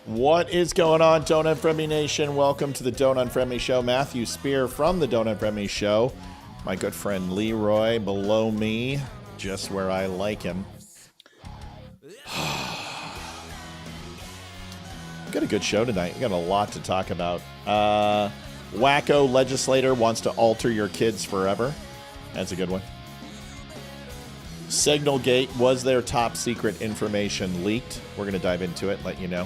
What is going on, Don't Unfriend Me Nation? Welcome to the Don't Unfriend Me Show. Matthew Spear from the Don't Unfriend Me Show. My good friend Leroy below me, just where I like him. We've got a good show tonight. We got a lot to talk about. Whacko Legislator wants to alter your kids forever. That's a good one. Signalgate, was their top secret information leaked? We're going to dive into it, let you know.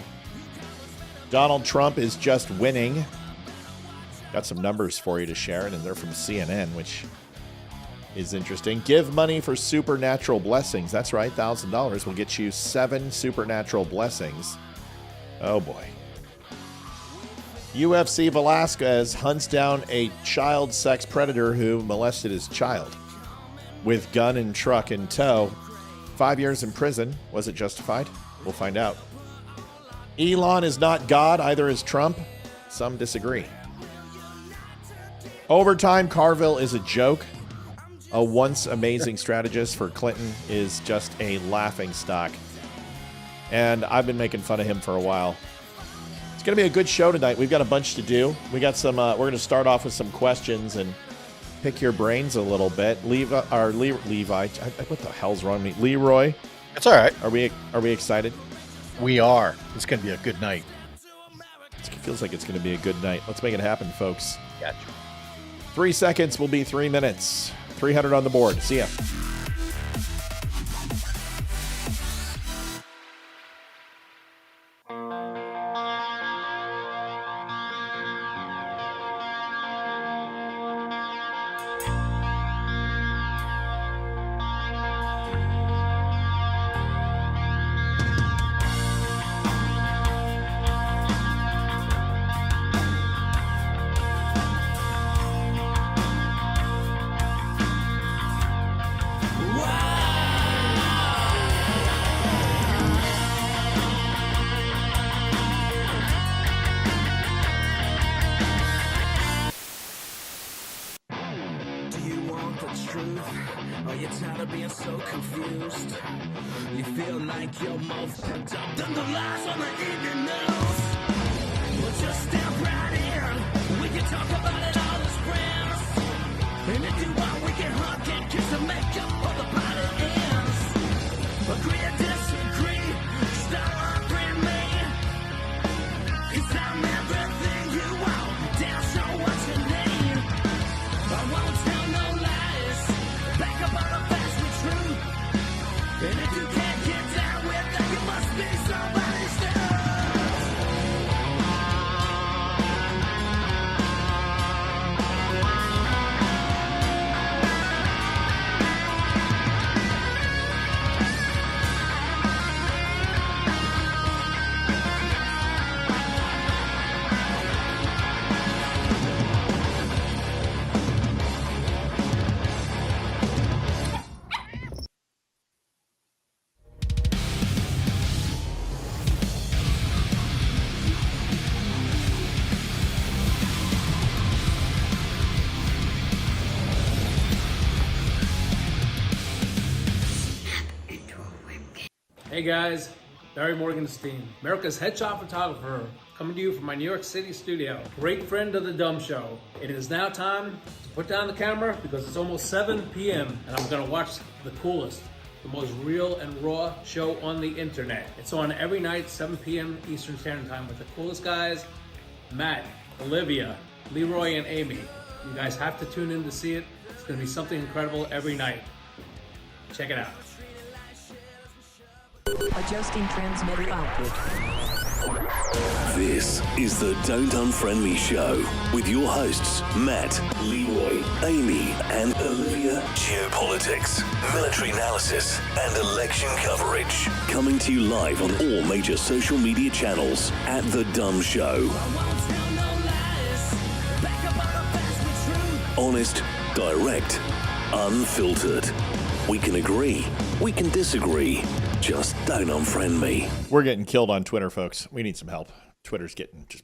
Donald Trump is just winning. Got some numbers for you to share, and they're from CNN, which is interesting. Give money for supernatural blessings. That's right, $1,000 will get you 7 supernatural blessings. Oh boy. UFC Velásquez hunts down a child sex predator who molested his child. With gun and truck in tow. 5 years in prison. Was it justified? We'll find out. Elon is not God, either is Trump. Some disagree. Overtime, Carville is a joke. A once amazing strategist for Clinton is just a laughing stock. And I've been making fun of him for a while. It's going to be a good show tonight. We've got a bunch to do. We got some. We're going to start off with some questions and pick your brains a little bit. Levi. What the hell's wrong with me? Leroy. That's all right. Are we excited? We are. It's going to be a good night. It feels like it's going to be a good night. Let's make it happen, folks. Gotcha. 3 seconds will be 3 minutes. 300 on the board. See ya. Hey guys, Barry Morgenstein, America's headshot photographer, coming to you from my New York City studio. Great friend of the Dumb Show. It is now time to put down the camera because it's almost 7 p.m. and I'm gonna watch the coolest, the most real and raw show on the internet. It's on every night, 7 p.m. Eastern Standard Time with the coolest guys, Matt, Olivia, Leroy, and Amy. You guys have to tune in to see it. It's gonna be something incredible every night. Check it out. Adjusting transmitter output. This is the Don't Unfriend Me Show with your hosts, Matt, Leroy, Amy, and Olivia. Geopolitics, military analysis, and election coverage. Coming to you live on all major social media channels at The Dumb Show. Honest, direct, unfiltered. We can agree, we can disagree. Just don't unfriend me. We're getting killed on Twitter, folks. We need some help. Twitter's getting just...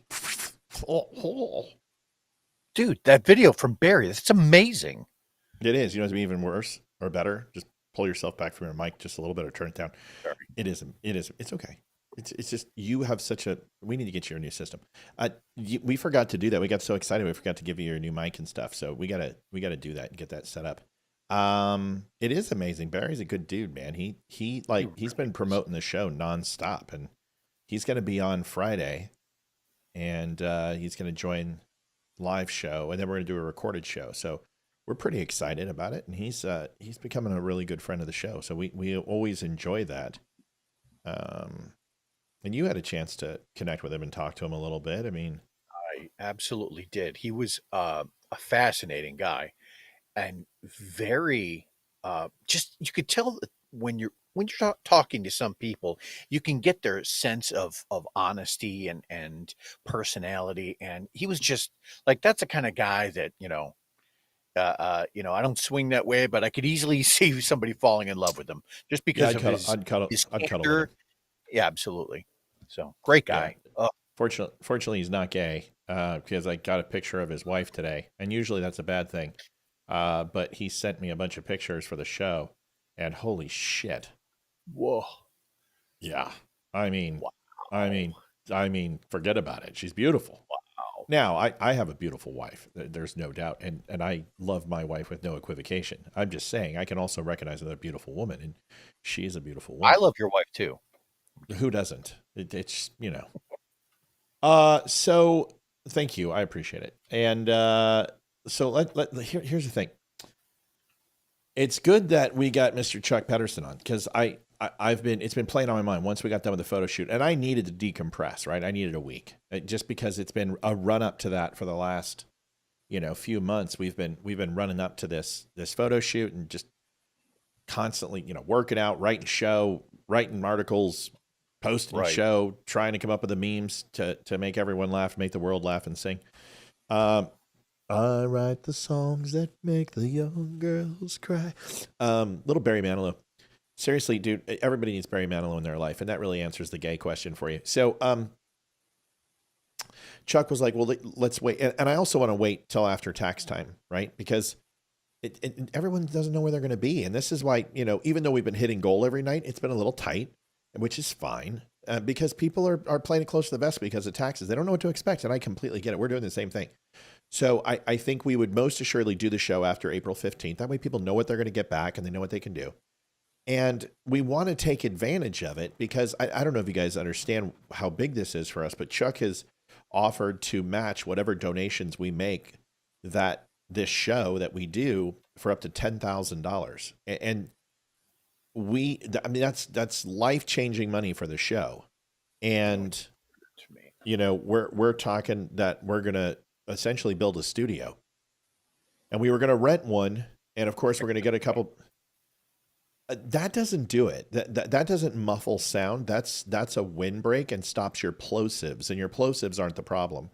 Dude, that video from Barry, that's amazing. It is. You know what's even worse or better? Just pull yourself back from your mic just a little bit or turn it down. Sorry. It is. It's okay. It's just you have such a. We need to get you a new system. We forgot to do that. We got so excited. We forgot to give you your new mic and stuff. So we gotta do that and get that set up. It is amazing. Barry's a good dude, man. He's been promoting the show nonstop, and he's gonna be on Friday, and he's gonna join live show, and then we're gonna do a recorded show. So we're pretty excited about it, and he's becoming a really good friend of the show. So we always enjoy that. And you had a chance to connect with him and talk to him a little bit. I mean, I absolutely did. He was a fascinating guy and very just you could tell that when you're talking to some people, you can get their sense of honesty and personality. And he was just like, that's the kind of guy that, I don't swing that way, but I could easily see somebody falling in love with him just because of I'd cuddle with character. him. Yeah, absolutely. So great guy. Yeah. Fortunately, he's not gay because I got a picture of his wife today, and usually that's a bad thing. But he sent me a bunch of pictures for the show, and holy shit! Whoa. Yeah, I mean, wow. forget about it. She's beautiful. Wow. Now, I have a beautiful wife. There's no doubt, and I love my wife with no equivocation. I'm just saying I can also recognize another beautiful woman, and she is a beautiful woman. I love your wife too. Who doesn't? It's So thank you. I appreciate it. And so here's the thing. It's good that we got Mr. Chuck Pedersen on because it's been playing on my mind once we got done with the photo shoot, and I needed to decompress, right? I needed a week just because it's been a run up to that for the last, few months. We've been running up to this photo shoot and just constantly, working out, writing articles, posting show, trying to come up with the memes to make everyone laugh, make the world laugh and sing. I write the songs that make the young girls cry. Little Barry Manilow. Seriously, dude, everybody needs Barry Manilow in their life, and that really answers the gay question for you. So Chuck was like, well, let's wait. And I also want to wait till after tax time, right? Because everyone doesn't know where they're going to be. And this is why, even though we've been hitting goal every night, it's been a little tight, which is fine because people are playing it close to the vest because of taxes. They don't know what to expect. And I completely get it. We're doing the same thing. So I think we would most assuredly do the show after April 15th. That way people know what they're going to get back and they know what they can do. And we want to take advantage of it because I don't know if you guys understand how big this is for us, but Chuck has offered to match whatever donations we make this show that we do for up to $10,000. And that's life-changing money for the show. And, we're talking that we're going to essentially build a studio, and we were going to rent one. And of course we're going to get a couple. That doesn't do it. That doesn't muffle sound. That's a windbreak and stops your plosives, and your plosives aren't the problem.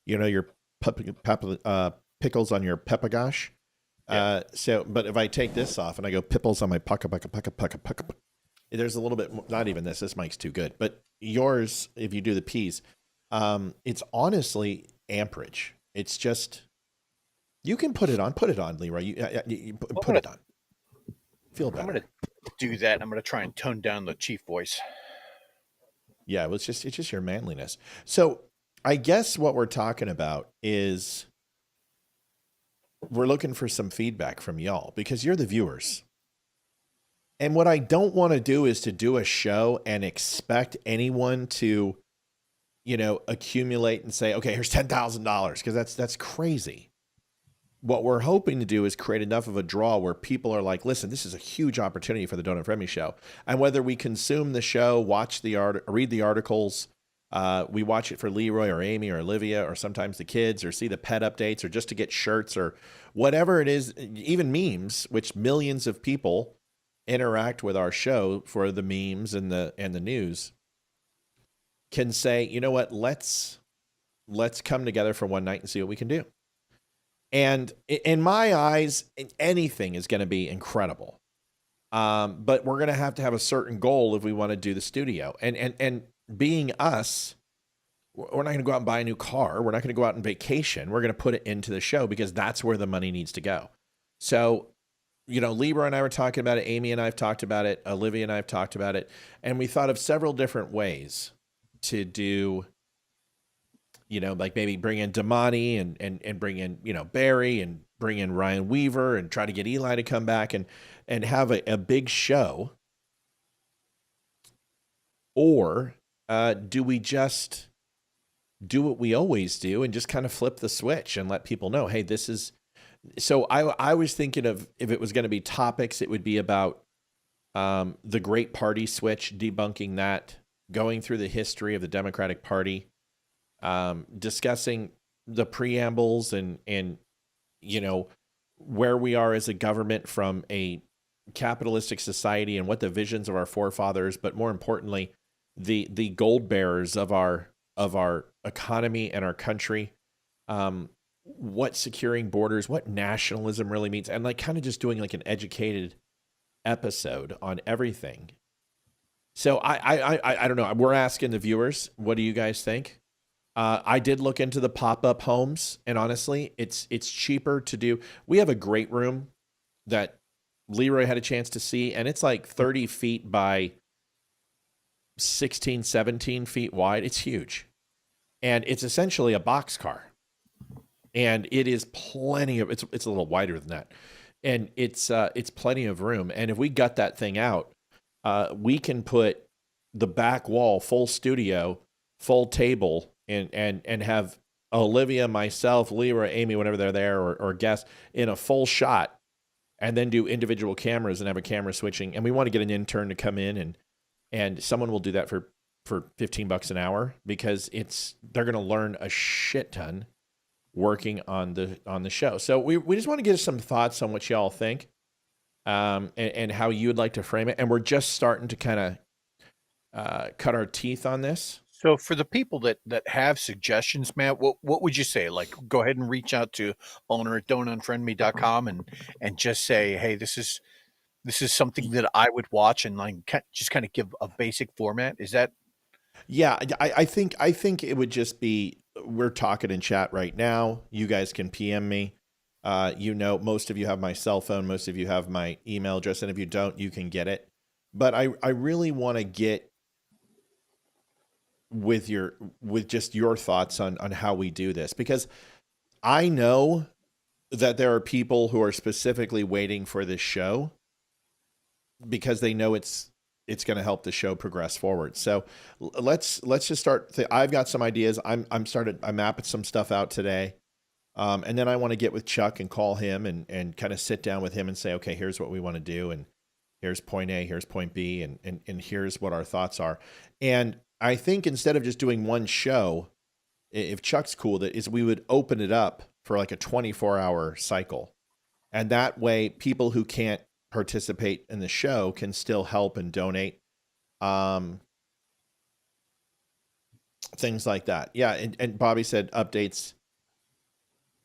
Your pickles on your pepagosh. Yeah. But if I take this off and I go pipples on my pucka, there's a little bit, not even this. This mic's too good. But yours, if you do the P's, it's honestly amperage. It's just, you can put it on, Leroy. You put it on. Feel better. I'm going to do that. I'm going to try and tone down the chief voice. Yeah, it's just your manliness. So I guess what we're talking about is we're looking for some feedback from y'all because you're the viewers. And what I don't want to do is to do a show and expect anyone to, accumulate and say, okay, here's $10,000 because that's crazy. What we're hoping to do is create enough of a draw where people are like, listen, this is a huge opportunity for the Donut Friendly show. And whether we consume the show, watch read the articles, we watch it for Leroy or Amy or Olivia or sometimes the kids or see the pet updates or just to get shirts or whatever it is, even memes, which millions of people interact with our show for the memes and the news, can say, you know what, let's come together for one night and see what we can do. And in my eyes, anything is going to be incredible. But we're going to have a certain goal if we want to do the studio. And being us, we're not going to go out and buy a new car. We're not going to go out on vacation. We're going to put it into the show because that's where the money needs to go. So, Leroy and I were talking about it. Amy and I have talked about it. Olivia and I have talked about it. And we thought of several different ways to do, like maybe bring in Damani and bring in, Barry and bring in Ryan Weaver and try to get Eli to come back and have a big show. Or do we just do what we always do and just kind of flip the switch and let people know, hey, this is... So I was thinking of, if it was going to be topics, it would be about the Great Party Switch, debunking that, going through the history of the Democratic Party, discussing the preambles and where we are as a government from a capitalistic society and what the visions of our forefathers, but more importantly, the gold bearers of our economy and our country, what securing borders, what nationalism really means, and like kind of just doing like an educated episode on everything. So I don't know. We're asking the viewers, what do you guys think? I did look into the pop-up homes, and honestly, it's cheaper to do. We have a great room that Leroy had a chance to see, and it's like 30 feet by 16, 17 feet wide. It's huge. And it's essentially a boxcar. And it is plenty of, it's a little wider than that. And it's plenty of room. And if we gut that thing out, we can put the back wall, full studio, full table, and have Olivia, myself, Leroy, Amy, whenever they're there, or guests, in a full shot, and then do individual cameras and have a camera switching. And we want to get an intern to come in, and someone will do that for $15 an hour, because they're going to learn a shit ton working on the show. So we just want to get some thoughts on what y'all think, and how you would like to frame it. And we're just starting to kind of cut our teeth on this. So for the people that have suggestions, Matt, what would you say? Like, go ahead and reach out to owner@don'tunfriendme.com and just say, hey, this is something that I would watch, and like just kind of give a basic format. Is that? Yeah, I think it would just be, we're talking in chat right now. You guys can PM me. Most of you have my cell phone. Most of you have my email address. And if you don't, you can get it. But I really want to get with just your thoughts on how we do this, because I know that there are people who are specifically waiting for this show because they know it's going to help the show progress forward. So let's just start. I've got some ideas. I'm mapping some stuff out today. And then I want to get with Chuck and call him and kind of sit down with him and say, okay, here's what we want to do. And here's point A, here's point B, and here's what our thoughts are. And I think instead of just doing one show, if Chuck's cool with it, is we would open it up for like a 24-hour cycle. And that way people who can't participate in the show can still help and donate. Things like that. Yeah. And Bobby said updates.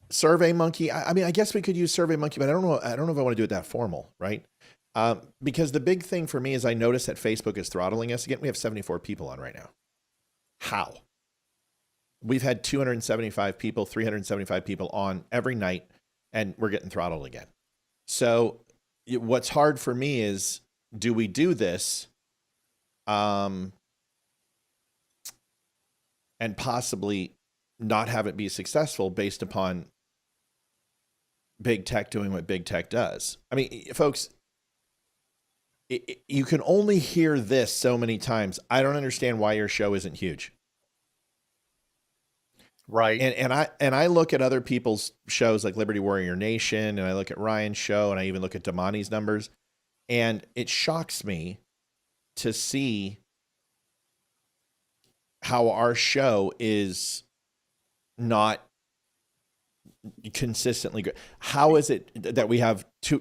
Survey Monkey. I mean, I guess we could use Survey Monkey, but I don't know if I want to do it that formal, right? Because the big thing for me is I notice that Facebook is throttling us again. We have 74 people on right now. How? We've had 275 people, 375 people on every night, and we're getting throttled again. So what's hard for me is, do we do this and possibly not have it be successful based upon big tech doing what big tech does? I mean, folks, you can only hear this so many times. I don't understand why your show isn't huge. Right. And I look at other people's shows like Liberty Warrior Nation, and I look at Ryan's show, and I even look at Damani's numbers, and it shocks me to see how our show is not consistently good. How is it that we have a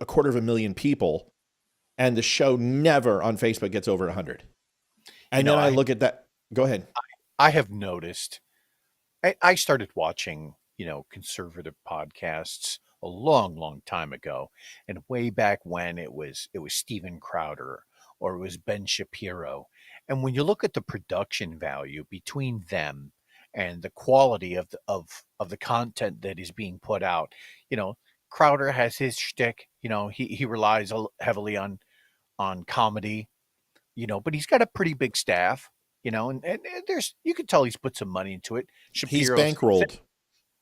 250,000 people, and the show never on Facebook gets over 100? And then I look at that. Go ahead. I have noticed. I started watching, conservative podcasts a long, long time ago, and way back when it was Steven Crowder or it was Ben Shapiro. And when you look at the production value between them and the quality of the content that is being put out, Crowder has his shtick. He relies heavily on comedy. But he's got a pretty big staff. And there's you can tell he's put some money into it. He's Shapiro's, bankrolled.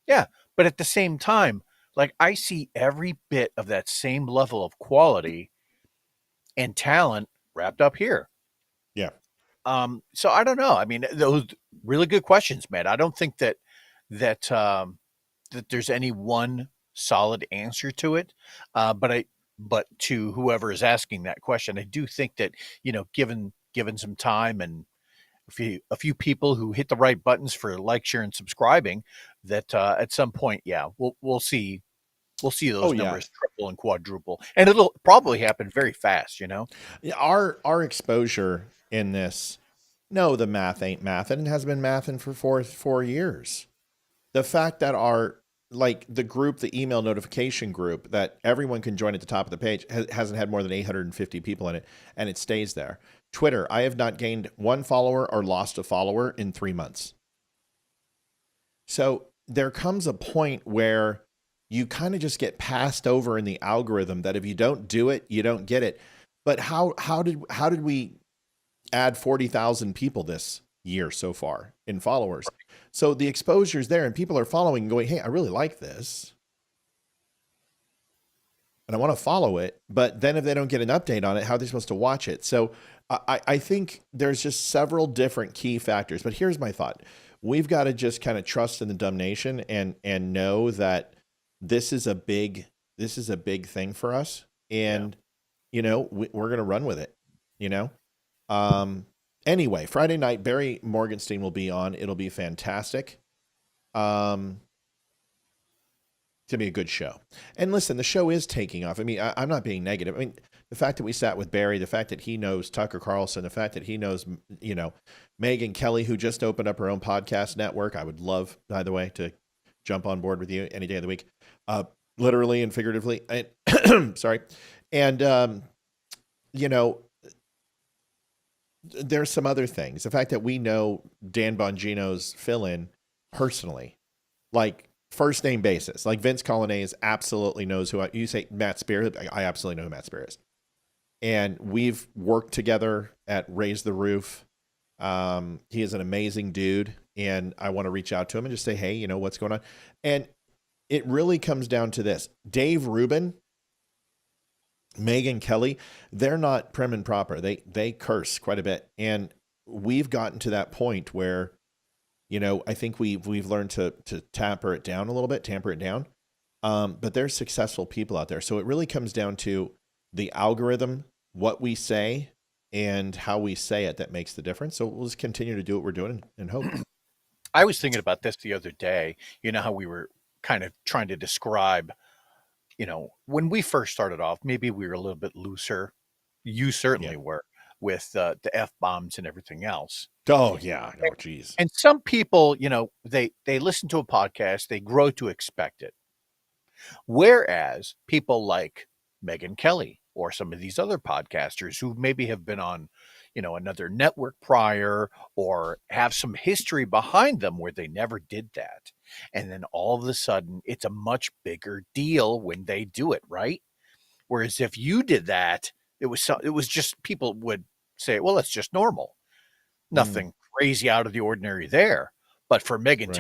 yeah, but at the same time, like I see every bit of that same level of quality and talent wrapped up here. Yeah. So I don't know. I mean, those really good questions, man. I don't think that there's any one solid answer to it. But to whoever is asking that question, I do think that, given some time and a few people who hit the right buttons for like, share, and subscribing, that at some point, yeah, we'll see those numbers triple and quadruple, and it'll probably happen very fast. Yeah, our exposure in this, no, the math ain't math, and it has been mathing for four years. The fact that the group, the email notification group that everyone can join at the top of the page hasn't had more than 850 people in it, and it stays there. Twitter, I have not gained one follower or lost a follower in 3 months. So there comes a point where you kind of just get passed over in the algorithm that if you don't do it, you don't get it. But how did we add 40,000 people this year so far in followers? So the exposure's there and people are following and going, hey, I really like this. And I want to follow it. But then if they don't get an update on it, how are they supposed to watch it? So I think there's just several different key factors. But here's my thought. We've got to just kind of trust in the dumb nation and know that this is a big thing for us. And, we're going to run with it, Anyway, Friday night, Barry Morgenstein will be on. It'll be fantastic. It's going to be a good show. And listen, the show is taking off. I mean, I'm not being negative. I mean, the fact that we sat with Barry, the fact that he knows Tucker Carlson, the fact that he knows, Megyn Kelly, who just opened up her own podcast network. I would love, by the way, to jump on board with you any day of the week, literally and figuratively. Sorry. And, there's some other things. The fact that we know Dan Bongino's fill-in personally, like first name basis, like Vince Colonnese absolutely knows you say Matt Spear. I absolutely know who Matt Spear is. And we've worked together at Raise the Roof. He is an amazing dude. And I want to reach out to him and just say, hey, what's going on? And it really comes down to this. Dave Rubin, Megyn Kelly, they're not prim and proper. They curse quite a bit. And we've gotten to that point where, I think we've learned to tamper it down a little bit. But there's successful people out there. So it really comes down to the algorithm, what we say, and how we say it that makes the difference. So we'll just continue to do what we're doing and hope. I was thinking about this the other day. How we were kind of trying to describe, when we first started off, maybe we were a little bit looser. You certainly were with the F-bombs and everything else. Oh, yeah. Oh, geez. And some people, they listen to a podcast, they grow to expect it. Whereas people like Megyn Kelly or some of these other podcasters who maybe have been on, another network prior or have some history behind them where they never did that. And then all of a sudden it's a much bigger deal when they do it, right? Whereas if you did that, it was just, people would say, well, it's just normal. Nothing crazy out of the ordinary there. But for Megyn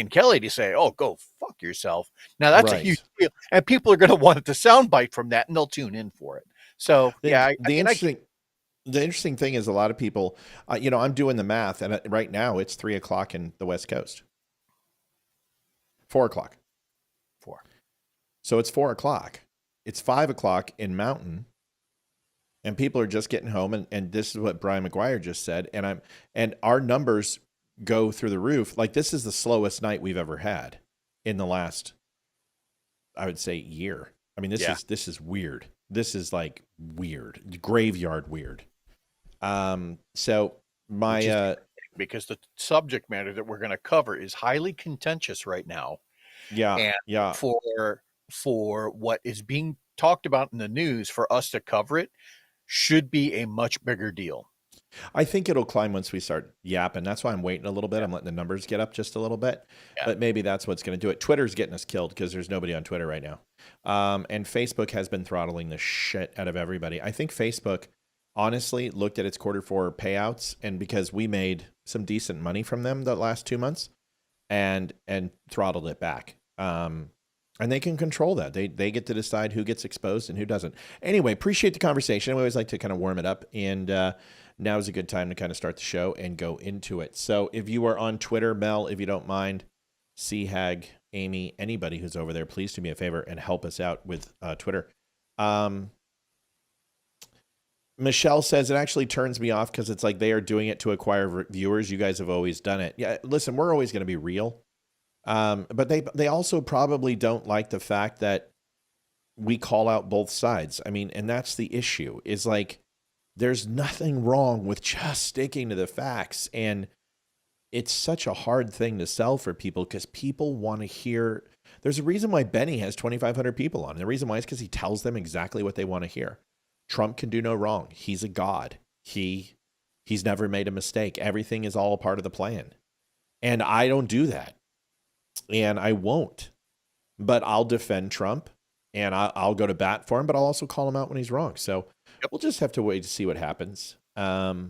Kelly to say, oh, go fuck yourself. Now that's a huge deal. And people are going to want the soundbite from that and they'll tune in for it. So the interesting thing is a lot of people, I'm doing the math and right now it's 3:00 in the West Coast. 4:00. 4. So it's 4:00. It's 5:00 in Mountain. And people are just getting home. And this is what Brian McGuire just said. And our numbers go through the roof. Like this is the slowest night we've ever had in the last, I would say, year. I mean, this is weird. This is like weird, graveyard weird. So because the subject matter that we're going to cover is highly contentious right now. Yeah. And for what is being talked about in the news, for us to cover it should be a much bigger deal. I think it'll climb once we start yapping. That's why I'm waiting a little bit. I'm letting the numbers get up just a little bit. Yeah. But maybe that's what's going to do it. Twitter's getting us killed because there's nobody on Twitter right now. And Facebook has been throttling the shit out of everybody. I think Facebook honestly looked at its Q4 payouts, and because we made some decent money from them the last 2 months, and throttled it back. And they can control that. They get to decide who gets exposed and who doesn't. Anyway, appreciate the conversation. We always like to kind of warm it up. And now is a good time to kind of start the show and go into it. So if you are on Twitter, Mel, if you don't mind, C-Hag, Amy, anybody who's over there, please do me a favor and help us out with Twitter. Michelle says it actually turns me off because it's like they are doing it to acquire viewers. You guys have always done it. Yeah, listen, we're always going to be real. But they also probably don't like the fact that we call out both sides. I mean, and that's the issue, is like, there's nothing wrong with just sticking to the facts. And it's such a hard thing to sell for people because people want to hear. There's a reason why Benny has 2,500 people on. The reason why is because he tells them exactly what they want to hear. Trump can do no wrong. He's a god. He's never made a mistake. Everything is all a part of the plan. And I don't do that. And I won't. But I'll defend Trump, and I'll go to bat for him, but I'll also call him out when he's wrong. So we'll just have to wait to see what happens. Yeah,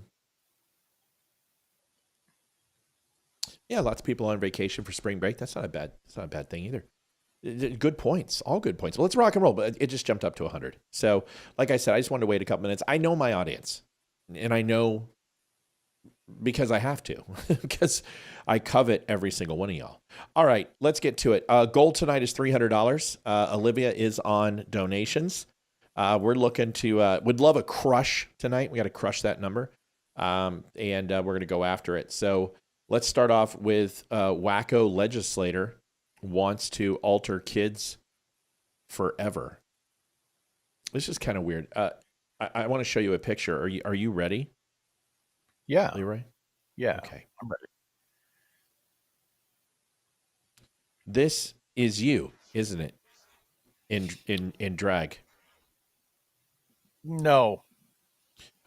lots of people on vacation for spring break. That's not a bad thing either. Good points. All good points. Well, let's rock and roll. But it just jumped up to 100. So like I said, I just wanted to wait a couple minutes. I know my audience, and I know because I have to, because I covet every single one of y'all. All right, let's get to it. Goal tonight is $300. Olivia is on donations. We're looking to, would love a crush tonight. We got to crush that number. And we're going to go after it. So let's start off with Whacko Legislator wants to alter kids forever. This is kind of weird. I want to show you a picture. Are you ready? Yeah. Leroy? Yeah. Okay. I'm ready. This is you, isn't it? In drag. No.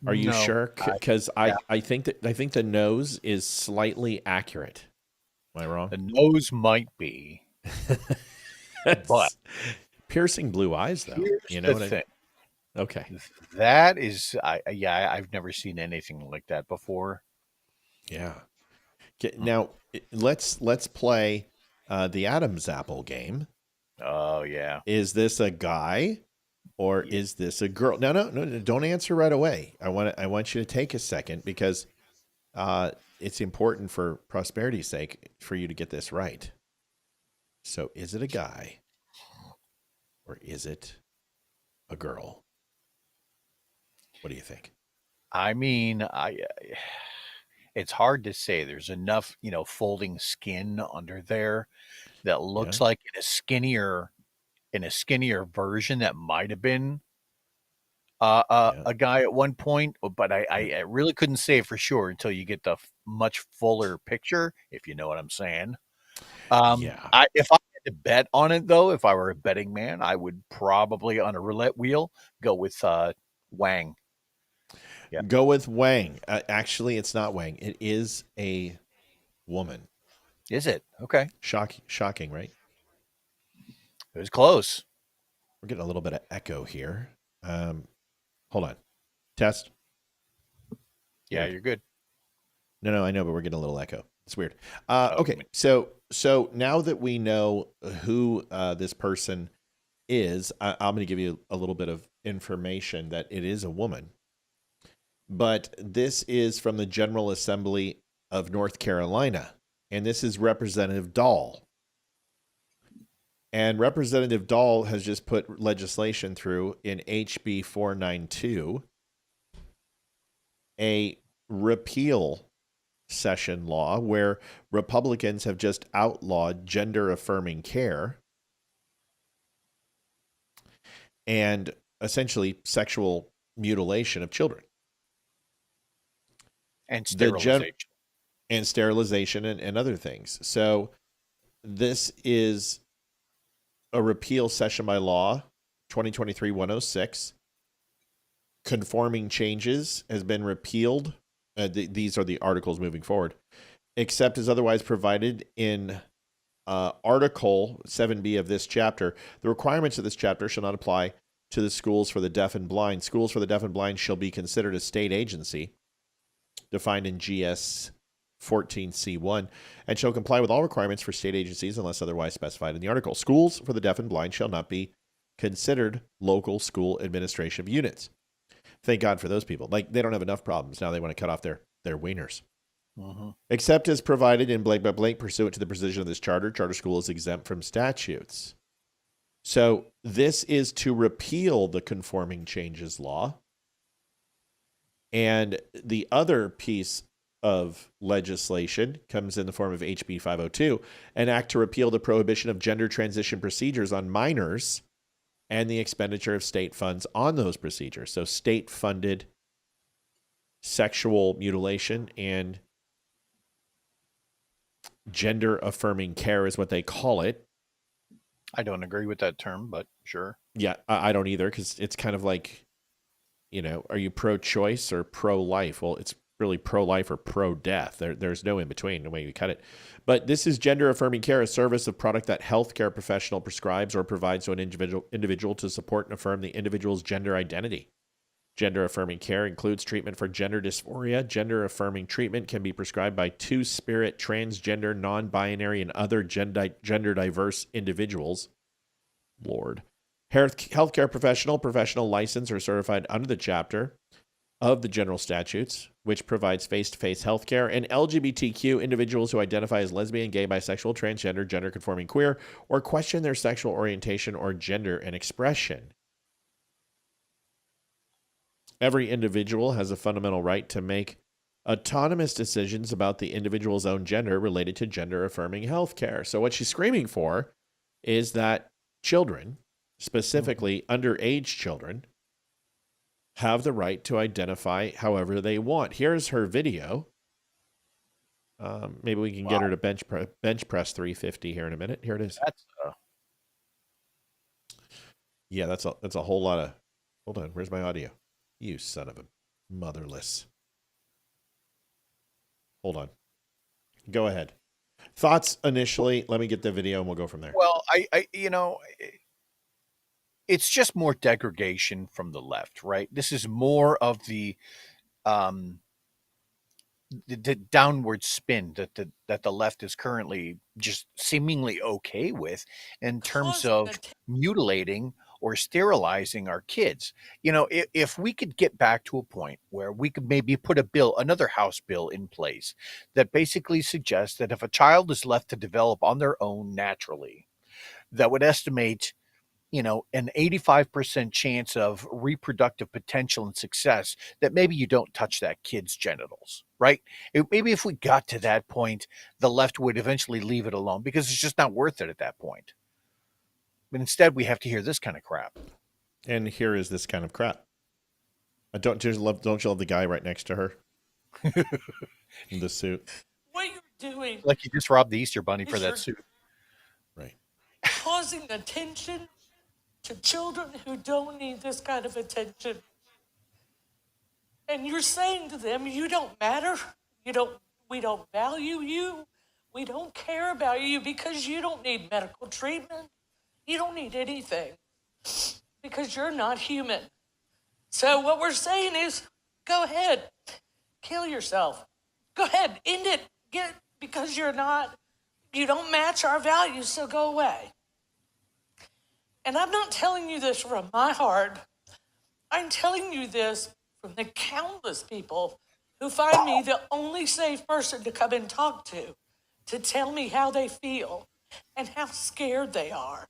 Are you No, sure? Because I think the nose is slightly accurate. Am I wrong? The nose might be, but piercing blue eyes, though. You know the what I thing. mean? Okay. That is, I've never seen anything like that before. Yeah. Now let's play the Adam's apple game. Oh yeah. Is this a guy or is this a girl? No, don't answer right away. I want you to take a second because it's important for prosperity's sake for you to get this right. So is it a guy or is it a girl? What do you think? I mean, it's hard to say. There's enough, folding skin under there that looks like in a skinnier version that might have been a guy at one point, but I really couldn't say for sure until you get the much fuller picture, if you know what I'm saying. If I had to bet on it, though, if I were a betting man, I would probably on a roulette wheel go with Wang. Yeah. Go with Wang. Actually, it's not Wang. It is a woman. Is it? Okay. Shocking, right? It was close. We're getting a little bit of echo here. Hold on. Test. Yeah, you're good. No, I know, but we're getting a little echo. It's weird. Oh, okay, so now that we know who this person is, I'm going to give you a little bit of information that it is a woman. But this is from the General Assembly of North Carolina, and this is Representative Dahl. And Representative Dahl has just put legislation through in HB 492, a repeal session law where Republicans have just outlawed gender-affirming care and essentially sexual mutilation of children. And sterilization. And sterilization and other things. So this is a repeal session by law, 2023-106. Conforming changes has been repealed these are the articles moving forward, except as otherwise provided in Article 7B of this chapter. The requirements of this chapter shall not apply to the schools for the deaf and blind. Schools for the deaf and blind shall be considered a state agency, defined in GS 14C1, and shall comply with all requirements for state agencies unless otherwise specified in the article. Schools for the deaf and blind shall not be considered local school administrative units. Thank God for those people. Like, they don't have enough problems. Now they want to cut off their wieners. Except as provided in blank by blank pursuant to the provision of this charter, charter school is exempt from statutes. So this is to repeal the conforming changes law. And the other piece of legislation comes in the form of HB 502, an act to repeal the prohibition of gender transition procedures on minors and the expenditure of state funds on those procedures. So state-funded sexual mutilation and gender-affirming care is what they call it. I don't agree with that term, but sure. Yeah, I don't either, because it's kind of like, are you pro-choice or pro-life? Well, it's really pro-life or pro-death. There's no in-between, the way you cut it. But this is gender-affirming care, a service of product that healthcare professional prescribes or provides to an individual to support and affirm the individual's gender identity. Gender-affirming care includes treatment for gender dysphoria. Gender-affirming treatment can be prescribed by two-spirit, transgender, non-binary, and other gender-diverse individuals. Lord. Healthcare professional licensed or certified under the chapter of the general statutes, which provides face-to-face healthcare, and LGBTQ individuals who identify as lesbian, gay, bisexual, transgender, gender-conforming, queer, or question their sexual orientation or gender and expression. Every individual has a fundamental right to make autonomous decisions about the individual's own gender related to gender-affirming healthcare. So what she's screaming for is that children, specifically underage children, have the right to identify however they want. Here's her video. Maybe we can get her to bench press 350 here in a minute. Here it is. Yeah, that's a whole lot of. Hold on, where's my audio? You son of a motherless. Hold on. Go ahead. Thoughts initially. Let me get the video and we'll go from there. Well, it's just more degradation from the left, right? This is more of the downward spin that the left is currently just seemingly okay with in terms of mutilating or sterilizing our kids. If we could get back to a point where we could maybe put another House bill in place that basically suggests that if a child is left to develop on their own naturally, that would estimate an 85% chance of reproductive potential and success, that maybe you don't touch that kid's genitals, right? Maybe if we got to that point, the left would eventually leave it alone because it's just not worth it at that point. But instead, we have to hear this kind of crap. And here is this kind of crap. Don't you love the guy right next to her? In the suit. What you're doing, like you just robbed the Easter Bunny for that suit. Right. Causing attention to children who don't need this kind of attention. And you're saying to them, you don't matter. We don't value you. We don't care about you because you don't need medical treatment. You don't need anything because you're not human. So what we're saying is, go ahead, kill yourself. Go ahead, end it. Because you don't match our values, so go away. And I'm not telling you this from my heart. I'm telling you this from the countless people who find me the only safe person to come and talk to tell me how they feel and how scared they are.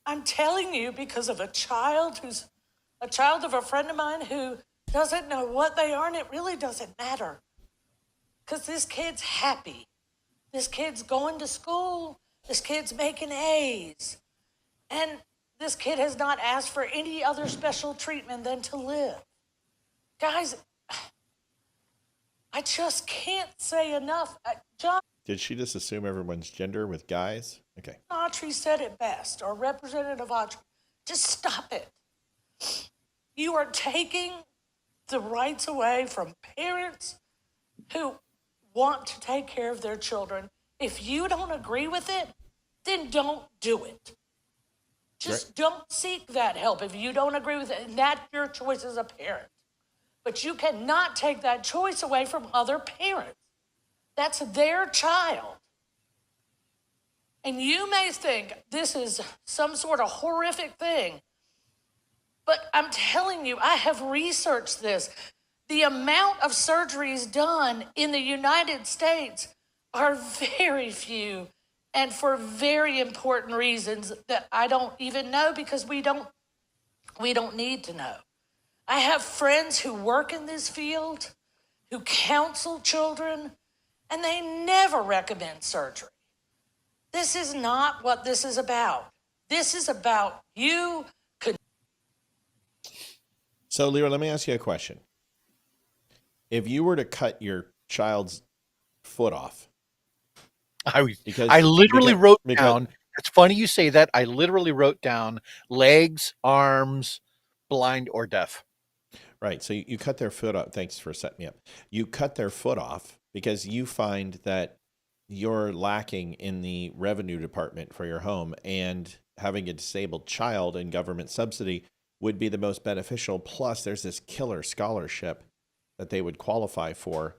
I'm telling you because of a child of a friend of mine who doesn't know what they are, and it really doesn't matter. Because this kid's happy. This kid's going to school. This kid's making A's. And this kid has not asked for any other special treatment than to live. Guys, I just can't say enough. John Did she just assume everyone's gender with guys? Okay. Autry said it best, or Representative Autry. Just stop it. You are taking the rights away from parents who want to take care of their children. If you don't agree with it, then don't do it. Just don't seek that help if you don't agree with it. And that's your choice as a parent. But you cannot take that choice away from other parents. That's their child. And you may think this is some sort of horrific thing, but I'm telling you, I have researched this. The amount of surgeries done in the United States are very few and for very important reasons that I don't even know because we don't need to know. I have friends who work in this field, who counsel children, and they never recommend surgery. This is not what this is about. This is about you. So, Leroy, let me ask you a question. If you were to cut your child's foot off, I literally wrote down, it's funny you say that, I literally wrote down legs, arms, blind or deaf. Right. So you cut their foot off. Thanks for setting me up. You cut their foot off because you find that you're lacking in the revenue department for your home, and having a disabled child and government subsidy would be the most beneficial. Plus, there's this killer scholarship that they would qualify for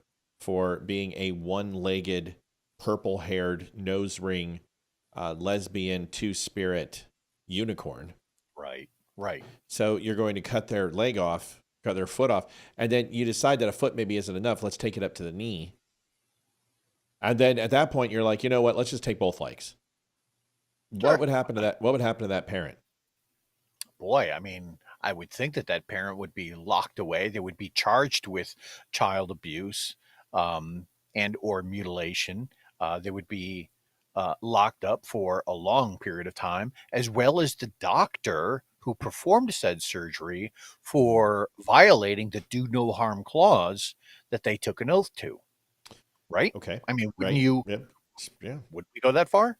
being a one-legged, purple-haired, nose ring, lesbian, two-spirit unicorn. Right, right. So you're going to cut their leg off, cut their foot off, and then you decide that a foot maybe isn't enough. Let's take it up to the knee. And then at that point, you're like, you know what? Let's just take both legs. Sure. What would happen to that? What would happen to that parent? Boy, I mean, I would think that parent would be locked away. They would be charged with child abuse and or mutilation. They would be locked up for a long period of time, as well as the doctor who performed said surgery for violating the do no harm clause that they took an oath to. Right? Okay. I mean, wouldn't you? Yeah. Would we go that far?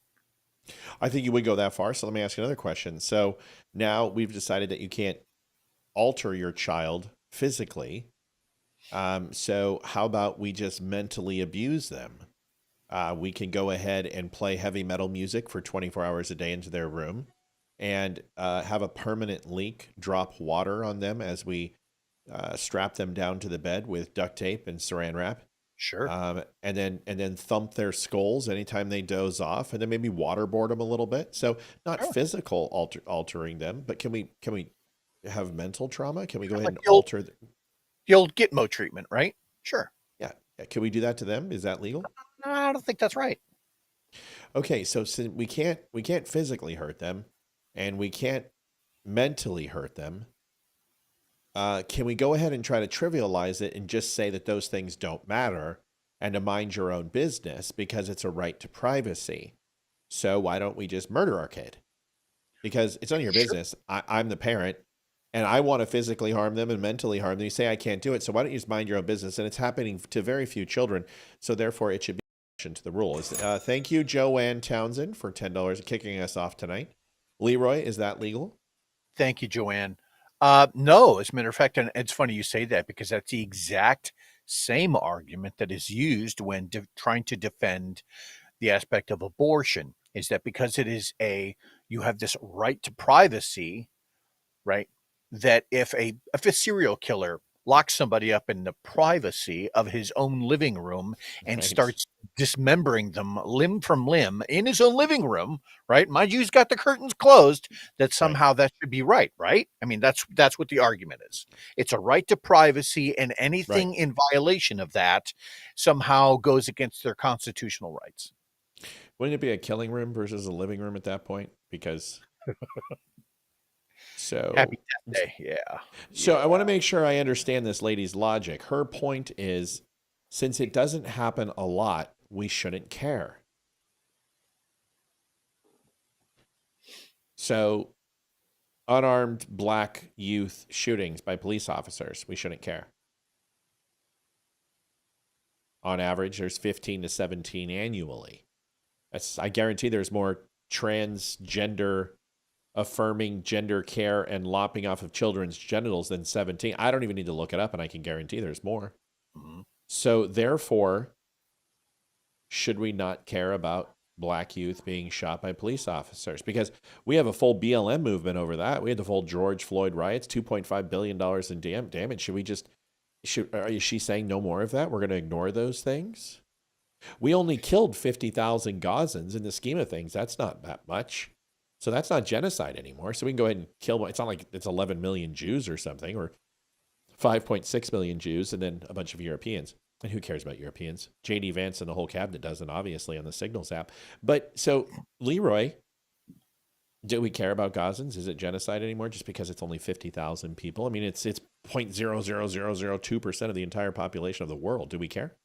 I think you would go that far. So let me ask you another question. So now we've decided that you can't alter your child physically. So how about we just mentally abuse them? We can go ahead and play heavy metal music for 24 hours a day into their room and have a permanent leak, drop water on them as we strap them down to the bed with duct tape and saran wrap. Sure. And then thump their skulls anytime they doze off, and then maybe waterboard them a little bit. So not physical altering them, but can we have mental trauma? Can we go ahead and alter the old Gitmo treatment, right? Sure. Yeah. Can we do that to them? Is that legal? No, I don't think that's right. Okay, so since we can't physically hurt them, and we can't mentally hurt them. Can we go ahead and try to trivialize it and just say that those things don't matter and to mind your own business because it's a right to privacy? So why don't we just murder our kid? Because it's none of your business. I'm the parent and I want to physically harm them and mentally harm them. You say I can't do it. So why don't you just mind your own business? And it's happening to very few children. So therefore it should be to the rule. Thank you, Joanne Townsend, for $10 kicking us off tonight. Leroy, is that legal? Thank you, Joanne. No, as a matter of fact, and it's funny you say that because that's the exact same argument that is used when trying to defend the aspect of abortion, is that because it is you have this right to privacy, right? That if a serial killer locks somebody up in the privacy of his own living room and starts dismembering them limb from limb in his own living room, right? Mind you, he's got the curtains closed, that somehow that should be right? I mean, that's what the argument is. It's a right to privacy, and anything in violation of that somehow goes against their constitutional rights. Wouldn't it be a killing room versus a living room at that point? Because so happy Death Day, yeah. So I want to make sure I understand this lady's logic. Her point is, since it doesn't happen a lot, we shouldn't care. So unarmed black youth shootings by police officers, we shouldn't care. On average, there's 15 to 17 annually. I guarantee there's more transgender affirming gender care and lopping off of children's genitals than 17. I don't even need to look it up, and I can guarantee there's more. Mm-hmm. So therefore, should we not care about black youth being shot by police officers? Because we have a full BLM movement over that. We had the full George Floyd riots, $2.5 billion in damage. Should we just, is she saying no more of that? We're going to ignore those things? We only killed 50,000 Gazans in the scheme of things. That's not that much. So that's not genocide anymore. So we can go ahead and kill, it's not like it's 11 million Jews or something, or 5.6 million Jews, and then a bunch of Europeans. And who cares about Europeans? J.D. Vance and the whole cabinet doesn't, obviously, on the Signals app. But so, Leroy, do we care about Gazans? Is it genocide anymore just because it's only 50,000 people? I mean, it's 0.00002% of the entire population of the world. Do we care?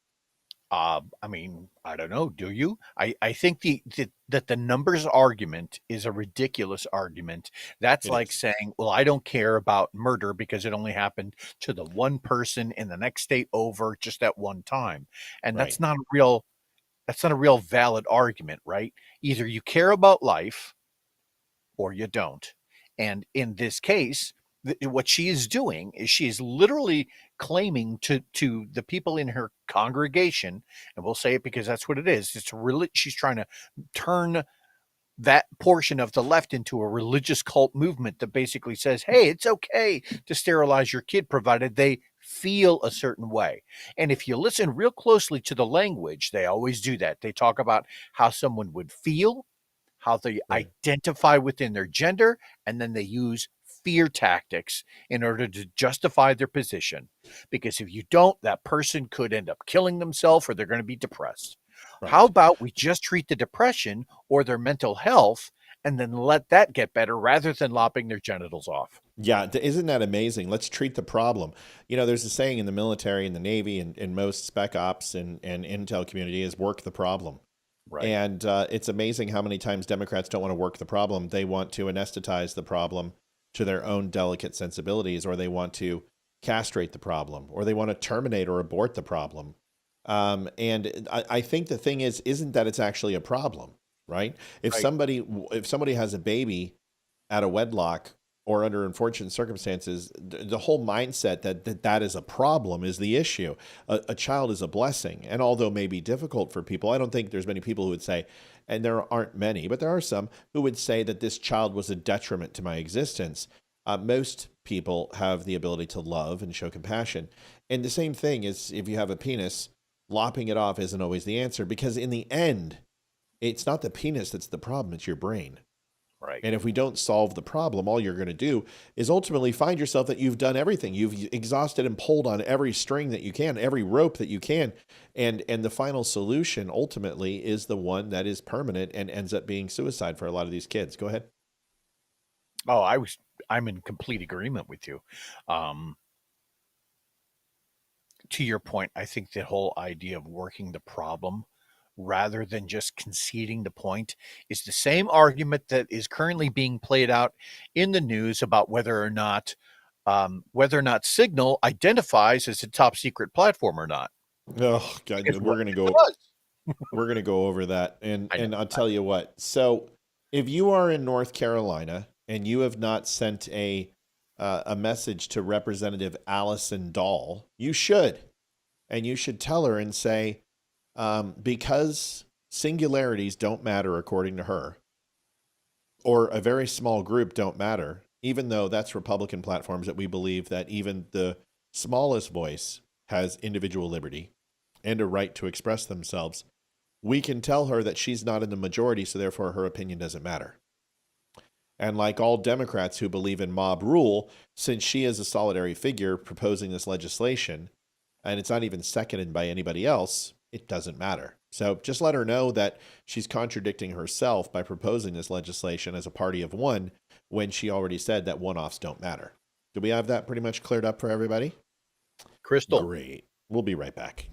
I mean, I don't know. Do you? I think that the numbers argument is a ridiculous argument. That's like saying, well, I don't care about murder because it only happened to the one person in the next state over just at one time. And that's not a real valid argument, right? Either you care about life or you don't. And in this case, what she is doing is she is literally claiming to the people in her congregation, and we'll say it because that's what it is. It's really, she's trying to turn that portion of the left into a religious cult movement that basically says, hey, it's okay to sterilize your kid provided they feel a certain way. And if you listen real closely to the language, they always do that. They talk about how someone would feel, how they identify within their gender, and then they use fear tactics in order to justify their position. Because if you don't, that person could end up killing themselves or they're going to be depressed. Right. How about we just treat the depression or their mental health and then let that get better rather than lopping their genitals off? Yeah, isn't that amazing? Let's treat the problem. You know, there's a saying in the military and the Navy and in most spec ops and intel community is work the problem. Right. And it's amazing how many times Democrats don't want to work the problem. They want to anesthetize the problem to their own delicate sensibilities, or they want to castrate the problem, or they want to terminate or abort the problem. And I think the thing isn't that it's actually a problem, right? If somebody has a baby out of wedlock or under unfortunate circumstances, the whole mindset that is a problem is the issue. A child is a blessing. And although it may be difficult for people, I don't think there's many people who would say, and there aren't many, but there are some who would say that this child was a detriment to my existence. Most people have the ability to love and show compassion. And the same thing is if you have a penis, lopping it off isn't always the answer, because in the end, it's not the penis that's the problem, it's your brain. Right. And if we don't solve the problem, all you're going to do is ultimately find yourself that you've done everything. You've exhausted and pulled on every string that you can, every rope that you can. And the final solution ultimately is the one that is permanent and ends up being suicide for a lot of these kids. Go ahead. Oh, I'm in complete agreement with you. To your point, I think the whole idea of working the problem rather than just conceding the point is the same argument that is currently being played out in the news about whether or not Signal identifies as a top secret platform or not. Oh God, we're going to go over that. And I'll tell you what. So if you are in North Carolina and you have not sent a message to Representative Allison Dahl, you should. And you should tell her and say, because singularities don't matter according to her, or a very small group don't matter, even though that's Republican platforms that we believe that even the smallest voice has individual liberty and a right to express themselves, we can tell her that she's not in the majority, so therefore her opinion doesn't matter. And like all Democrats who believe in mob rule, since she is a solitary figure proposing this legislation, and it's not even seconded by anybody else, it doesn't matter. So just let her know that she's contradicting herself by proposing this legislation as a party of one when she already said that one-offs don't matter. Do we have that pretty much cleared up for everybody? Crystal. Great. We'll be right back.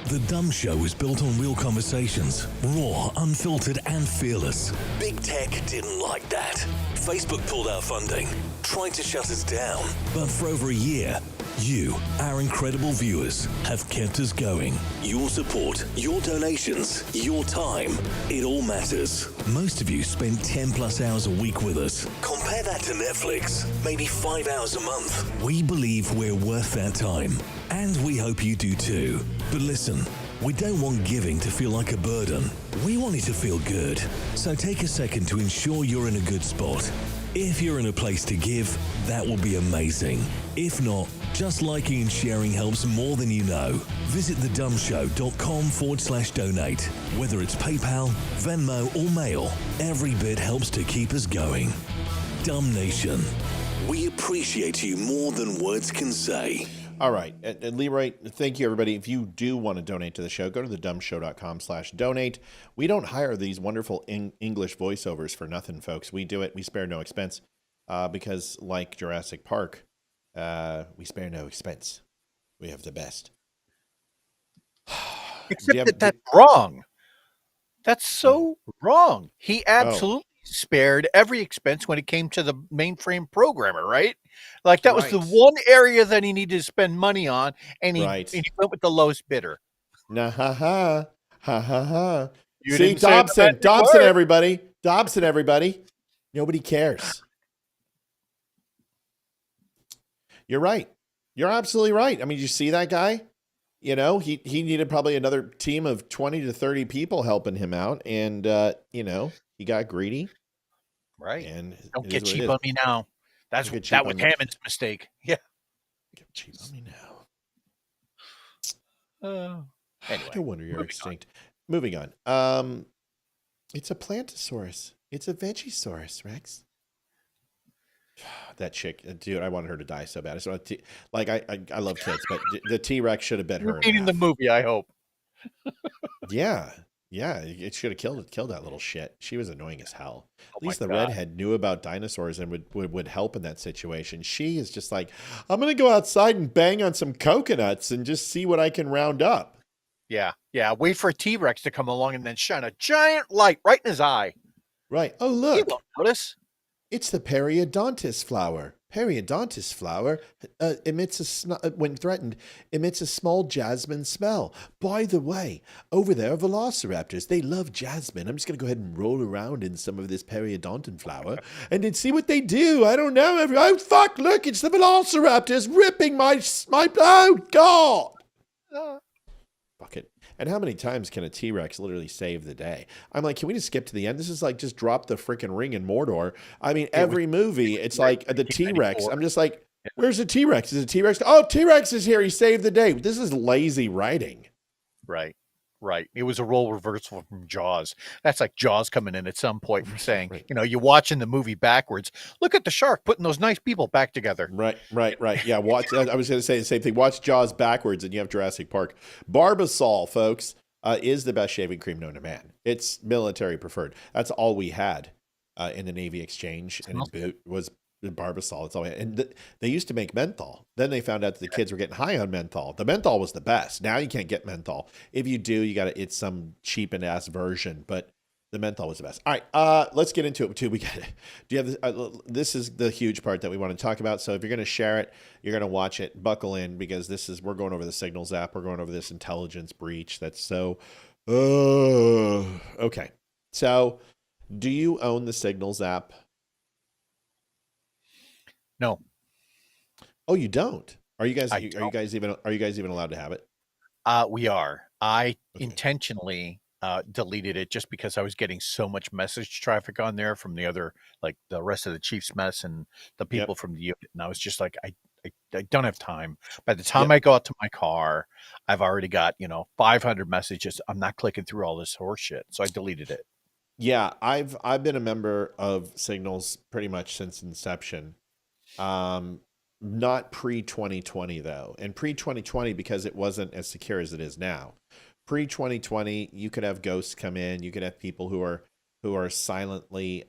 The Dumb Show is built on real conversations, raw, unfiltered, and fearless. Big Tech didn't like that. Facebook pulled out funding, tried to shut us down. But for over a year, You, our incredible viewers, have kept us going. Your support, your donations, your time, it all matters. Most of you spend 10 plus hours a week with us. Compare that to Netflix, maybe 5 hours a month. We believe we're worth that time, and we hope you do too. But listen, we don't want giving to feel like a burden. We want it to feel good. So take a second to ensure you're in a good spot. If you're in a place to give, that will be amazing. If not, just liking and sharing helps more than you know. Visit thedumbshow.com/donate. Whether it's PayPal, Venmo, or Mail, every bit helps to keep us going. Dumb Nation, we appreciate you more than words can say. All right. And Leroy, thank you, everybody. If you do want to donate to the show, go to thedumbshow.com/donate. We don't hire these wonderful English voiceovers for nothing, folks. We do it. We spare no expense because, like Jurassic Park, we spare no expense. We have the best. Except that's wrong. That's so wrong. He absolutely spared every expense when it came to the mainframe programmer, right? Like that was the one area that he needed to spend money on, and he went with the lowest bidder. Nah, ha ha ha ha ha. You See, Dobson, everybody. Dobson, everybody. Nobody cares. You're right. You're absolutely right. I mean, you see that guy? You know, he needed probably another team of 20 to 30 people helping him out. And, you know, he got greedy. Right. And don't get cheap on me now. That was Hammond's mistake. Yeah. Get cheap on me now. Anyway, no wonder you're extinct. Moving on. It's a Plantosaurus. It's a Vegisaurus, Rex. That chick, dude, I wanted her to die so bad. So, I love kids, but the T-Rex should have bit her. In the movie, I hope. Yeah, it should have killed that little shit. She was annoying as hell. At least the redhead knew about dinosaurs and would help in that situation. She is just like, I'm gonna go outside and bang on some coconuts and just see what I can round up. Yeah. Wait for a T-Rex to come along and then shine a giant light right in his eye. Right. Oh, look. He won't notice. It's the periodontis flower. Periodontis flower when threatened, emits a small jasmine smell. By the way, over there are velociraptors. They love jasmine. I'm just going to go ahead and roll around in some of this periodontin flower and then see what they do. I don't know. Oh, fuck, look, it's the velociraptors ripping my oh, God. Fuck it. And how many times can a T-Rex literally save the day? I'm like, can we just skip to the end? This is like just drop the freaking ring in Mordor. I mean, every movie, it's like the T-Rex. I'm just like, where's the T-Rex? Is it T-Rex? Oh, T-Rex is here. He saved the day. This is lazy writing. Right. It was a role reversal from Jaws. That's like Jaws coming in at some point and saying, you know, you're watching the movie backwards. Look at the shark putting those nice people back together. Right. Yeah, watch. I was going to say the same thing. Watch Jaws backwards and you have Jurassic Park. Barbasol, folks, is the best shaving cream known to man. It's military preferred. That's all we had in the Navy exchange and in boot was Barbasol. It's all we had. And they used to make menthol. Then they found out that the kids were getting high on menthol. The menthol was the best. Now you can't get menthol. If you do, it's some cheap ass version, but the menthol was the best. All right, let's get into it too. Do you have this? This is the huge part that we want to talk about. So if you're going to share it, you're going to watch it, buckle in because we're going over the Signals app. We're going over this intelligence breach. That's so, okay. So do you own the Signals app? No. Oh, you don't? Are you guys even allowed to have it? We are. I intentionally deleted it just because I was getting so much message traffic on there from the other, like the rest of the Chiefs mess and the people from the unit. And I was just like, I don't have time. By the time I go out to my car, I've already got, 500 messages. I'm not clicking through all this horse shit. So I deleted it. Yeah. I've been a member of Signals pretty much since inception. Not pre-2020 though. And pre-2020, because it wasn't as secure as it is now. Pre-2020, you could have ghosts come in. You could have people who are silently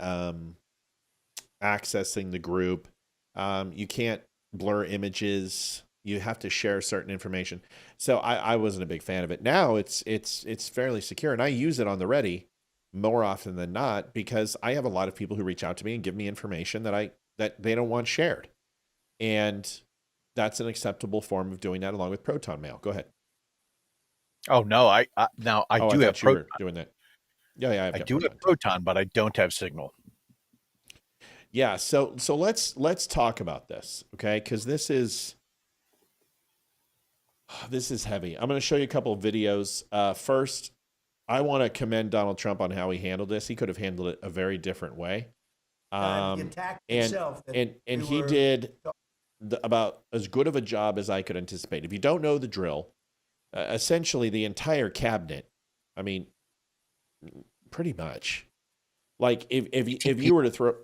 accessing the group. You can't blur images. You have to share certain information. So I wasn't a big fan of it. Now it's fairly secure, and I use it on the ready more often than not because I have a lot of people who reach out to me and give me information that they don't want shared. And that's an acceptable form of doing that, along with proton mail. Go ahead. Oh no, I do thought have you were doing that. Yeah, I do have proton, but I don't have signal. Yeah, so let's talk about this, okay? Because this is heavy. I'm going to show you a couple of videos. First, I want to commend Donald Trump on how he handled this. He could have handled it a very different way. The attack itself, and he did about as good of a job as I could anticipate. If you don't know the drill, essentially the entire cabinet, I mean, pretty much, like if you were to throw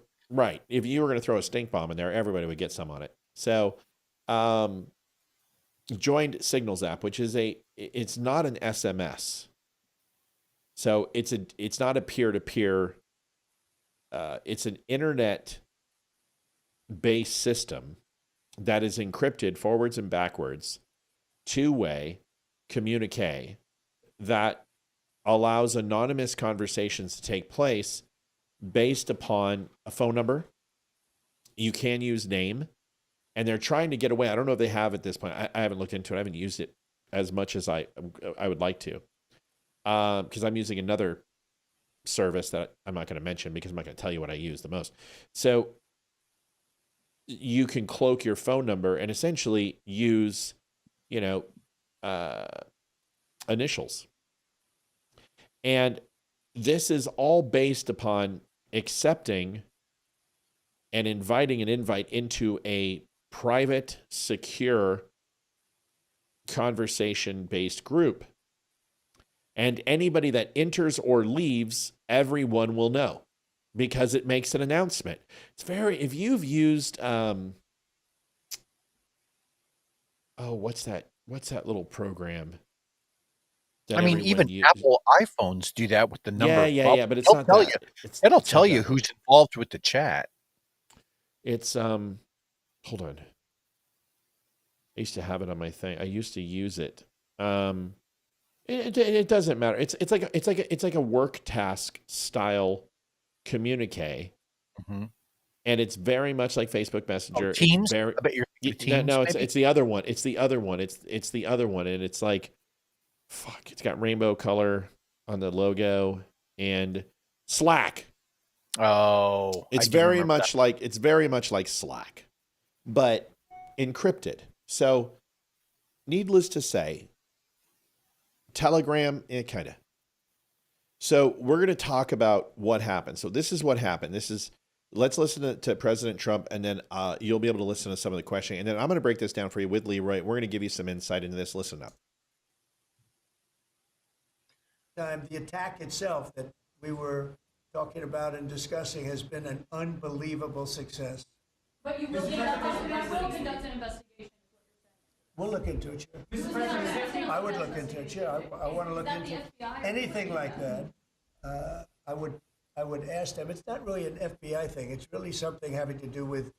if you were going to throw a stink bomb in there, everybody would get some on it. So, joined Signals app, which is it's not an SMS, so it's not a peer-to-peer. It's an internet-based system that is encrypted forwards and backwards, two-way communique that allows anonymous conversations to take place based upon a phone number. You can use name, and they're trying to get away. I don't know if they have at this point. I haven't looked into it. I haven't used it as much as I would like to, because I'm using another service that I'm not going to mention because I'm not going to tell you what I use the most. So you can cloak your phone number and essentially use, initials. And this is all based upon accepting and inviting an invite into a private, secure, conversation-based group. And anybody that enters or leaves, everyone will know because it makes an announcement. If you've used, what's that little program? I mean, even Apple iPhones do that with the number. Yeah, but it's not that. It'll tell you who's involved with the chat. It's, hold on. I used to have it on my thing. I used to use it. It doesn't matter. It's like a work task style communique, and it's very much like Facebook Messenger. Teams. I bet you're Teams. No, it's the other one. It's the other one. It's the other one, and it's like, fuck. It's got rainbow color on the logo and Slack. Oh, it's very much like Slack, but encrypted. So, needless to say, Telegram, kind of. So we're going to talk about what happened. So this is what happened. Let's listen to President Trump, and then you'll be able to listen to some of the questioning. And then I'm going to break this down for you with Leroy. We're going to give you some insight into this. Listen up. The attack itself that we were talking about and discussing has been an unbelievable success. But you will conduct an investigation. We'll look into it, sure. I would look into it, sure. I want to look into anything like that. I would ask them. It's not really an FBI thing. It's really something having to do with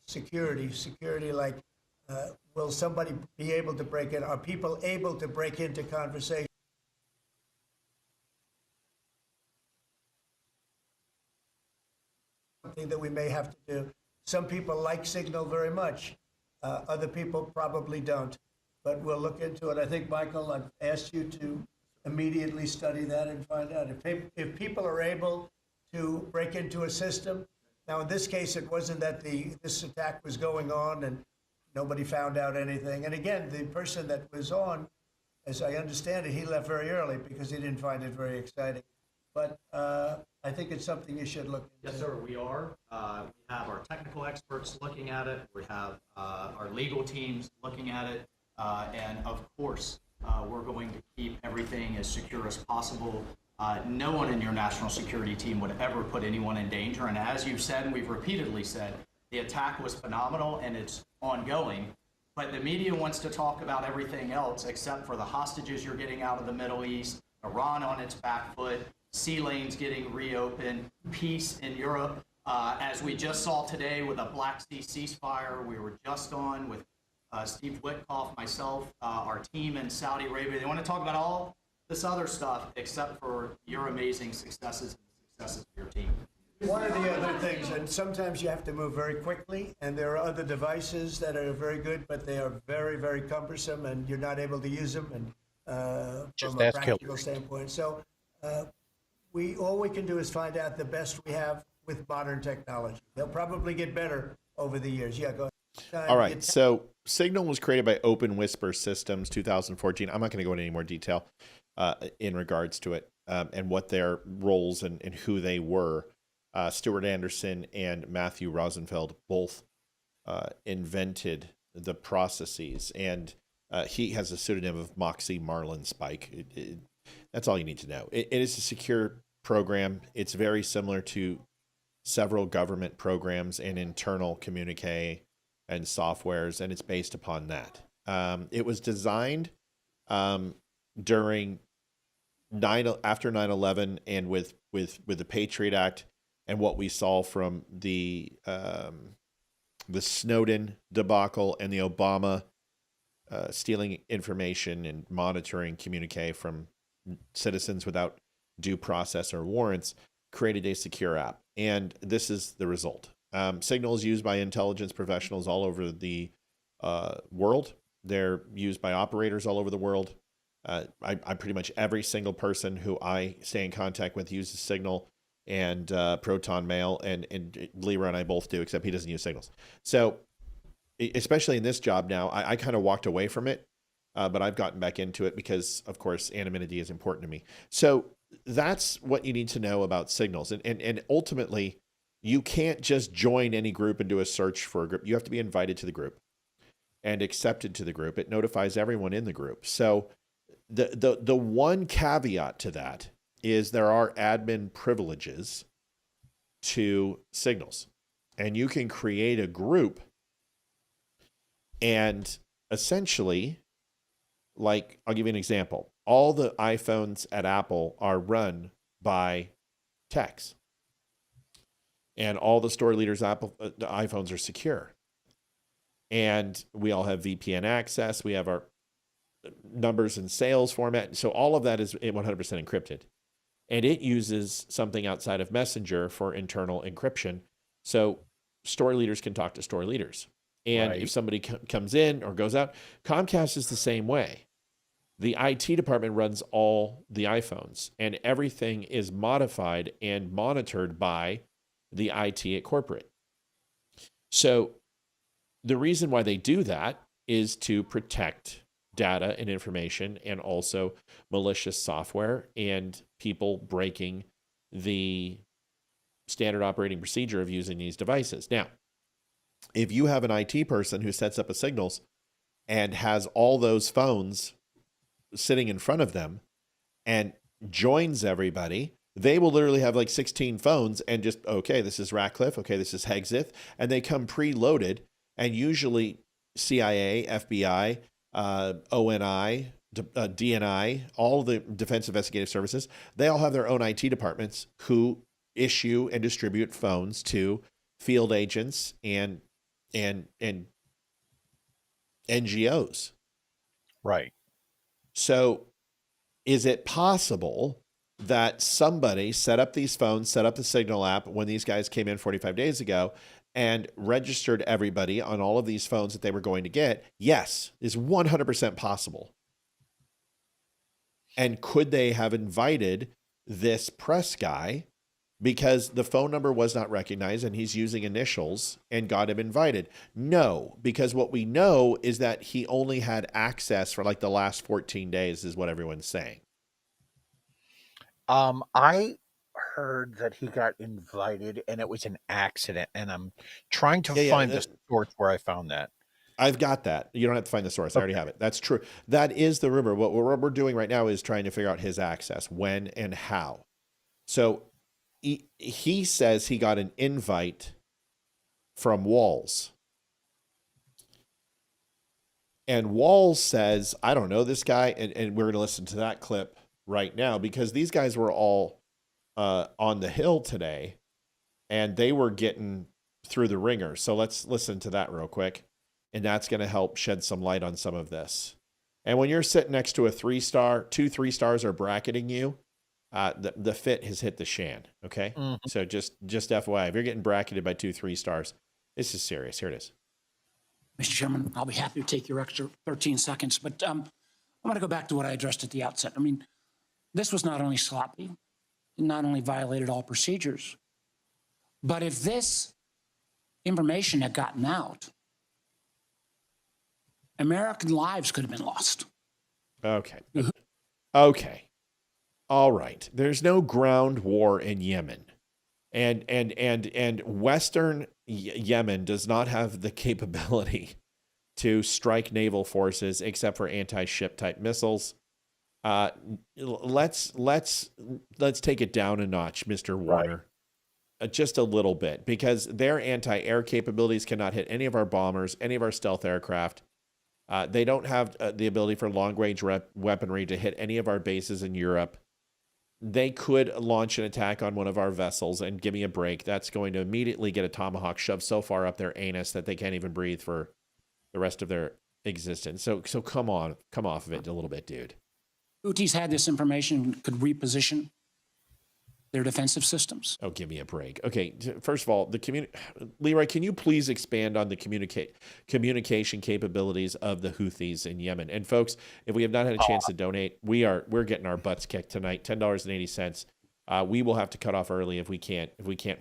security. Security, like, will somebody be able to break in? Are people able to break into conversation? Something that we may have to do. Some people like Signal very much. Other people probably don't, but we'll look into it. I think, Michael, I've asked you to immediately study that and find out. If people are able to break into a system, now in this case, it wasn't that this attack was going on and nobody found out anything. And again, the person that was on, as I understand it, he left very early because he didn't find it very exciting. But I think it's something you should look into. Yes, sir, we are. We have our technical experts looking at it. We have our legal teams looking at it. And of course, we're going to keep everything as secure as possible. No one in your national security team would ever put anyone in danger. And as you've said, and we've repeatedly said, the attack was phenomenal and it's ongoing. But the media wants to talk about everything else except for the hostages you're getting out of the Middle East, Iran on its back foot, sea lanes getting reopened, peace in Europe. As we just saw today with a Black Sea ceasefire, we were just on with Steve Witkoff, myself, our team in Saudi Arabia. They want to talk about all this other stuff except for your amazing successes and the successes of your team. One of the other things, and sometimes you have to move very quickly, and there are other devices that are very good, but they are very, very cumbersome, and you're not able to use them, and Just from a ask practical Hillary. standpoint. So all we can do is find out the best we have with modern technology. They'll probably get better over the years. Yeah, go ahead. All right. So Signal was created by Open Whisper Systems 2014. I'm not going to go into any more detail in regards to it and what their roles and who they were. Stuart Anderson and Matthew Rosenfeld both invented the processes, and he has a pseudonym of Moxie Marlin Spike. That's all you need to know. It is a secure program. It's very similar to several government programs and internal communique and softwares, and it's based upon that. It was designed during after 9/11 and with the Patriot Act and what we saw from the Snowden debacle and the Obama stealing information and monitoring communique from citizens without due process or warrants, created a secure app. And this is the result. Signal is used by intelligence professionals all over the world. They're used by operators all over the world. I pretty much every single person who I stay in contact with uses Signal and Proton Mail, and Leroy and I both do, except he doesn't use Signals. So especially in this job now, I kind of walked away from it, but I've gotten back into it because, of course, anonymity is important to me. So that's what you need to know about Signals. And ultimately, you can't just join any group and do a search for a group. You have to be invited to the group and accepted to the group. It notifies everyone in the group. So the one caveat to that is there are admin privileges to Signals. And you can create a group and essentially, like, I'll give you an example. All the iPhones at Apple are run by techs. And all the store leaders' iPhones are secure. And we all have VPN access. We have our numbers and sales format. So all of that is 100% encrypted. And it uses something outside of Messenger for internal encryption. So store leaders can talk to store leaders. And if somebody comes in or goes out, Comcast is the same way. The IT department runs all the iPhones, and everything is modified and monitored by the IT at corporate. So the reason why they do that is to protect data and information, and also malicious software and people breaking the standard operating procedure of using these devices. Now, if you have an IT person who sets up a Signals and has all those phones sitting in front of them and joins everybody, they will literally have like 16 phones and just, okay, this is Ratcliffe, okay, this is Hegseth, and they come preloaded, and usually CIA, FBI, ONI, DNI, all the Defense Investigative Services, they all have their own IT departments who issue and distribute phones to field agents and NGOs. Right. So is it possible that somebody set up these phones, set up the Signal app when these guys came in 45 days ago and registered everybody on all of these phones that they were going to get? Yes, is 100% possible. And could they have invited this press guy because the phone number was not recognized and he's using initials and got him invited? No, because what we know is that he only had access for like the last 14 days is what everyone's saying. I heard that he got invited and it was an accident, and I'm trying to find the source where I found that. I've got that. You don't have to find the source. I already have it. That's true. That is the rumor. What we're doing right now is trying to figure out his access, when and how. So he says he got an invite from Walls. And Walls says, I don't know this guy. And we're going to listen to that clip right now because these guys were all on the Hill today and they were getting through the ringer. So let's listen to that real quick. And that's going to help shed some light on some of this. And when you're sitting next to a 3-star, 2 3-stars are bracketing you, the fit has hit the shan. Okay. So just FYI, if you're getting bracketed by 2 3 stars, this is serious. Here it is. Mr. Chairman, I'll be happy to take your extra 13 seconds, but I want to go back to what I addressed at the outset. I mean, this was not only sloppy, it not only violated all procedures, but if this information had gotten out, American lives could have been lost. Okay. Okay. All right. There's no ground war in Yemen. And Western Yemen does not have the capability to strike naval forces except for anti-ship type missiles. Let's take it down a notch, Mr. Warner. Just a little bit, because their anti-air capabilities cannot hit any of our bombers, any of our stealth aircraft. They don't have the ability for long-range weaponry to hit any of our bases in Europe. They could launch an attack on one of our vessels and give me a break. That's going to immediately get a tomahawk shoved so far up their anus that they can't even breathe for the rest of their existence. So come off of it a little bit, dude. Houthis had this information and could reposition their defensive systems. Oh, give me a break. Okay, first of all, Leroy, can you please expand on the communication capabilities of the Houthis in Yemen? And folks, if we have not had a chance to donate, we're getting our butts kicked tonight. $10.80. We will have to cut off early if we can't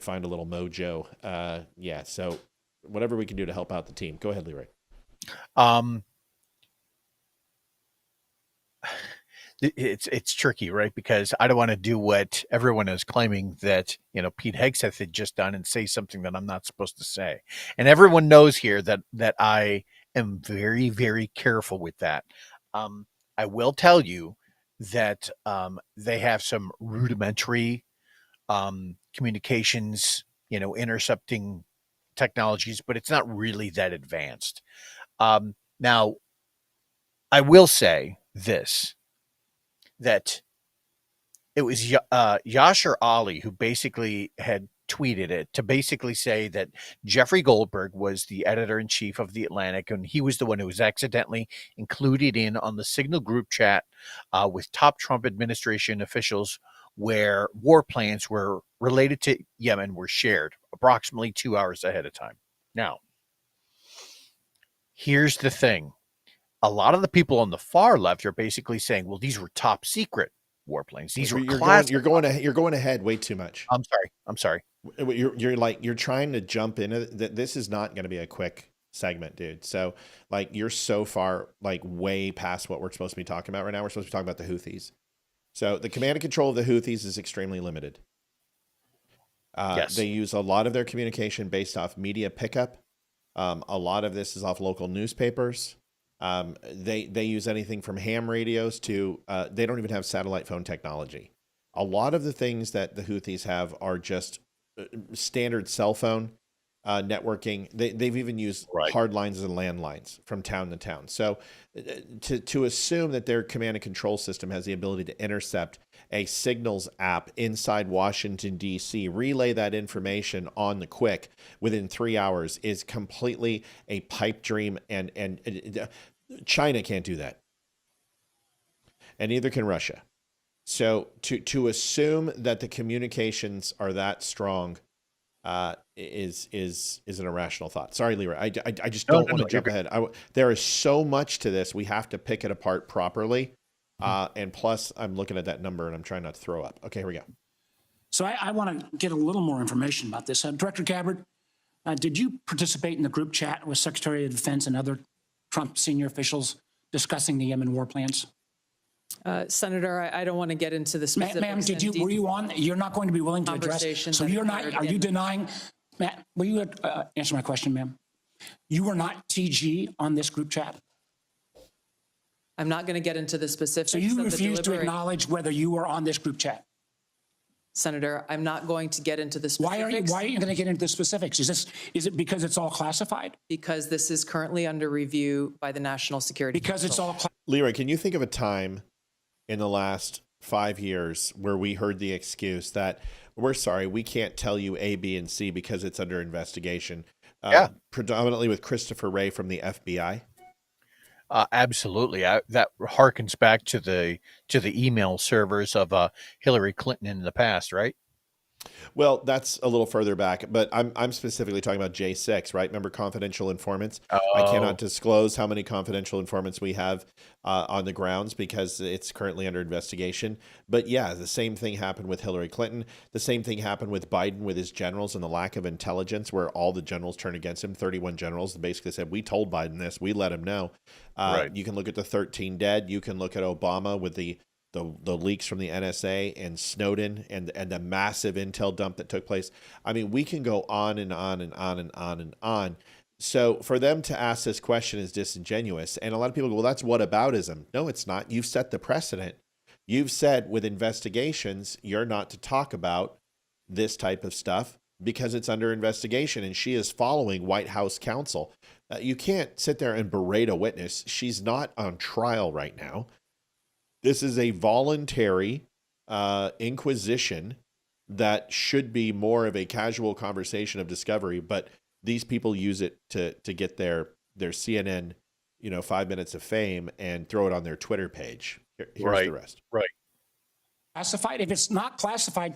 find a little mojo. Yeah. So whatever we can do to help out the team. Go ahead, Leroy. It's tricky, right? Because I don't want to do what everyone is claiming that, Pete Hegseth had just done and say something that I'm not supposed to say. And everyone knows here that I am very, very careful with that. I will tell you that they have some rudimentary communications, intercepting technologies, but it's not really that advanced. Now, I will say this, that it was Yasser Ali who basically had tweeted it to basically say that Jeffrey Goldberg was the editor-in-chief of The Atlantic, and he was the one who was accidentally included in on the Signal group chat with top Trump administration officials where war plans were related to Yemen were shared approximately 2 hours ahead of time. Now, here's the thing. A lot of the people on the far left are basically saying, well, these were top secret warplanes. These were classified. You're going ahead way too much. I'm sorry. You're trying to jump into that. This is not going to be a quick segment, dude. So you're so far way past what we're supposed to be talking about right now. We're supposed to be talking about the Houthis. So the command and control of the Houthis is extremely limited. Yes. They use a lot of their communication based off media pickup. A lot of this is off local newspapers. They use anything from ham radios to they don't even have satellite phone technology. A lot of the things that the Houthis have are just standard cell phone networking. They've even used hard lines and landlines from town to town. So to assume that their command and control system has the ability to intercept a signals app inside Washington, D.C., relay that information on the quick within 3 hours is completely a pipe dream, and China can't do that. And neither can Russia. So to assume that the communications are that strong is an irrational thought. Sorry, Leroy. I just don't want to jump ahead. There is so much to this. We have to pick it apart properly. And plus, I'm looking at that number and I'm trying not to throw up. Okay, here we go. So I want to get a little more information about this. Director Gabbard, did you participate in the group chat with Secretary of Defense and other Trump senior officials discussing the Yemen war plans? Senator, I don't want to get into the specifics. Ma'am, were you on? You're not going to be willing to address. So you're not, are you denying, Matt, will you answer my question, ma'am? You were not TG on this group chat? I'm not going to get into the specifics. So you refuse to acknowledge whether you were on this group chat? Senator, I'm not going to get into the specifics. Why are you going to get into the specifics? Is it because it's all classified? Because this is currently under review by the National Security Council. It's all Leroy, can you think of a time in the last 5 years where we heard the excuse that we're sorry, we can't tell you A, B, and C because it's under investigation? Predominantly with Christopher Wray from the FBI. Absolutely. That harkens back to the email servers of Hillary Clinton in the past, right? Well, that's a little further back, but I'm specifically talking about J6, right? Remember confidential informants? I cannot Oh, disclose how many confidential informants we have on the grounds because it's currently under investigation. But yeah, the same thing happened with Hillary Clinton. The same thing happened with Biden with his generals and the lack of intelligence, where all the generals turned against him. 31 generals basically said, "We told Biden this. We let him know." right. You can look at the 13 dead. You can look at Obama with the leaks from the NSA and Snowden and the massive intel dump that took place. I mean, we can go on and on and on and on and on. So for them to ask this question is disingenuous. And a lot of people go, well, that's whataboutism. No, it's not. You've set the precedent. You've said with investigations, you're not to talk about this type of stuff because it's under investigation. And she is following White House counsel. You can't sit there and berate a witness. She's not on trial right now. This is a voluntary inquisition that should be more of a casual conversation of discovery, but these people use it to get their CNN, 5 minutes of fame and throw it on their Twitter page. Here's Right. the rest. Right. Classified. If it's not classified,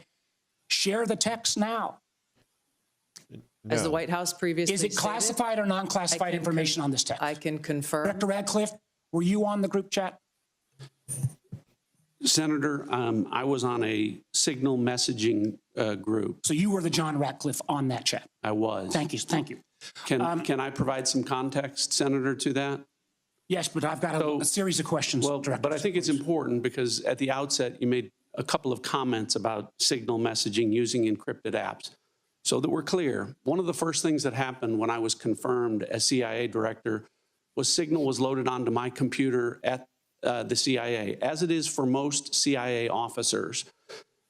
share the text now. As the No. White House previously Is it stated, classified or non-classified I can information on this text? I can confirm. Director Radcliffe, were you on the group chat? Senator, I was on a signal messaging group. So you were the John Radcliffe on that chat. I was. Thank you. Thank you. Can I provide some context, Senator, to that? Yes, but I've got a series of questions. Well, Director. but I think it's important because at the outset, you made a couple of comments about signal messaging using encrypted apps. So that we're clear, one of the first things that happened when I was confirmed as CIA director was signal was loaded onto my computer at the CIA, as it is for most CIA officers.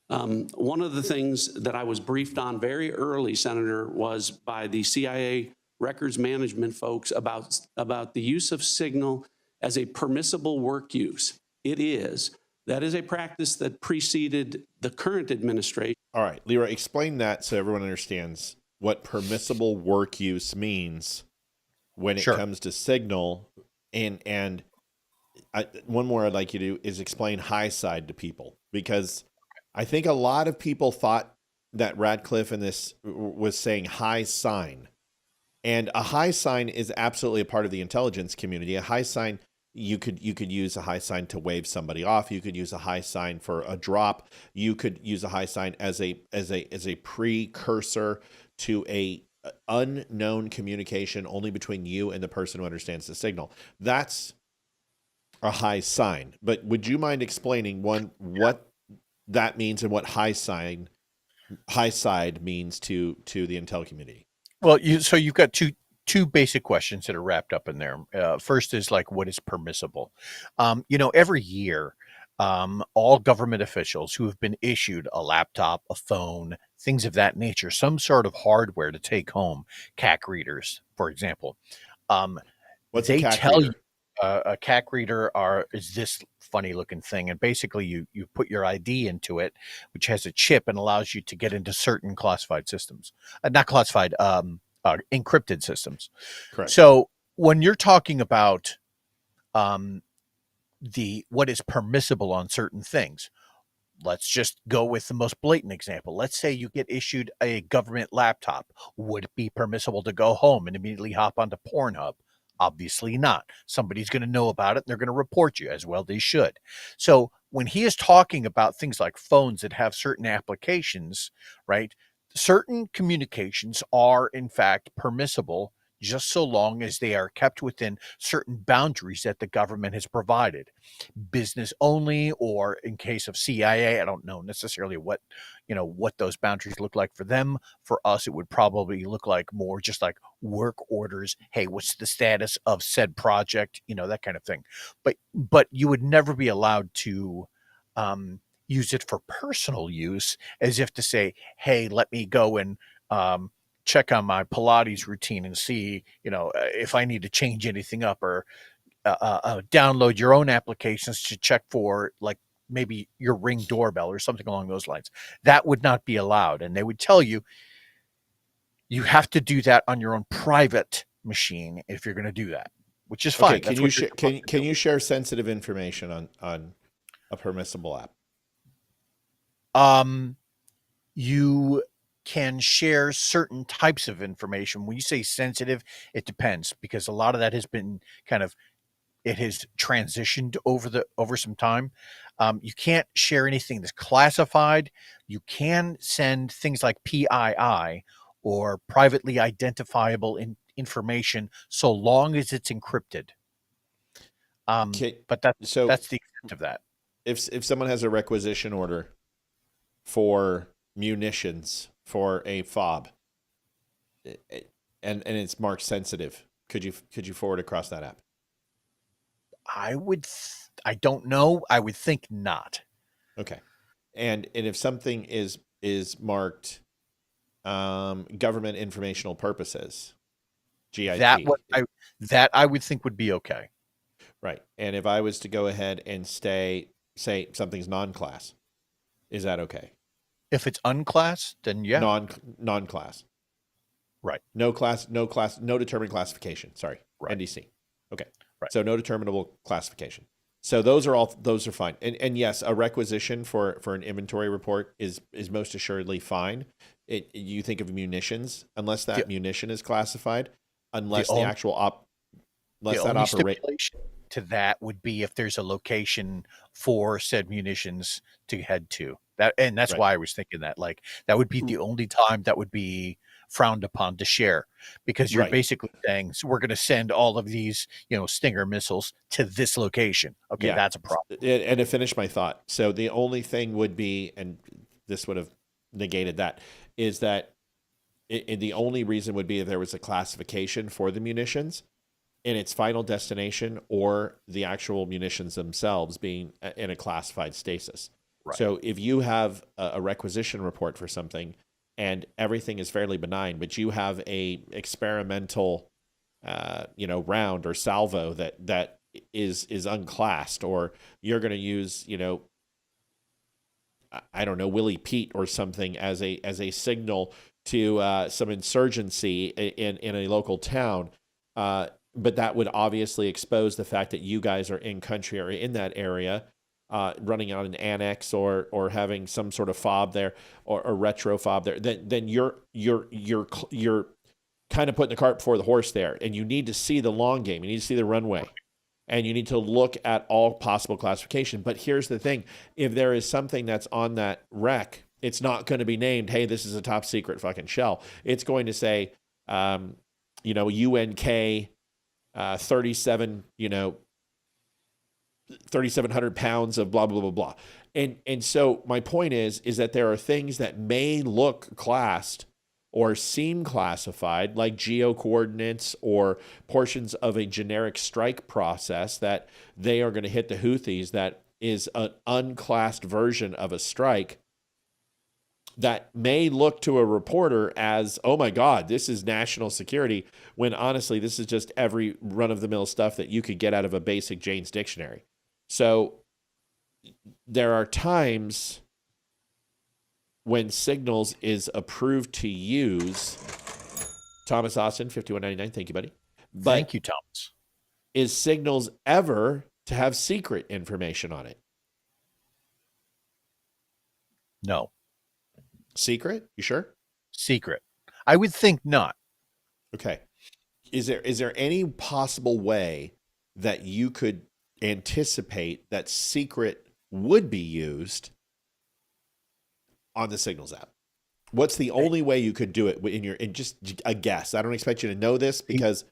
One of the things that I was briefed on very early, Senator, was by the CIA records management folks about the use of signal as a permissible work use. It is. That is a practice that preceded the current administration. All right, Leroy, explain that so everyone understands what permissible work use means when it Sure. comes to signal. And one more I'd like you to do is explain high side to people, because I think a lot of people thought that Radcliffe in this was saying high sign. And a high sign is absolutely a part of the intelligence community. A high sign, you could use a high sign to wave somebody off. You could use a high sign for a drop. You could use a high sign as a precursor to a unknown communication only between you and the person who understands the signal. That's a high sign. But would you mind explaining what that means and what high side means to the intel community? Well, you've got two basic questions that are wrapped up in there. First is like, what is permissible? Every year, all government officials who have been issued a laptop, a phone, things of that nature, some sort of hardware to take home, CAC readers, for example, What's they a CAC tell reader? you a CAC reader is this funny looking thing, and basically you put your ID into it, which has a chip and allows you to get into certain classified systems, not classified, encrypted systems. Correct. So when you're talking about what is permissible on certain things, let's just go with the most blatant example. Let's say you get issued a government laptop. Would it be permissible to go home and immediately hop onto Pornhub? Obviously not. Somebody's going to know about it and they're going to report you, as well they should. So when he is talking about things like phones that have certain applications, right? Certain communications are in fact permissible just so long as they are kept within certain boundaries that the government has provided. Business only, or in case of CIA, I don't know necessarily what those boundaries look like for them. For us, it would probably look like more just like work orders. Hey, what's the status of said project? That kind of thing. But you would never be allowed to use it for personal use, as if to say, hey, let me go and check on my Pilates routine and see, if I need to change anything up, or download your own applications to check for like maybe your Ring doorbell or something along those lines. That would not be allowed. And they would tell you, you have to do that on your own private machine if you're going to do that. which is fine. Okay, can you share sensitive information on can you share sensitive information on a permissible app? You can share certain types of information. When you say sensitive, it depends, because a lot of that has been it has transitioned over some time. You can't share anything that's classified. You can send things like PII, or privately identifiable information, so long as it's encrypted. But that's the extent of that. If someone has a requisition order for munitions for a fob, and it's marked sensitive, could you forward across that app? I don't know. I would think not. Okay. And if something is marked government informational purposes, GIP, that I would think would be okay. Right. And if I was to go ahead and say something's non-class, is that okay? If it's unclass, then yeah. Non-class. Right. No determined classification. Sorry. Right. NDC. Okay. Right. So no determinable classification. So those are fine. And yes, a requisition for an inventory report is most assuredly fine. You think of munitions, unless that munition is classified, unless the only stipulation to that would be if there's a location for said munitions to head to. That's right. why I was thinking that that would be the only time that would be frowned upon to share, because you're basically saying, so we're going to send all of these, Stinger missiles to this location. Okay, that's a problem. And to finish my thought, so the only thing would be, and this would have negated that, is that the only reason would be if there was a classification for the munitions in its final destination, or the actual munitions themselves being in a classified stasis. Right. So if you have a requisition report for something and everything is fairly benign, but you have a experimental, round or salvo that is unclassed, or you're going to use, I don't know, Willie Pete or something as a signal to some insurgency in a local town, but that would obviously expose the fact that you guys are in country or in that area, running on an annex or having some sort of fob there, or a retro fob there. Then you're kind of putting the cart before the horse there, and you need to see the long game. You need to see the runway, and you need to look at all possible classification. But here's the thing: if there is something that's on that wreck, it's not going to be named, "Hey, this is a top secret fucking shell." It's going to say, UNK 37, 3,700 pounds of blah, blah, blah, blah. And so my point is that there are things that may look classed or seem classified, like geo coordinates or portions of a generic strike process that they are going to hit the Houthis, that is an unclassed version of a strike, that may look to a reporter as, oh my God, this is national security, when honestly, this is just every run-of-the-mill stuff that you could get out of a basic Jane's dictionary. So there are times when Signals is approved to use. Thomas Austin, 5199, thank you, buddy. Thank you, Thomas. Is Signals ever to have secret information on it? No. Secret? You sure? Secret. I would think not. Okay. Is there any possible way that you could anticipate that secret would be used on the Signals app? What's the only way you could do it in just a guess? I don't expect you to know this, because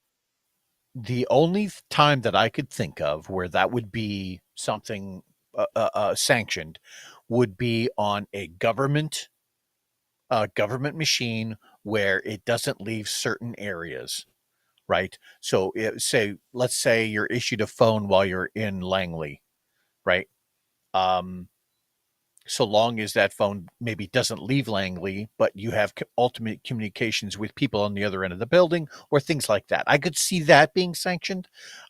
the only time that I could think of where that would be something sanctioned would be on a government machine where it doesn't leave certain areas, right? So let's say you're issued a phone while you're in Langley, right? So long as that phone maybe doesn't leave Langley, but you have ultimate communications with people on the other end of the building, or things like that. I could see that being sanctioned.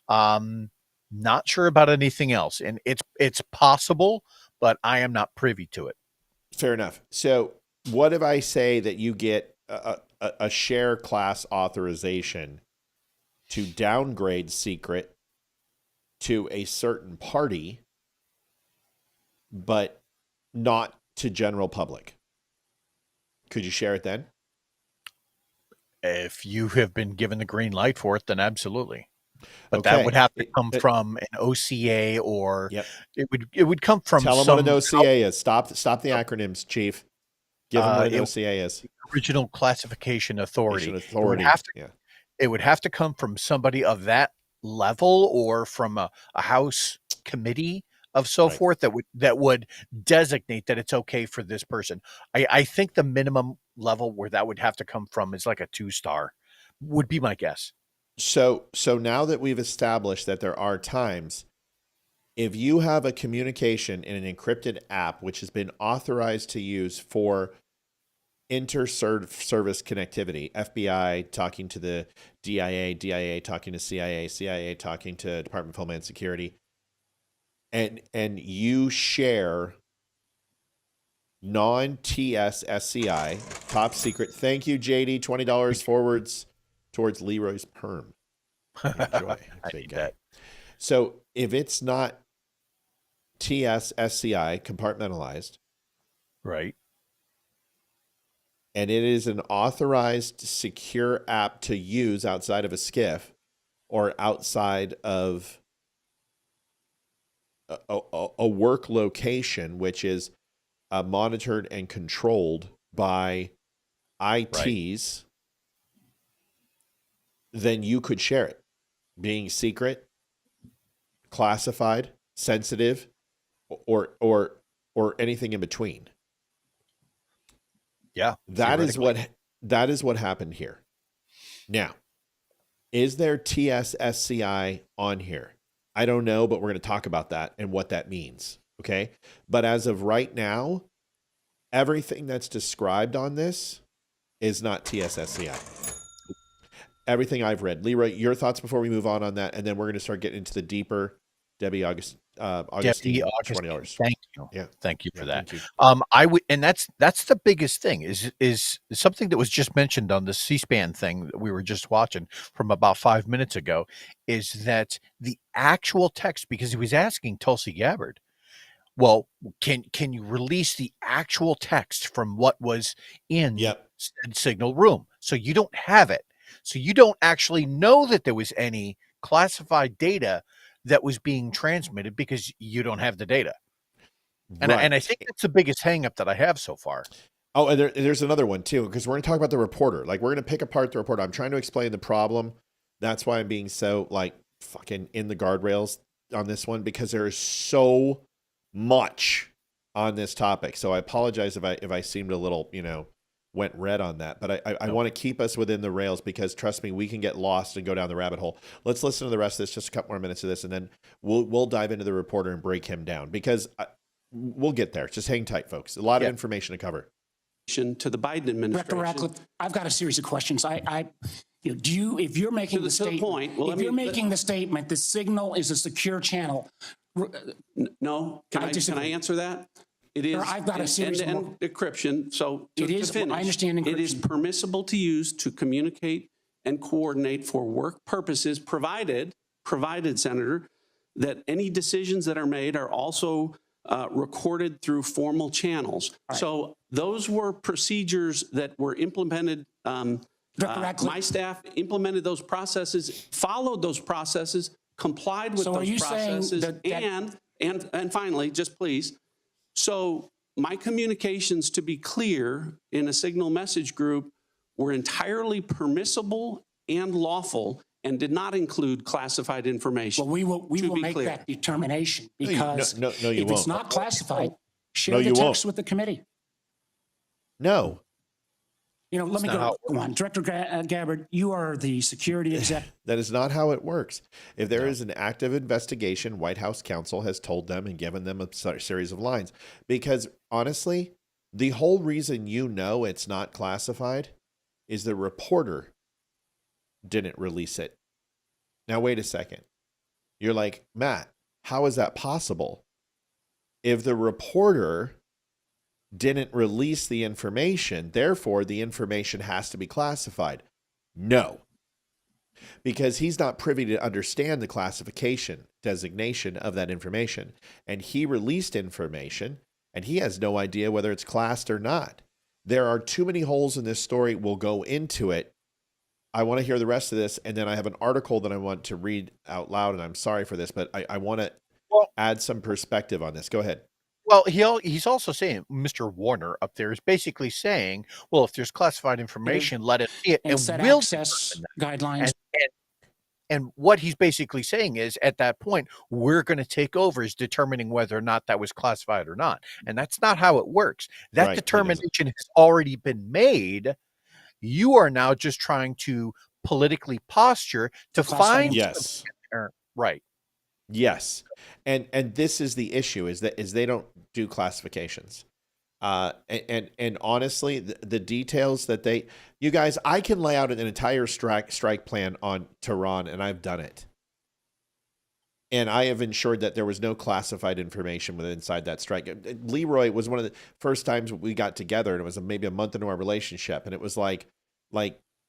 Not sure about anything else. And it's possible, but I am not privy to it. Fair enough. So what if I say that you get a share class authorization to downgrade secret to a certain party, but not to general public. Could you share it then? If you have been given the green light for it, then absolutely. But Okay. that would have to come from an OCA, or Yep. it would come from Tell them some what an OCA is. Stop the acronyms, Chief. Give them what an OCA is. Original Classification Authority. Authority. It would have to come from somebody of that level, or from a House committee of so forth that would designate that it's okay for this person. I think the minimum level where that would have to come from is like a 2-star, would be my guess. So now that we've established that there are times, if you have a communication in an encrypted app which has been authorized to use for inter-service connectivity, FBI talking to the DIA, DIA talking to CIA, CIA talking to Department of Homeland Security, and you share non-TS SCI, top secret. Thank you, JD. $20 forwards towards Leroy's perm. Enjoy. Big guy. So if it's not TS SCI compartmentalized, right, and it is an authorized secure app to use outside of a SCIF or outside of a work location, which is monitored and controlled by ITs, then you could share it. Being secret, classified, sensitive, or anything in between. Yeah, that is what happened here. Now, is there TSSCI on here? I don't know, but we're going to talk about that and what that means. Okay. But as of right now, everything that's described on this is not TSSCI. Everything I've read. Leroy, your thoughts before we move on that, and then we're going to start getting into the deeper. Debbie Augustine, $20. Thank you. Yeah, thank you for that. Thank you. I would, and that's the biggest thing is something that was just mentioned on the C-SPAN thing that we were just watching from about 5 minutes ago, is that the actual text, because he was asking Tulsi Gabbard, well, can you release the actual text from what was in said signal room? So you don't have it. So you don't actually know that there was any classified data that was being transmitted because you don't have the data. And, and I think that's the biggest hang up that I have so far. Oh, and there's another one too, because we're going to talk about the reporter. Like, we're going to pick apart the reporter. I'm trying to explain the problem. That's why I'm being so like fucking in the guardrails on this one, because there is so much on this topic. So I apologize if I seemed a little, went red on that, but I want to keep us within the rails, because trust me, we can get lost and go down the rabbit hole. Let's listen to the rest of this, just a couple more minutes of this, and then we'll dive into the reporter and break him down, because we'll get there. Just hang tight, folks. A lot of information to cover. To the Biden administration. Director Ratcliffe, I've got a series of questions. If you're making the statement, making the statement, the signal is a secure channel. No, can I answer that? It is. I've got a series end encryption. So it is. To finish, I understand encryption. It is permissible to use to communicate and coordinate for work purposes, provided, Senator, that any decisions that are made are also recorded through formal channels. Right. So those were procedures that were implemented. My staff implemented those processes, followed those processes, complied with those processes, and finally, just please. So my communications, to be clear, in a signal message group were entirely permissible and lawful, and did not include classified information. Well, we will make that determination, because you if won't. it's not classified, share the text with the committee. No. Let me go on. Director Gabbard, you are the security exec. That is not how it works. If there is an active investigation, White House counsel has told them and given them a series of lines. Because honestly, the whole reason it's not classified is the reporter didn't release it. Now, wait a second. You're like, Matt, how is that possible? If the reporter didn't release the information, therefore the information has to be classified. No. because he's not privy to understand the classification designation of that information. And he released information and he has no idea whether it's classed or not. There are too many holes in this story. We'll go into it. I want to hear the rest of this. And then I have an article that I want to read out loud. And I'm sorry for this, but I want to add some perspective on this. Go ahead. Well, he's also saying, Mr. Warner up there is basically saying, well, if there's classified information, let us see it. And set we'll access guidelines. And what he's basically saying is, at that point, we're going to take over as determining whether or not that was classified or not. And that's not how it works. That Right, determination has already been made. You are now just trying to politically posture to find yes, right. Yes. And this is the issue is they don't do classifications. And honestly, the details that you guys, I can lay out an entire strike plan on Tehran, and I've done it. And I have ensured that there was no classified information inside that strike. Leroy was one of the first times we got together, and it was maybe a month into our relationship. And it was like,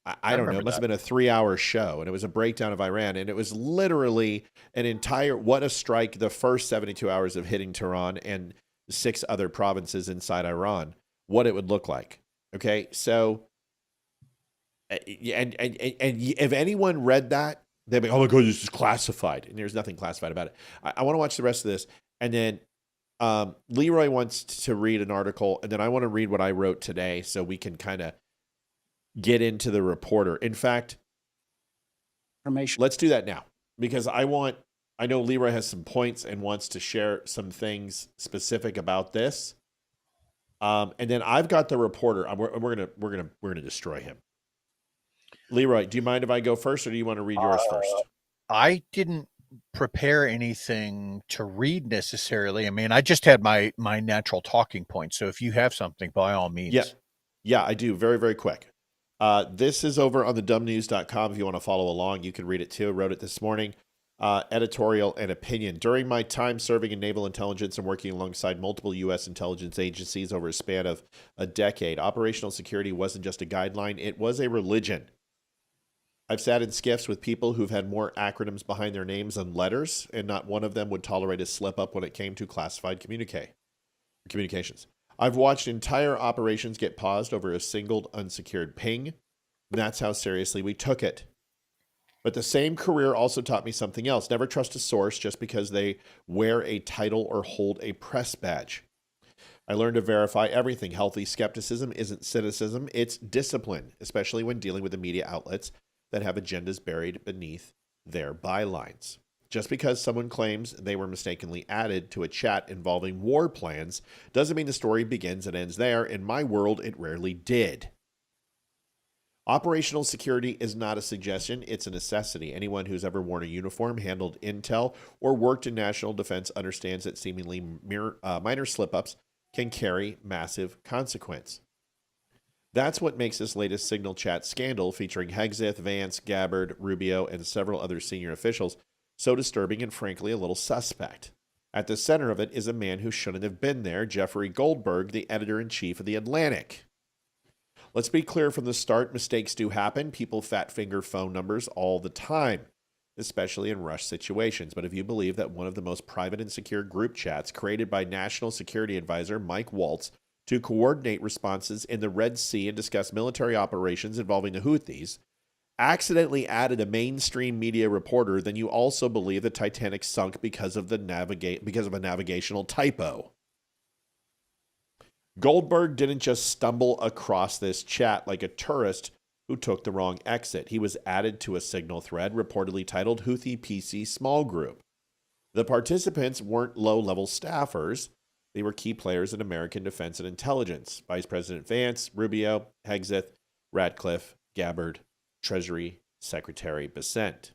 I don't know, it must have been a 3-hour show, and it was a breakdown of Iran. And it was literally an entire, what a strike, the first 72 hours of hitting Tehran and 6 other provinces inside Iran, what it would look like. Okay. So, and if anyone read that, they'd be, oh my God, this is classified. And there's nothing classified about it. I want to watch the rest of this. And then Leroy wants to read an article, and then I want to read what I wrote today so we can kind of get into the reporter. In fact, let's do that now, because I know Leroy has some points and wants to share some things specific about this. And then I've got the reporter. We're gonna destroy him. Leroy, do you mind if I go first, or do you want to read yours first? I didn't prepare anything to read necessarily. I mean, I just had my natural talking points. So if you have something, by all means. Yeah, I do. Very, very quick. This is over on thedumbnews.com. If you want to follow along, you can read it too. I wrote it this morning. Editorial and opinion. During my time serving in naval intelligence and working alongside multiple U.S. intelligence agencies over a span of a decade, operational security wasn't just a guideline, it was a religion. I've sat in skiffs with people who've had more acronyms behind their names than letters, and not one of them would tolerate a slip up when it came to classified communications. I've watched entire operations get paused over a single unsecured ping, and that's how seriously we took it. But the same career also taught me something else. Never trust a source just because they wear a title or hold a press badge. I learned to verify everything. Healthy skepticism isn't cynicism, it's discipline, especially when dealing with the media outlets that have agendas buried beneath their bylines. Just because someone claims they were mistakenly added to a chat involving war plans doesn't mean the story begins and ends there. In my world, it rarely did. Operational security is not a suggestion, it's a necessity. Anyone who's ever worn a uniform, handled intel, or worked in national defense understands that seemingly minor slip-ups can carry massive consequence. That's what makes this latest Signal Chat scandal featuring Hegseth, Vance, Gabbard, Rubio, and several other senior officials so disturbing and frankly a little suspect. At the center of it is a man who shouldn't have been there, Jeffrey Goldberg, the editor-in-chief of The Atlantic. Let's be clear from the start, mistakes do happen. People fat finger phone numbers all the time, especially in rush situations. But if you believe that one of the most private and secure group chats created by National Security Advisor Mike Waltz to coordinate responses in the Red Sea and discuss military operations involving the Houthis accidentally added a mainstream media reporter, then you also believe the Titanic sunk because of a navigational typo. Goldberg didn't just stumble across this chat like a tourist who took the wrong exit. He was added to a Signal thread reportedly titled Houthi PC Small Group. The participants weren't low-level staffers. They were key players in American defense and intelligence. Vice President Vance, Rubio, Hegseth, Ratcliffe, Gabbard, Treasury Secretary Bessent.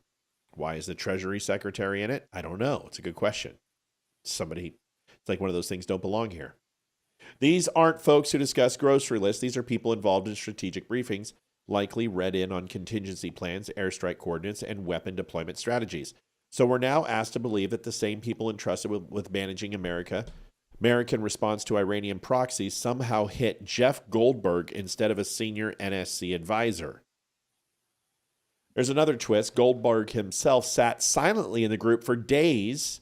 Why is the Treasury Secretary in it? I don't know. It's a good question. It's like one of those things don't belong here. These aren't folks who discuss grocery lists. These are people involved in strategic briefings, likely read in on contingency plans, airstrike coordinates, and weapon deployment strategies. So we're now asked to believe that the same people entrusted with managing American response to Iranian proxies somehow hit Jeff Goldberg instead of a senior NSC advisor. There's another twist. Goldberg himself sat silently in the group for days,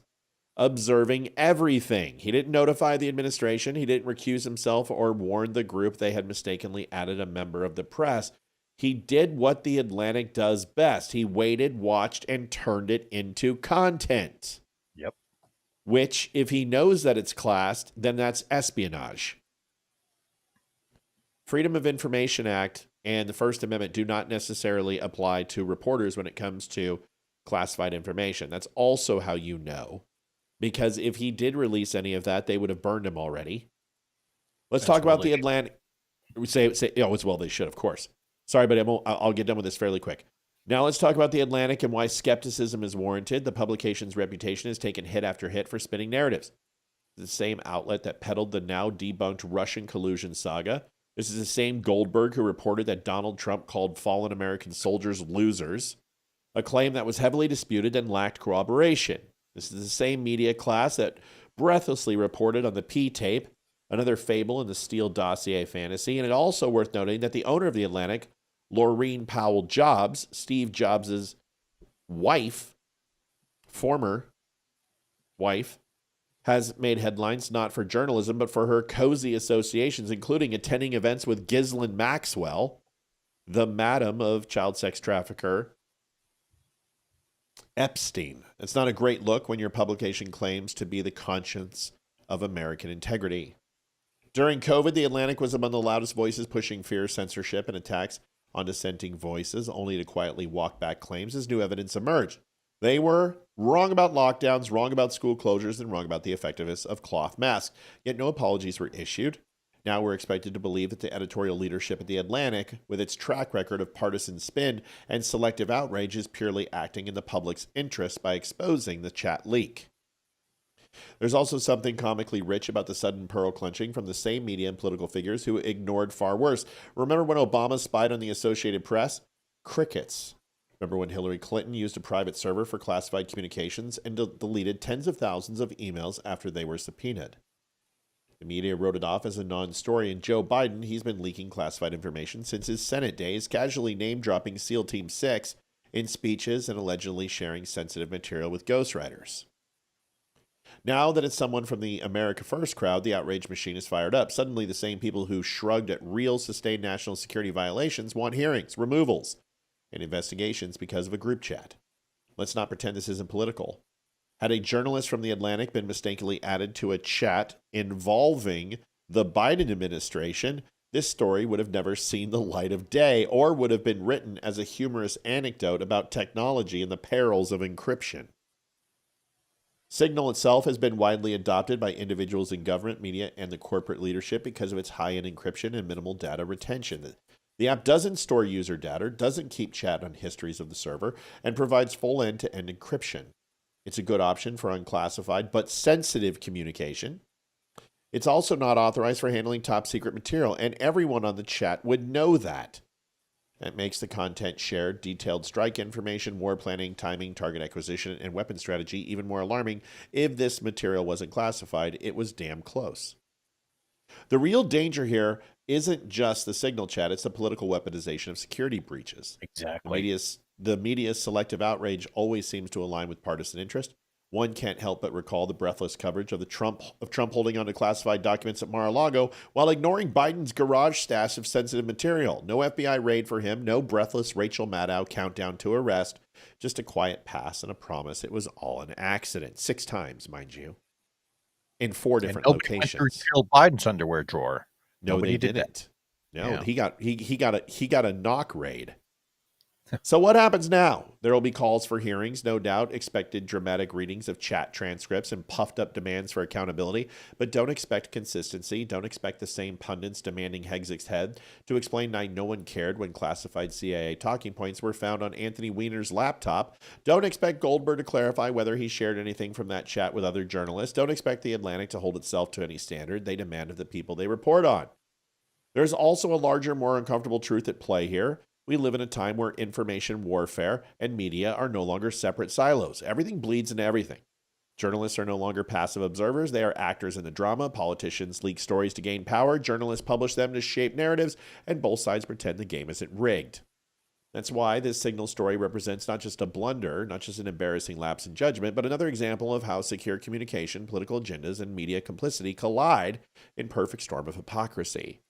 observing everything. He didn't notify the administration. He didn't recuse himself or warn the group they had mistakenly added a member of the press. He did what the Atlantic does best. He waited, watched, and turned it into content. Yep. Which, if he knows that it's classed, then that's espionage. Freedom of Information Act and the First Amendment do not necessarily apply to reporters when it comes to classified information. That's also how you know. Because if he did release any of that, they would have burned him already. Let's talk about the Atlantic. Well, they should, of course. Sorry, but I'll get done with this fairly quick. Now let's talk about the Atlantic and why skepticism is warranted. The publication's reputation has taken hit after hit for spinning narratives. The same outlet that peddled the now debunked Russian collusion saga. This is the same Goldberg who reported that Donald Trump called fallen American soldiers losers, a claim that was heavily disputed and lacked corroboration. This is the same media class that breathlessly reported on the P-tape, another fable in the Steele dossier fantasy, and it's also worth noting that the owner of the Atlantic, Laureen Powell Jobs, Steve Jobs' wife, former wife, has made headlines not for journalism, but for her cozy associations, including attending events with Ghislaine Maxwell, the madam of child sex trafficker Epstein. It's not a great look when your publication claims to be the conscience of American integrity. During COVID, the Atlantic was among the loudest voices pushing fear, censorship, and attacks on dissenting voices, only to quietly walk back claims as new evidence emerged. They were wrong about lockdowns, wrong about school closures, and wrong about the effectiveness of cloth masks. Yet no apologies were issued. Now we're expected to believe that the editorial leadership at the Atlantic, with its track record of partisan spin and selective outrage, is purely acting in the public's interest by exposing the chat leak. There's also something comically rich about the sudden pearl clutching from the same media and political figures who ignored far worse. Remember when Obama spied on the Associated Press? Crickets. Remember when Hillary Clinton used a private server for classified communications and deleted tens of thousands of emails after they were subpoenaed? The media wrote it off as a non-story, and Joe Biden, he's been leaking classified information since his Senate days, casually name-dropping SEAL Team 6 in speeches and allegedly sharing sensitive material with ghostwriters. Now that it's someone from the America First crowd, the outrage machine is fired up. Suddenly, the same people who shrugged at real sustained national security violations want hearings, removals, and investigations because of a group chat. Let's not pretend this isn't political. Had a journalist from the Atlantic been mistakenly added to a chat involving the Biden administration, this story would have never seen the light of day or would have been written as a humorous anecdote about technology and the perils of encryption. Signal itself has been widely adopted by individuals in government, media, and the corporate leadership because of its high-end encryption and minimal data retention. The app doesn't store user data, doesn't keep chat on histories of the server, and provides full end-to-end encryption. It's a good option for unclassified but sensitive communication. It's also not authorized for handling top secret material, and everyone on the chat would know that. That makes the content shared, detailed strike information, war planning, timing, target acquisition, and weapon strategy even more alarming. If this material wasn't classified, it was damn close. The real danger here isn't just the signal chat, it's the political weaponization of security breaches. Exactly. The media's selective outrage always seems to align with partisan interest. One can't help but recall the breathless coverage of Trump holding onto classified documents at Mar-a-Lago while ignoring Biden's garage stash of sensitive material. No FBI raid for him, no breathless Rachel Maddow countdown to arrest, just a quiet pass and a promise it was all an accident. 6 times, mind you, in 4 different locations. Went through Jill Biden's underwear drawer. No, Nobody they did didn't. that. No, Yeah. he got a knock raid. So what happens now? There will be calls for hearings, no doubt, expected dramatic readings of chat transcripts and puffed up demands for accountability, but don't expect consistency. Don't expect the same pundits demanding Hegsig's head to explain why no one cared when classified CIA talking points were found on Anthony Weiner's laptop. Don't expect Goldberg to clarify whether he shared anything from that chat with other journalists. Don't expect the Atlantic to hold itself to any standard they demand of the people they report on. There's also a larger, more uncomfortable truth at play here. We live in a time where information warfare and media are no longer separate silos. Everything bleeds into everything. Journalists are no longer passive observers. They are actors in the drama. Politicians leak stories to gain power. Journalists publish them to shape narratives, and both sides pretend the game isn't rigged. That's why this Signal story represents not just a blunder, not just an embarrassing lapse in judgment, but another example of how secure communication, political agendas, and media complicity collide in perfect storm of hypocrisy.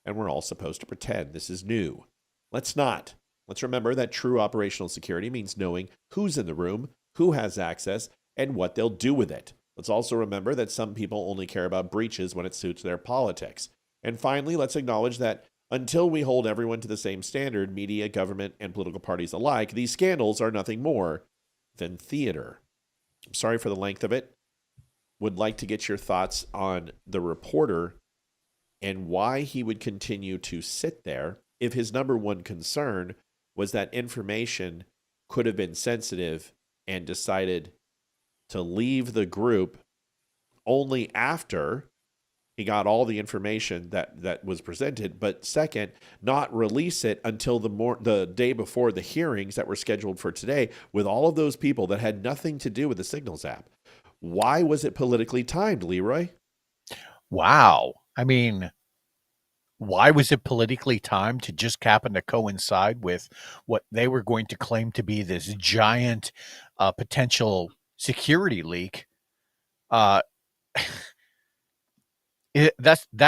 And we're all supposed to pretend this is new. Let's not. Let's remember that true operational security means knowing who's in the room, who has access, and what they'll do with it. Let's also remember that some people only care about breaches when it suits their politics. And finally, let's acknowledge that until we hold everyone to the same standard, media, government, and political parties alike, these scandals are nothing more than theater. I'm sorry for the length of it. Would like to get your thoughts on the reporter and why he would continue to sit there if his number one concern was that information could have been sensitive and decided to leave the group only after he got all the information that was presented, but second, not release it until the day before the hearings that were scheduled for today with all of those people that had nothing to do with the Signals app. Why was it politically timed, Leroy? Wow. I mean, why was it politically timed to just happen to coincide with what they were going to claim to be this giant potential security leak? That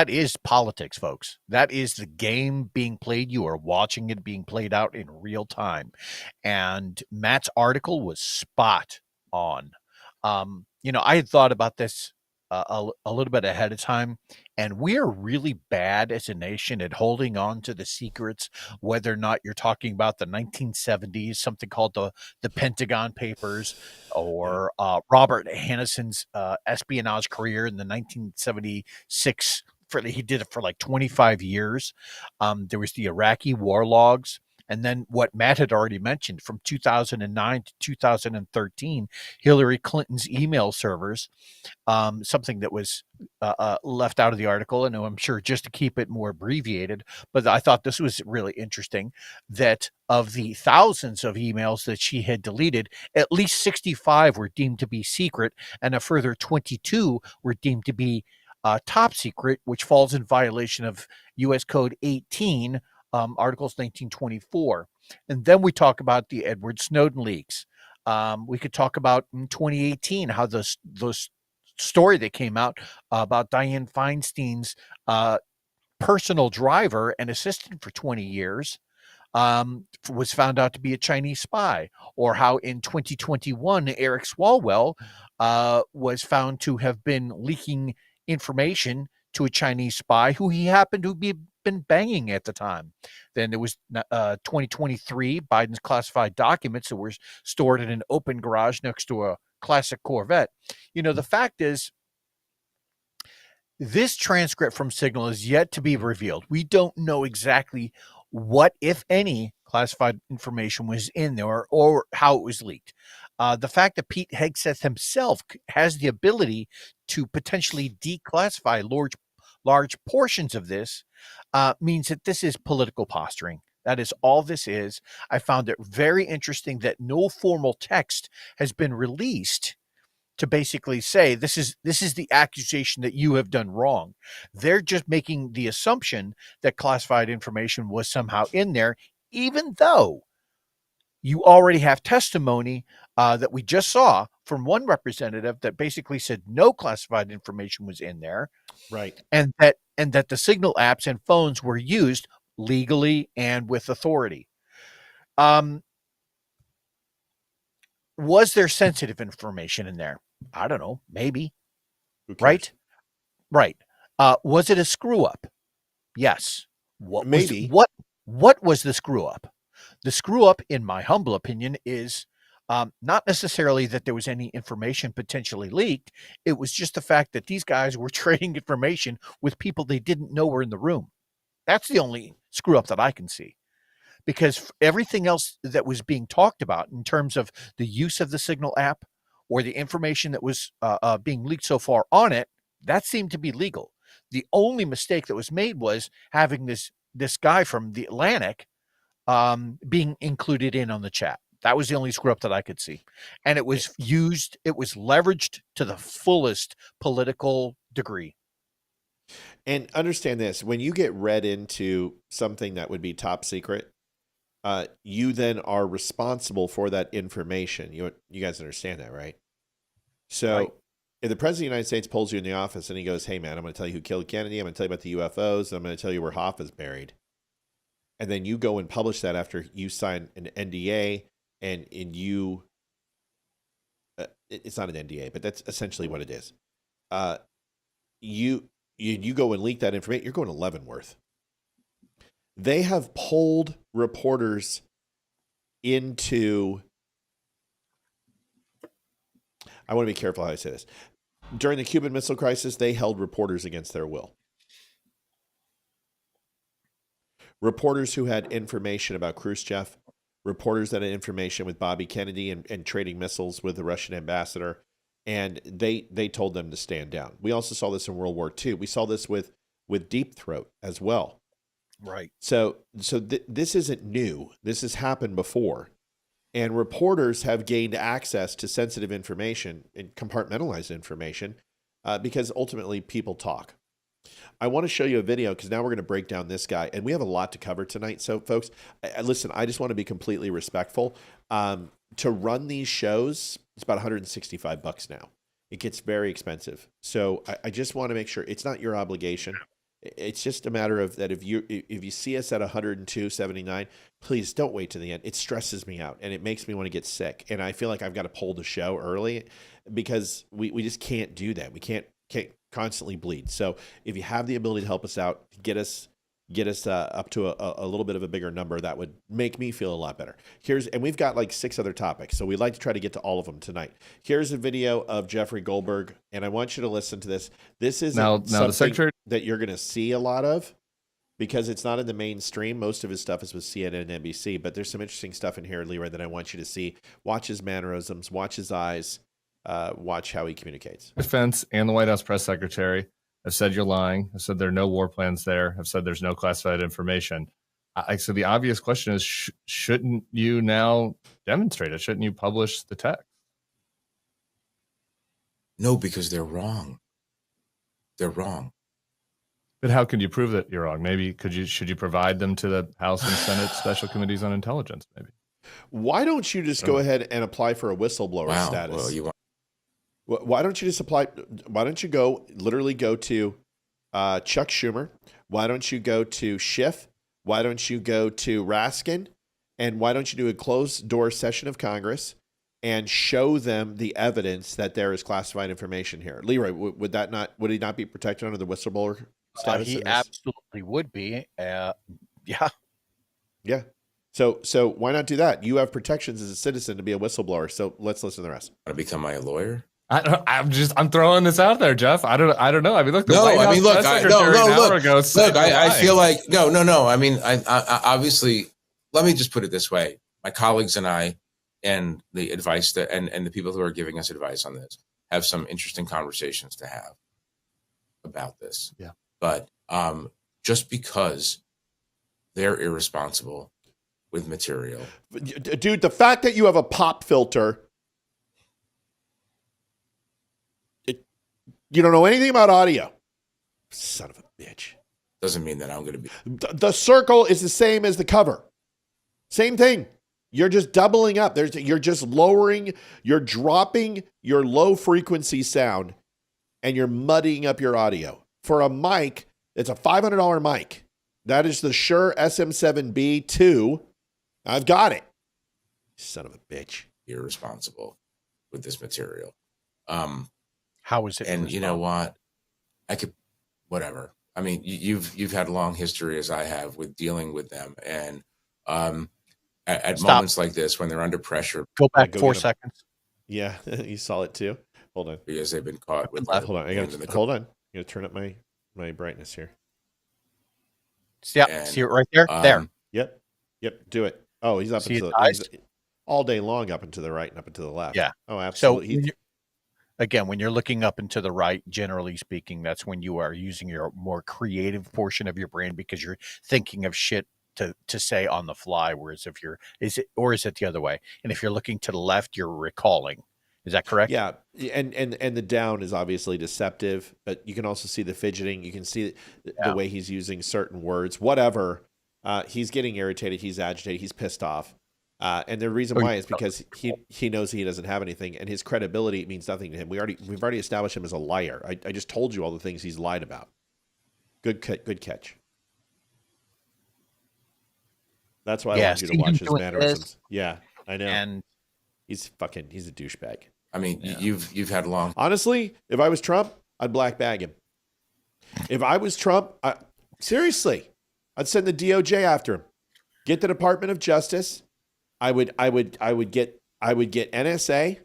is politics, folks. That is the game being played. You are watching it being played out in real time. And Matt's article was spot on. I had thought about this a little bit ahead of time, and we are really bad as a nation at holding on to the secrets, whether or not you're talking about the 1970s, something called the Pentagon Papers, or Robert Hannison's espionage career in the 1976. He did it for like 25 years. There was the Iraqi war logs. And then what Matt had already mentioned from 2009 to 2013, Hillary Clinton's email servers, something that was left out of the article, and I'm sure just to keep it more abbreviated, but I thought this was really interesting, that of the thousands of emails that she had deleted, at least 65 were deemed to be secret, and a further 22 were deemed to be top secret, which falls in violation of U.S. Code 18, Articles 1924. And then we talk about the Edward Snowden leaks. We could talk about in 2018 how those story that came out about Dianne Feinstein's personal driver and assistant for 20 years was found out to be a Chinese spy, or how in 2021 Eric Swalwell was found to have been leaking information to a Chinese spy who he happened to be been banging at the time. Then there was 2023 Biden's classified documents that were stored in an open garage next to a classic Corvette. The fact is, this transcript from Signal is yet to be revealed. We don't know exactly what, if any, classified information was in there or how it was leaked. The fact that Pete Hegseth himself has the ability to potentially declassify large portions of this means that this is political posturing. That is all this is. I found it very interesting that no formal text has been released to basically say this is the accusation that you have done wrong. They're just making the assumption that classified information was somehow in there, even though you already have testimony that we just saw from one representative that basically said no classified information was in there. Right. And that the Signal apps and phones were used legally and with authority. Was there sensitive information in there? I don't know. Maybe. Right? Right. Was it a screw up? Yes. Maybe. What was the screw up? The screw up, in my humble opinion, is not necessarily that there was any information potentially leaked. It was just the fact that these guys were trading information with people they didn't know were in the room. That's the only screw up that I can see. Because everything else that was being talked about in terms of the use of the Signal app or the information that was being leaked so far on it, that seemed to be legal. The only mistake that was made was having this guy from the Atlantic being included in on the chat. That was the only screw up that I could see. And it was used, it was leveraged to the fullest political degree. And understand this, when you get read into something that would be top secret, you then are responsible for that information. You guys understand that, right? So Right. if the president of the United States pulls you in the office and he goes, hey, man, I'm going to tell you who killed Kennedy. I'm going to tell you about the UFOs. I'm going to tell you where Hoffa's buried. And then you go and publish that after you sign an NDA and you, it's not an NDA, but that's essentially what it is. You go and leak that information. You're going to Leavenworth. They have pulled reporters into, I want to be careful how I say this. During the Cuban Missile Crisis, they held reporters against their will. Reporters who had information about Khrushchev, reporters that had information with Bobby Kennedy and trading missiles with the Russian ambassador, and they told them to stand down. We also saw this in World War II. We saw this with Deep Throat as well. Right. So this isn't new. This has happened before. And reporters have gained access to sensitive information and compartmentalized information because ultimately people talk. I want to show you a video because now we're going to break down this guy. And we have a lot to cover tonight. So, folks, listen, I just want to be completely respectful. To run these shows, it's about $165 now. It gets very expensive. So I just want to make sure it's not your obligation. It's just a matter of that if you see us at $102.79, please don't wait to the end. It stresses me out and it makes me want to get sick. And I feel like I've got to pull the show early because we just can't do that. We can't constantly bleed. So if you have the ability to help us out, get us up to a little bit of a bigger number, that would make me feel a lot better. And we've got like 6 other topics, so we'd like to try to get to all of them tonight. Here's a video of Jeffrey Goldberg, and I want you to listen to this. This is now the Secretary that you're going to see a lot of because it's not in the mainstream. Most of his stuff is with CNN and NBC, but there's some interesting stuff in here, Leroy, that I want you to see. Watch his mannerisms, watch his eyes, watch how he communicates. Defense and the White House press secretary have said you're lying, have said there are no war plans there, have said there's no classified information. So the obvious question is, shouldn't you now demonstrate it? Shouldn't you publish the text? No, because they're wrong. They're wrong. But how can you prove that you're wrong? Maybe should you provide them to the House and Senate special committees on intelligence? Maybe. Why don't you just go ahead and apply for a whistleblower status? Well, why don't you just apply? Why don't you literally go to Chuck Schumer? Why don't you go to Schiff? Why don't you go to Raskin? And why don't you do a closed door session of Congress and show them the evidence that there is classified information here? Leroy, would he not be protected under the whistleblower status? He absolutely would be. Yeah. Yeah. So why not do that? You have protections as a citizen to be a whistleblower. So let's listen to the rest. Want to become my lawyer? I'm throwing this out there, Jeff. I don't know. I mean, look. I feel like no. I mean, I obviously. Let me just put it this way: my colleagues and I, and the advice and the people who are giving us advice on this, have some interesting conversations to have about this. Yeah. But just because they're irresponsible with material, dude, the fact that you have a pop filter. You don't know anything about audio. Son of a bitch. Doesn't mean that I'm going to be. The circle is the same as the cover. Same thing. You're just doubling up. You're just lowering, you're dropping your low frequency sound and you're muddying up your audio. For a mic, it's a $500 mic. That is the Shure SM7B2. I've got it. Son of a bitch. Irresponsible with this material. How is it? And you know what? I could, whatever. I mean, you've had a long history as I have with dealing with them, and at moments like this when they're under pressure, go back 4 seconds. Yeah, you saw it too. Hold on, because they've been caught with. Hold on, hold on. I'm gonna turn up my brightness here. Yeah, see it right there. There. Yep. Do it. Oh, he's up into he's all day long, up and to the right and up and to the left. Yeah. Oh, absolutely. So again, when you're looking up and to the right, generally speaking, that's when you are using your more creative portion of your brain because you're thinking of shit to say on the fly. Whereas is it the other way? And if you're looking to the left, you're recalling. Is that correct? Yeah. And the down is obviously deceptive, but you can also see the fidgeting. You can see the way he's using certain words, whatever. He's getting irritated. He's agitated. He's pissed off. And the reason why is because he knows he doesn't have anything, and his credibility means nothing to him. We've already established him as a liar. I just told you all the things he's lied about. Good catch. That's why I want you to watch his mannerisms. Yeah, I know. And he's a douchebag. I mean, you've had long. Honestly, if I was Trump, I'd black bag him. If I was Trump, seriously, I'd send the DOJ after him. Get the Department of Justice. I would get NSA.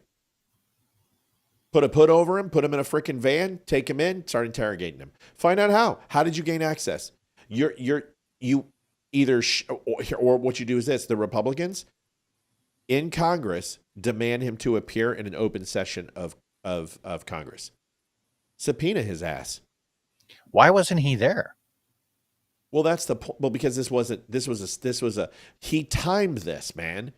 Put over him. Put him in a freaking van. Take him in. Start interrogating him. Find out how. How did you gain access? You either or what you do is this: the Republicans in Congress demand him to appear in an open session of Congress. Subpoena his ass. Why wasn't he there? Well, that's the point. Well, because he timed this, man.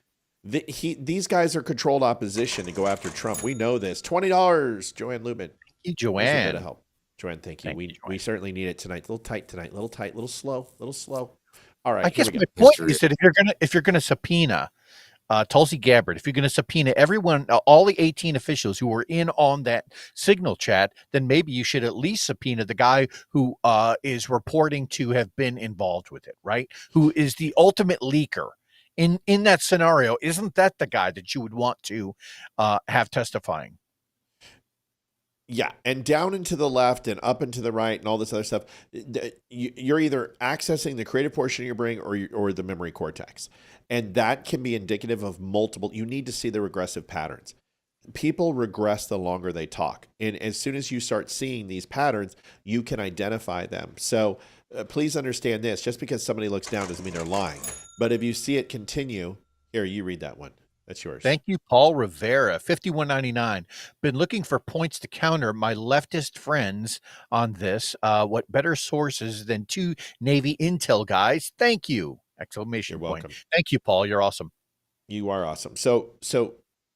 These guys are controlled opposition to go after Trump. We know this. $20, Joanne Lubin. Thank you, Joanne. A bit of help. Joanne, thank you. We certainly need it tonight. A little tight tonight. A little tight. A little slow. All right. I guess my point is that if you're gonna subpoena Tulsi Gabbard, if you're going to subpoena everyone, all the 18 officials who were in on that Signal chat, then maybe you should at least subpoena the guy who is reporting to have been involved with it, right? Who is the ultimate leaker in that scenario? Isn't that the guy that you would want to have testifying? Yeah, and down and to the left and up and to the right and all this other stuff, you're either accessing the creative portion of your brain or the memory cortex. And that can be indicative of multiple. You need to see the regressive patterns. People regress the longer they talk. And as soon as you start seeing these patterns, you can identify them. So please understand this. Just because somebody looks down doesn't mean they're lying. But if you see it continue, here, you read that one. That's yours. Thank you, Paul Rivera, $51.99. Been looking for points to counter my leftist friends on this. What better sources than two Navy intel guys? Thank you! Exclamation point. Welcome. Thank you, Paul. You're awesome. You are awesome. So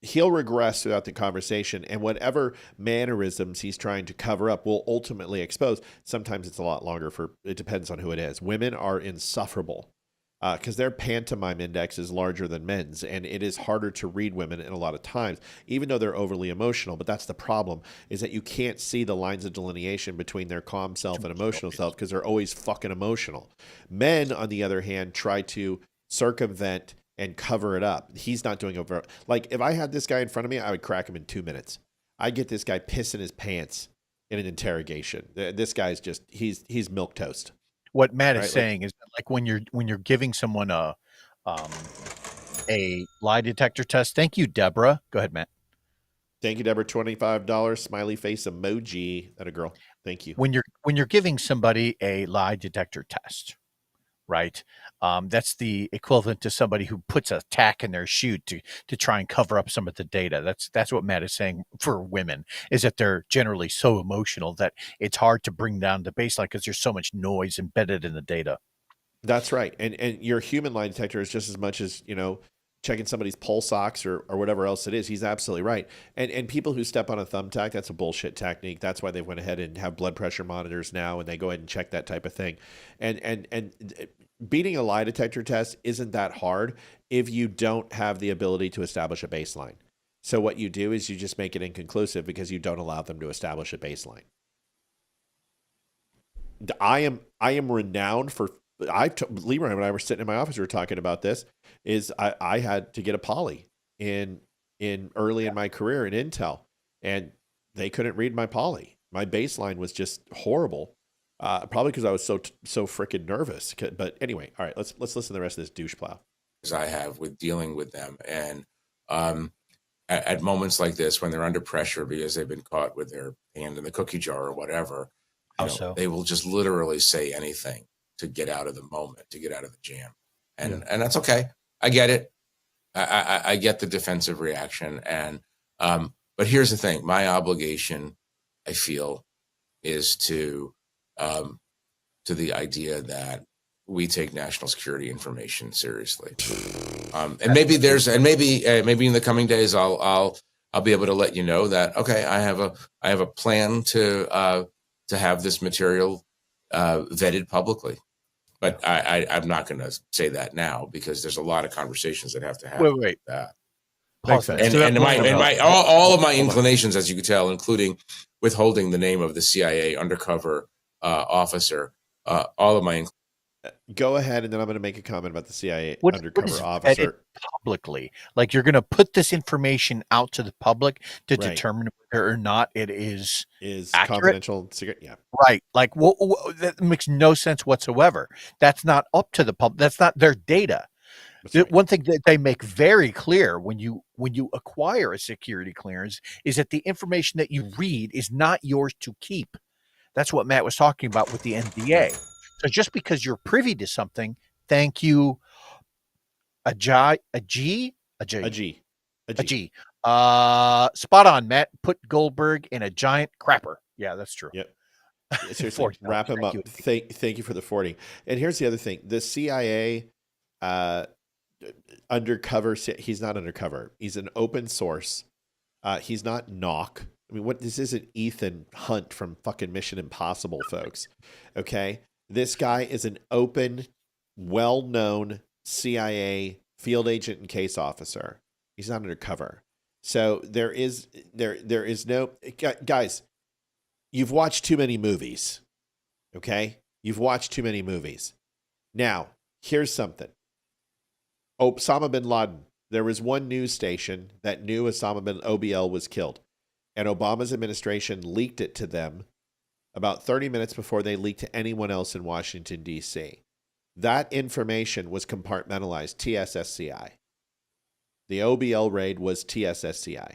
he'll regress throughout the conversation, and whatever mannerisms he's trying to cover up will ultimately expose. Sometimes it's a lot longer. It depends on who it is. Women are insufferable. Because their pantomime index is larger than men's, and it is harder to read women in a lot of times, even though they're overly emotional. But that's the problem, is that you can't see the lines of delineation between their calm self and emotional self because they're always fucking emotional. Men, on the other hand, try to circumvent and cover it up. He's not doing over. Like, if I had this guy in front of me, I would crack him in 2 minutes. I'd get this guy pissing his pants in an interrogation. This guy's just, he's milquetoast. What Matt is saying is that, like, when you're giving someone a lie detector test. Thank you, Deborah. Go ahead, Matt. Thank you, Deborah. $25 smiley face emoji. That a girl. Thank you. When you're giving somebody a lie detector test, right? That's the equivalent to somebody who puts a tack in their shoe to try and cover up some of the data. That's what Matt is saying for women, is that they're generally so emotional that it's hard to bring down the baseline because there's so much noise embedded in the data. That's right. And your human lie detector is just as much as, checking somebody's pulse ox or whatever else it is. He's absolutely right. And people who step on a thumbtack, that's a bullshit technique. That's why they went ahead and have blood pressure monitors now, and they go ahead and check that type of thing. And beating a lie detector test isn't that hard if you don't have the ability to establish a baseline. So what you do is you just make it inconclusive because you don't allow them to establish a baseline. I am renowned for, Leroy and I were sitting in my office, we were talking about this, is I had to get a poly in early in my career in Intel, and they couldn't read my poly. My baseline was just horrible. Probably because I was so freaking nervous. But anyway, all right, let's listen to the rest of this douche plow. As I have with dealing with them, and at moments like this when they're under pressure because they've been caught with their hand in the cookie jar or whatever, they will just literally say anything to get out of the moment, to get out of the jam, and that's okay. I get it. I get the defensive reaction, and but here's the thing: my obligation, I feel, is to the idea that we take national security information seriously. And maybe maybe in the coming days, I'll be able to let you know that, okay, I have a plan to have this material vetted publicly. But I'm not going to say that now because there's a lot of conversations that have to happen. Wait. With that. Makes sense. And all of my inclinations, as you could tell, including withholding the name of the CIA undercover officer, all of my. Go ahead, and then I'm going to make a comment about the CIA What undercover is officer. vetted publicly? Like you're going to put this information out to the public to Right. determine whether or not it is accurate? Confidential secret. Yeah. Right. Like that makes no sense whatsoever. That's not up to the public. That's not their data. Right. One thing that they make very clear when you acquire a security clearance is that the information that you read is not yours to keep. That's what Matt was talking about with the NDA. So just because you're privy to something, thank you, a G. Spot on, Matt. Put Goldberg in a giant crapper. Yeah, that's true. Yep. Seriously, wrap him up. Thank you for the 40. And here's the other thing: the CIA undercover. He's not undercover. He's an open source. He's not knock. I mean, this isn't Ethan Hunt from fucking Mission Impossible, folks. Okay, this guy is an open, well-known CIA field agent and case officer. He's not undercover. So there is no guys. You've watched too many movies. Okay, you've watched too many movies. Now, here's something. Osama bin Laden. There was one news station that knew Osama bin OBL was killed. And Obama's administration leaked it to them about 30 minutes before they leaked to anyone else in Washington, D.C. That information was compartmentalized, TSSCI. The OBL raid was TSSCI.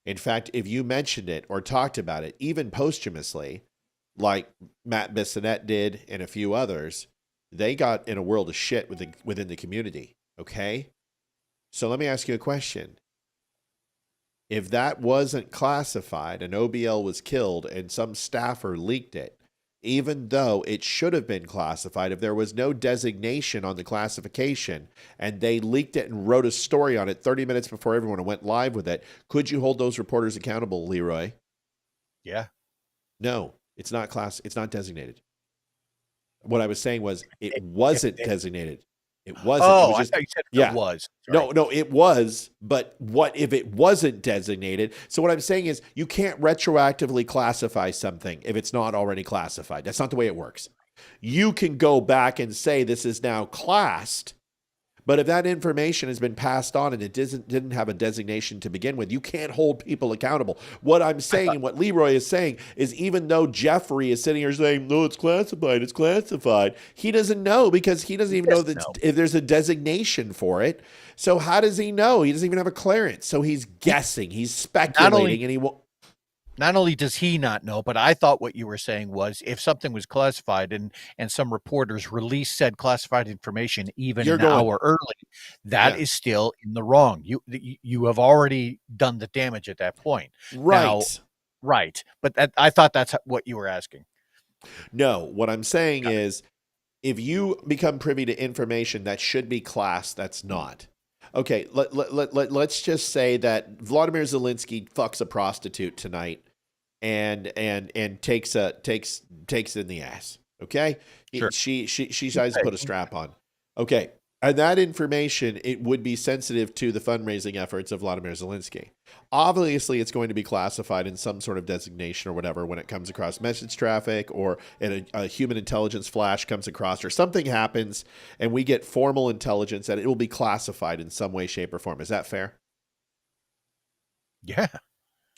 In fact, if you mentioned it or talked about it, even posthumously, like Matt Bissonette did and a few others, they got in a world of shit within the community, okay? So let me ask you a question. If that wasn't classified, an OBL was killed and some staffer leaked it, even though it should have been classified, if there was no designation on the classification and they leaked it and wrote a story on it 30 minutes before everyone went live with it, could you hold those reporters accountable, Leroy? Yeah. No, it's not it's not designated. What I was saying was it wasn't designated. It wasn't. Oh, it was just, I thought you said yeah. it was. Sorry. No, it was. But what if it wasn't designated? So what I'm saying is you can't retroactively classify something if it's not already classified. That's not the way it works. You can go back and say this is now classed, but if that information has been passed on and it didn't have a designation to begin with, you can't hold people accountable. What I'm saying and what Leroy is saying is even though Jeffrey is sitting here saying, no, it's classified, he doesn't know because he doesn't even know that if there's a designation for it. So how does he know? He doesn't even have a clearance. So he's guessing, he's speculating, and he won't. Not only does he not know, but I thought what you were saying was if something was classified and some reporters released said classified information even an hour early, that is still in the wrong. You have already done the damage at that point. Right. Now, right. But I thought that's what you were asking. No, what I'm saying is if you become privy to information that should be classed, that's not. Okay, let's just say that Vladimir Zelensky fucks a prostitute tonight and takes it in the ass. Okay? Sure. She tries to put a strap on. Okay. And that information, it would be sensitive to the fundraising efforts of Vladimir Zelensky. Obviously, it's going to be classified in some sort of designation or whatever when it comes across message traffic or a human intelligence flash comes across or something happens and we get formal intelligence that it will be classified in some way, shape, or form. Is that fair? Yeah.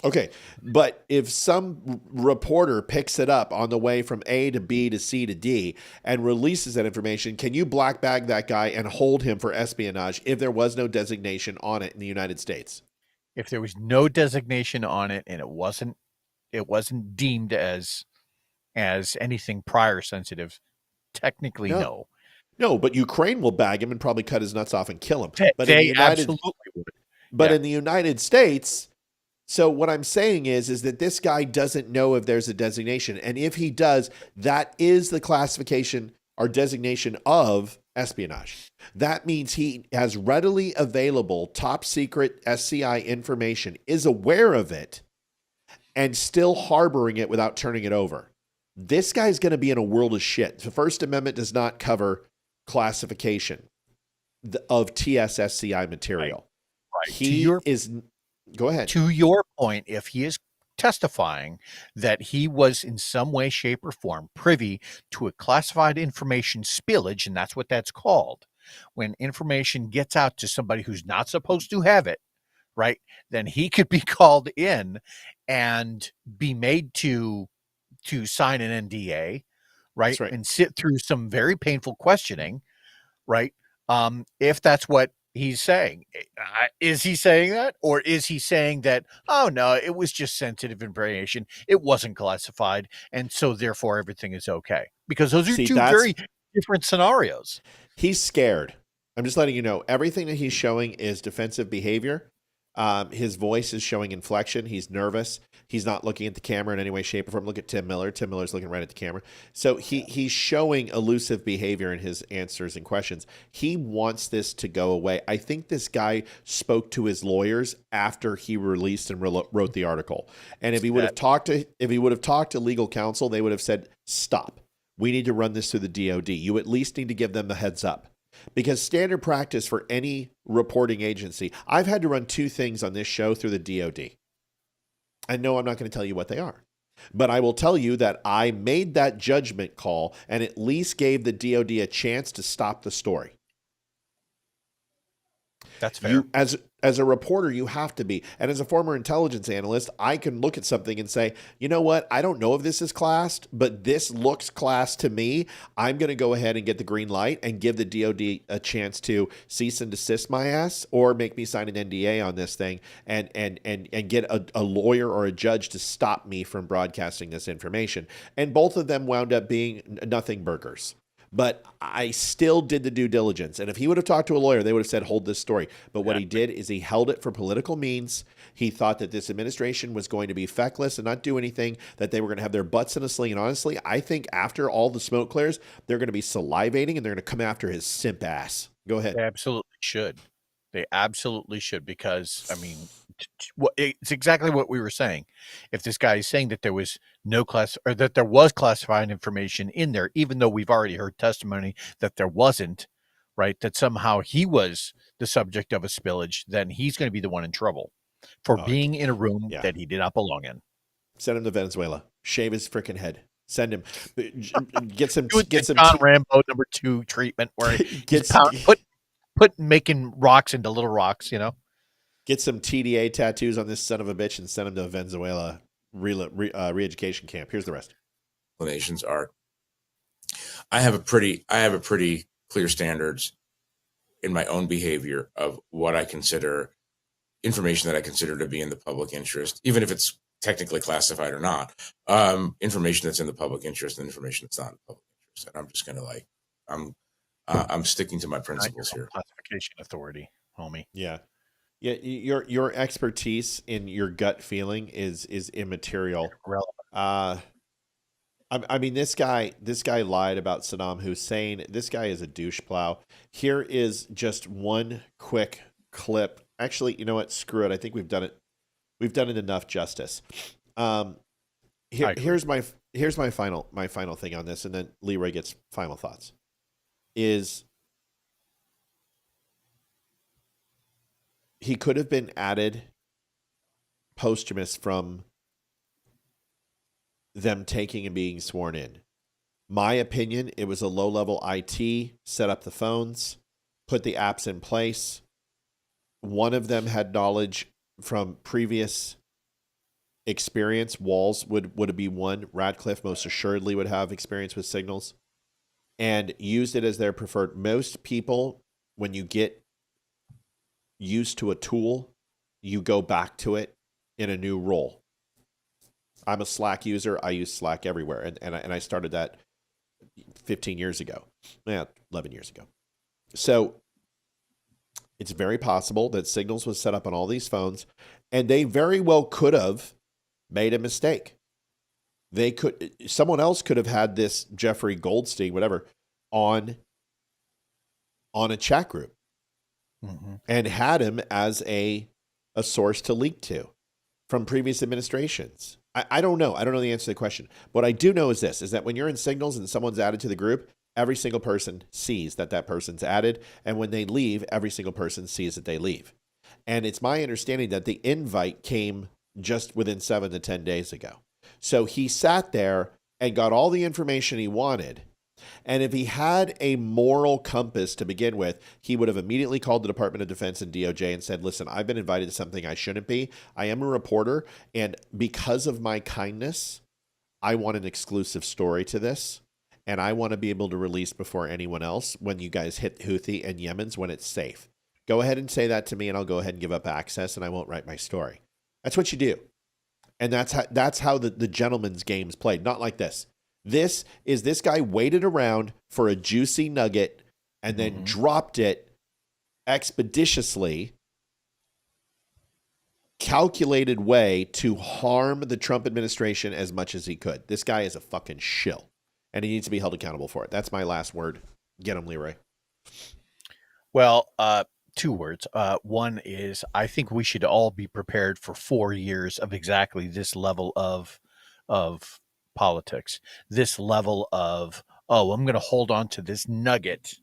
Okay, but if some reporter picks it up on the way from A to B to C to D and releases that information, can you black bag that guy and hold him for espionage if there was no designation on it in the United States? If there was no designation on it and it wasn't deemed as anything prior sensitive, technically no. No, but Ukraine will bag him and probably cut his nuts off and kill him. But they absolutely would. But in the United States. So what I'm saying is that this guy doesn't know if there's a designation. And if he does, that is the classification or designation of espionage. That means he has readily available top secret SCI information, is aware of it, and still harboring it without turning it over. This guy's going to be in a world of shit. The First Amendment does not cover classification of TSSCI material. Right. Go ahead. To your point, if he is testifying that he was in some way, shape, or form privy to a classified information spillage, and that's what that's called, when information gets out to somebody who's not supposed to have it, right, then he could be called in and be made to sign an NDA, right, and sit through some very painful questioning, right, if that's what he's saying. Is he saying that, or is he saying that, oh no, it was just sensitive information, it wasn't classified, and so therefore everything is okay? Because those are two very different scenarios. He's scared. I'm just letting you know, everything that he's showing is defensive behavior. His voice is showing inflection. He's nervous. He's not looking at the camera in any way, shape, or form. Look at Tim Miller. Tim Miller's looking right at the camera. So he's showing elusive behavior in his answers and questions. He wants this to go away. I think this guy spoke to his lawyers after he released and wrote the article. And if he would have talked to legal counsel, they would have said, "Stop. We need to run this through the DOD. You at least need to give them the heads up." Because standard practice for any reporting agency, I've had to run two things on this show through the DOD. I know I'm not going to tell you what they are, but I will tell you that I made that judgment call and at least gave the DOD a chance to stop the story. That's fair. As a reporter, you have to be. And as a former intelligence analyst, I can look at something and say, you know what? I don't know if this is classed, but this looks classed to me. I'm going to go ahead and get the green light and give the DOD a chance to cease and desist my ass, or make me sign an NDA on this thing and get a lawyer or a judge to stop me from broadcasting this information. And both of them wound up being nothing burgers. But I still did the due diligence. And if he would have talked to a lawyer, they would have said, hold this story. But what he did is he held it for political means. He thought that this administration was going to be feckless and not do anything, that they were going to have their butts in a sling. And honestly, I think after all the smoke clears, they're going to be salivating and they're going to come after his simp ass. Go ahead. They absolutely should. They absolutely should, because, I mean, it's exactly what we were saying. If this guy is saying that there was no class, or that there was classified information in there, even though we've already heard testimony that there wasn't, right, that somehow he was the subject of a spillage, then he's going to be the one in trouble for being in a room that he did not belong in. Send him to Venezuela. Shave his freaking head. Send him. Get some John Rambo #2 treatment, where making rocks into little rocks, you know. Get some TDA tattoos on this son of a bitch and send him to Venezuela re-education camp. Here's the rest. Explanations are, I have a pretty clear standards in my own behavior of what I consider information that I consider to be in the public interest, even if it's technically classified or not. Information that's in the public interest and information that's not in the public interest. And I'm just going to I'm sticking to my principles here. Classification authority, homie. Yeah. Yeah, your expertise in your gut feeling is immaterial. I mean, this guy lied about Saddam Hussein. This guy is a douche plow. Here is just one quick clip. Actually, you know what? Screw it. I think we've done it. We've done it enough justice. Here's my final thing on this, and then Leroy gets final thoughts. Is he could have been added posthumous from them taking and being sworn in. My opinion, it was a low-level IT, set up the phones, put the apps in place. One of them had knowledge from previous experience. Walls would be one. Radcliffe most assuredly would have experience with signals, and used it as their preferred. Most people, when you get used to a tool, you go back to it in a new role. I'm a Slack user. I use Slack everywhere. And I started that 15 years ago. 11 years ago. So it's very possible that Signals was set up on all these phones, and they very well could have made a mistake. Someone else could have had this Jeffrey Goldstein, whatever, on a chat group, and had him as a source to leak to from previous administrations. I don't know. I don't know the answer to the question. What I do know is this, is that when you're in Signals and someone's added to the group, every single person sees that that person's added. And when they leave, every single person sees that they leave. And it's my understanding that the invite came just within 7 to 10 days ago. So he sat there and got all the information he wanted. And if he had a moral compass to begin with, he would have immediately called the Department of Defense and DOJ and said, listen, I've been invited to something I shouldn't be. I am a reporter. And because of my kindness, I want an exclusive story to this. And I want to be able to release before anyone else when you guys hit Houthi and Yemen's when it's safe. Go ahead and say that to me and I'll go ahead and give up access and I won't write my story. That's what you do. And that's how the gentleman's game's played. Not like this. This guy waited around for a juicy nugget and then dropped it expeditiously, calculated way to harm the Trump administration as much as he could. This guy is a fucking shill and he needs to be held accountable for it. That's my last word. Get him, Leroy. Well, 2 words. One is I think we should all be prepared for 4 years of exactly this level of politics, this level of, oh, I'm going to hold on to this nugget,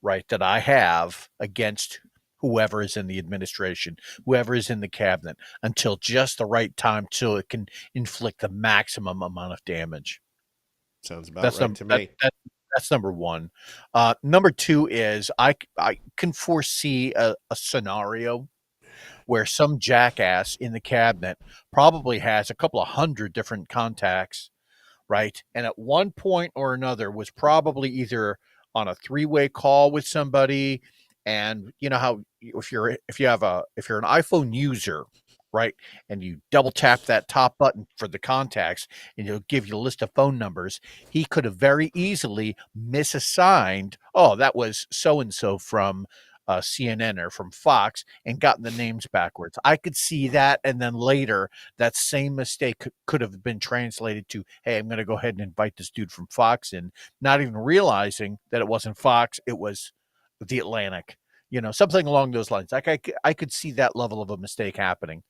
right, that I have against whoever is in the administration, whoever is in the cabinet, until just the right time till it can inflict the maximum amount of damage. Sounds about right to me. That's number one. Number two is I can foresee a scenario where some jackass in the cabinet probably has a couple of 100 different contacts, right? And at one point or another was probably either on a 3-way call with somebody. And you know how if you're an iPhone user, right, and you double tap that top button for the contacts and it'll give you a list of phone numbers, he could have very easily misassigned, oh, that was so-and-so from CNN or from Fox, and gotten the names backwards. I could see that. And then later that same mistake could have been translated to, hey, I'm going to go ahead and invite this dude from Fox in, not even realizing that it wasn't Fox. It was the Atlantic, something along those lines. Like I could see that level of a mistake happening.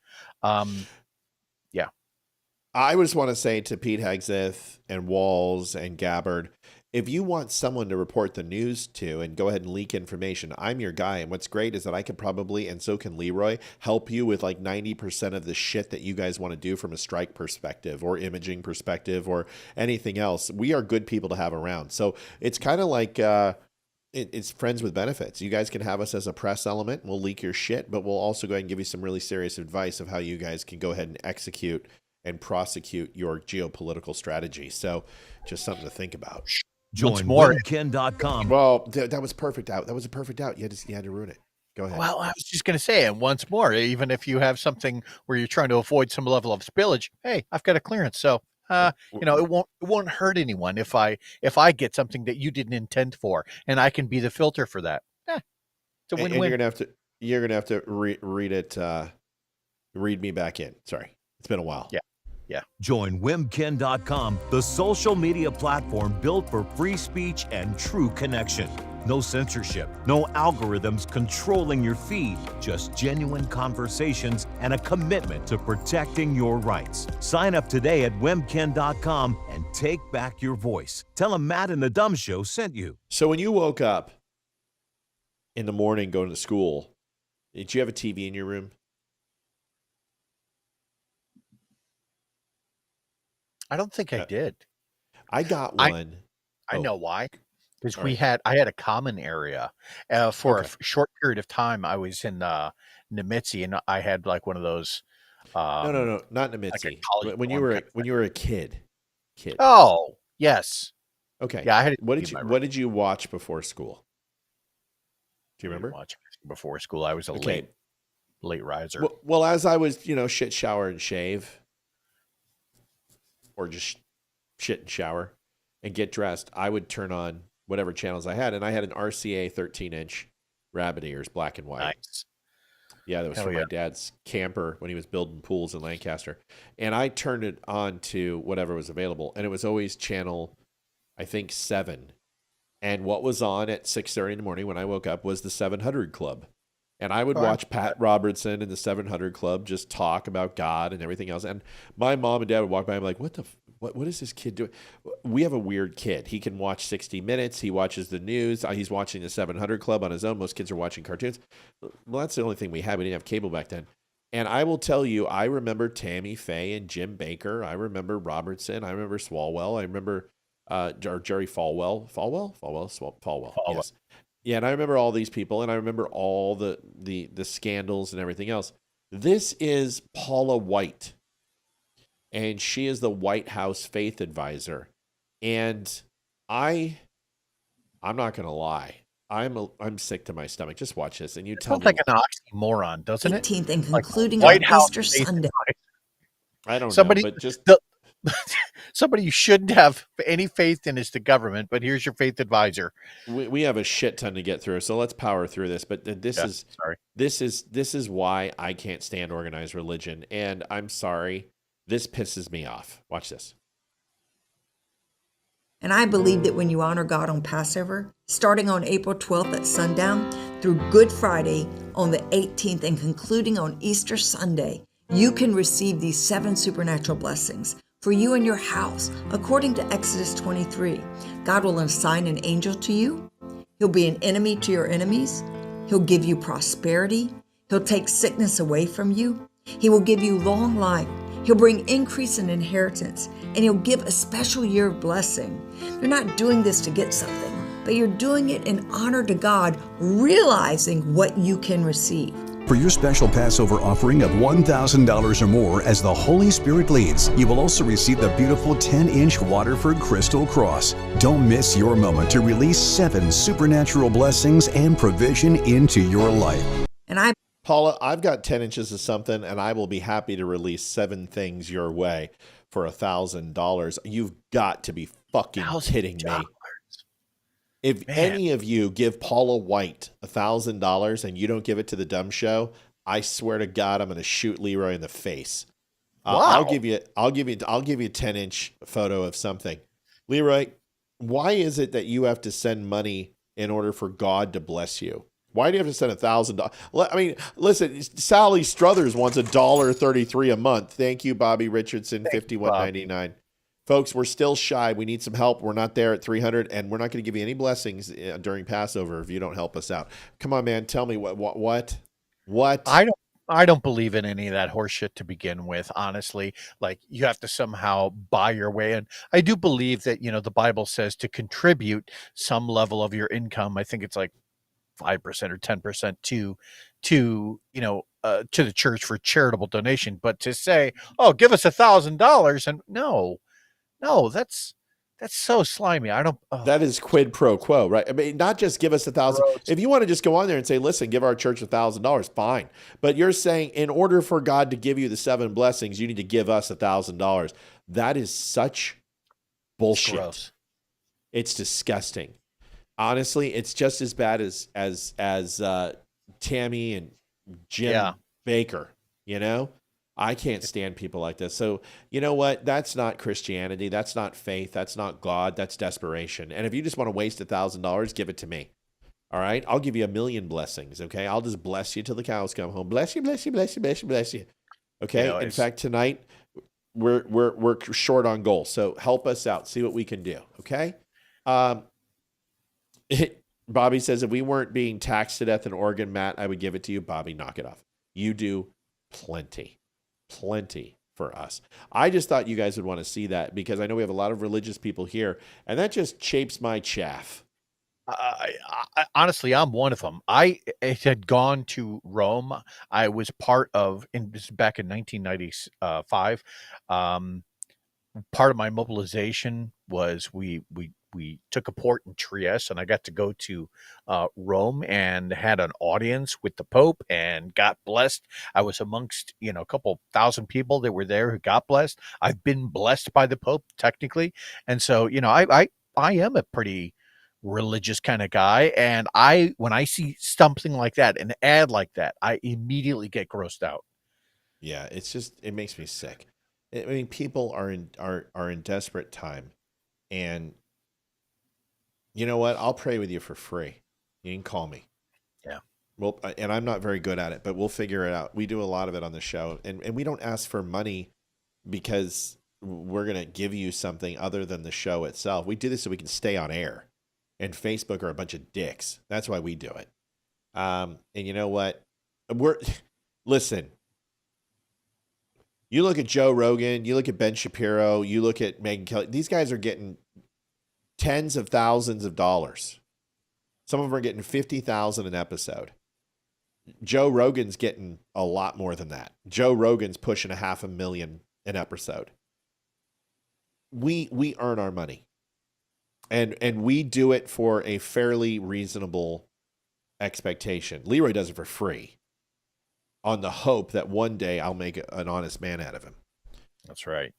Yeah. I just want to say to Pete Hegseth and Walls and Gabbard, if you want someone to report the news to and go ahead and leak information, I'm your guy. And what's great is that I could probably, and so can Leroy, help you with like 90% of the shit that you guys want to do from a strike perspective or imaging perspective or anything else. We are good people to have around. So it's kind of like it's friends with benefits. You guys can have us as a press element. We'll leak your shit, but we'll also go ahead and give you some really serious advice of how you guys can go ahead and execute and prosecute your geopolitical strategy. So just something to think about. Join webkin.com. Well, that was perfect out. That was a perfect out. You had to ruin it. Go ahead. Well, I was just going to say, and once more, even if you have something where you're trying to avoid some level of spillage, hey, I've got a clearance. So, it won't hurt anyone if I get something that you didn't intend for, and I can be the filter for that. It's a win-win. And you're gonna have to read it. Read me back in. Sorry, it's been a while. Yeah. Join wimkin.com, the social media platform built for free speech and true connection. No censorship, no algorithms controlling your feed, just genuine conversations and a commitment to protecting your rights. Sign up today at wimkin.com and take back your voice. Tell them Matt and the Dumb Show sent you. So when you woke up in the morning going to school, did you have a TV in your room? I don't think I did. I got one. I know why. Because I had a common area for a short period of time. I was in Nimitzi, and I had like one of those. No, not Nimitzi. Like when you were a kid. Oh yes. Okay. Yeah, I had. What did you watch before school? Do you remember? Watching before school, I was a late riser. Well, as I was, shit, shower, and shave, or just shit and shower and get dressed, I would turn on whatever channels I had. And I had an RCA 13-inch rabbit ears, black and white. Nice. Yeah, that was from my dad's camper when he was building pools in Lancaster. And I turned it on to whatever was available. And it was always channel, I think, 7. And what was on at 6:30 in the morning when I woke up was the 700 Club. And I would watch Pat Robertson and the 700 Club just talk about God and everything else. And my mom and dad would walk by and be like, What is this kid doing? We have a weird kid. He can watch 60 Minutes. He watches the news. He's watching the 700 Club on his own. Most kids are watching cartoons. Well, that's the only thing we had. We didn't have cable back then. And I will tell you, I remember Tammy Faye and Jim Baker. I remember Robertson. I remember Swalwell. I remember Jerry Falwell. Falwell. Yes. Yeah, and I remember all these people, and I remember all the scandals and everything else. This is Paula White, and she is the White House faith advisor. And I'm not going to lie. I'm sick to my stomach. Just watch this, and you tell me. Sounds like an oxymoron, doesn't it? 18th and concluding White on House Easter faith Sunday. I don't Somebody, know, but just somebody you shouldn't have any faith in is the government, but here's your faith advisor. we have a shit ton to get through, so let's power through this. But this is why I can't stand organized religion, and I'm sorry, this pisses me off. Watch this. And I believe that when you honor God on Passover, starting on April 12th at sundown through Good Friday on the 18th and concluding on Easter Sunday, you can receive these 7 supernatural blessings for you and your house. According to Exodus 23, God will assign an angel to you. He'll be an enemy to your enemies. He'll give you prosperity. He'll take sickness away from you. He will give you long life. He'll bring increase in inheritance, and he'll give a special year of blessing. You're not doing this to get something, but you're doing it in honor to God, realizing what you can receive. For your special Passover offering of $1,000 or more as the Holy Spirit leads, you will also receive the beautiful 10-inch Waterford Crystal Cross. Don't miss your moment to release 7 supernatural blessings and provision into your life. Paula, I've got 10 inches of something, and I will be happy to release 7 things your way for $1,000. You've got to be fucking kidding me. If any of you give Paula White $1,000 and you don't give it to the Dumb Show, I swear to God, I'm going to shoot Leroy in the face. Wow. I'll give you a 10-inch photo of something. Leroy, why is it that you have to send money in order for God to bless you? Why do you have to send $1,000? I mean, listen, Sally Struthers wants $1.33 a month. Thank you, Bobby Richardson, $51.99. Folks, we're still shy. We need some help. We're not there at 300, and we're not going to give you any blessings during Passover if you don't help us out. Come on, man. Tell me what? I don't believe in any of that horse shit to begin with, honestly. Like, you have to somehow buy your way in. I do believe that, the Bible says to contribute some level of your income. I think it's like 5% or 10% to the church for charitable donation. But to say, oh, give us $1,000, and no, that's so slimy. I don't. That is quid pro quo, right? I mean, not just give us $1,000. If you want to just go on there and say, listen, give our church $1,000, fine. But you're saying in order for God to give you the 7 blessings, you need to give us $1,000. That is such bullshit. Gross. It's disgusting. Honestly, it's just as bad as Tammy and Jim Baker. I can't stand people like this. So you know what? That's not Christianity. That's not faith. That's not God. That's desperation. And if you just want to waste $1,000, give it to me. All right, I'll give you 1,000,000 blessings. Okay, I'll just bless you till the cows come home. Bless you, bless you, bless you, bless you, bless you. Okay. In fact, tonight we're short on goal. So help us out. See what we can do. Okay. Bobby says, if we weren't being taxed to death in Oregon, Matt, I would give it to you. Bobby, knock it off. You do plenty for us. I just thought you guys would want to see that because I know we have a lot of religious people here, and that just chafes my chaff. I honestly, I'm one of them. I had gone to Rome. I was part of, back in 1995. Part of my mobilization was we took a port in Trieste, and I got to go to Rome and had an audience with the Pope and got blessed. I was amongst, a couple thousand people that were there who got blessed. I've been blessed by the Pope technically. And so, I am a pretty religious kind of guy. And when I see something like that, an ad like that, I immediately get grossed out. Yeah. It makes me sick. I mean, people are in desperate time, and you know what? I'll pray with you for free. You can call me. Yeah. Well, and I'm not very good at it, but we'll figure it out. We do a lot of it on the show, and we don't ask for money because we're going to give you something other than the show itself. We do this so we can stay on air. And Facebook are a bunch of dicks. That's why we do it. And you know what? Listen. You look at Joe Rogan, you look at Ben Shapiro, you look at Megyn Kelly. These guys are getting tens of thousands of dollars. Some of them are getting $50,000 an episode. Joe Rogan's getting a lot more than that. Joe Rogan's pushing $500,000 an episode. We earn our money. And we do it for a fairly reasonable expectation. Leroy does it for free on the hope that one day I'll make an honest man out of him. That's right.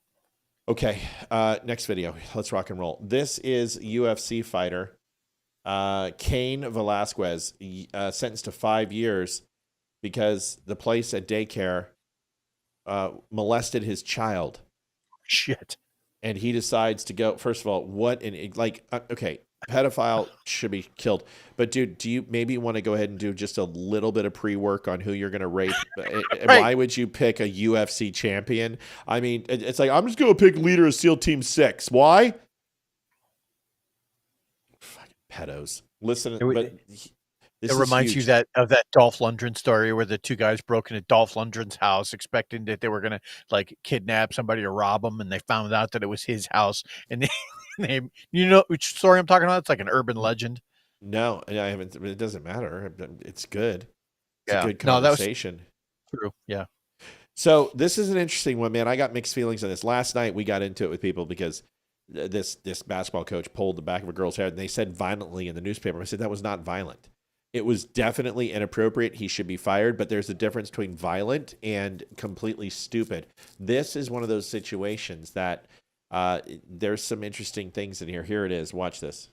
Okay, next video. Let's rock and roll. This is UFC fighter Cain Velásquez, sentenced to 5 years because the place at daycare molested his child. Shit. And he decides to go. First of all, okay, pedophile should be killed. But dude, do you maybe want to go ahead and do just a little bit of pre-work on who you're going to rape? Right. Why would you pick a UFC champion? I mean, it's like, I'm just going to pick leader of SEAL Team 6. Why? Fucking pedos. Listen, it reminds you of that Dolph Lundgren story where the two guys broke into Dolph Lundgren's house expecting that they were going to like kidnap somebody or rob him, and they found out that it was his house. And they you know which story I'm talking about? It's like an urban legend. No, I haven't. It doesn't matter. It's good. It's a good conversation. True. Yeah. So this is an interesting one, man. I got mixed feelings on this. Last night we got into it with people because this basketball coach pulled the back of a girl's hair and they said violently in the newspaper. I said that was not violent. It was definitely inappropriate. He should be fired, but there's a difference between violent and completely stupid. This is one of those situations that there's some interesting things in here. Here it is. Watch this.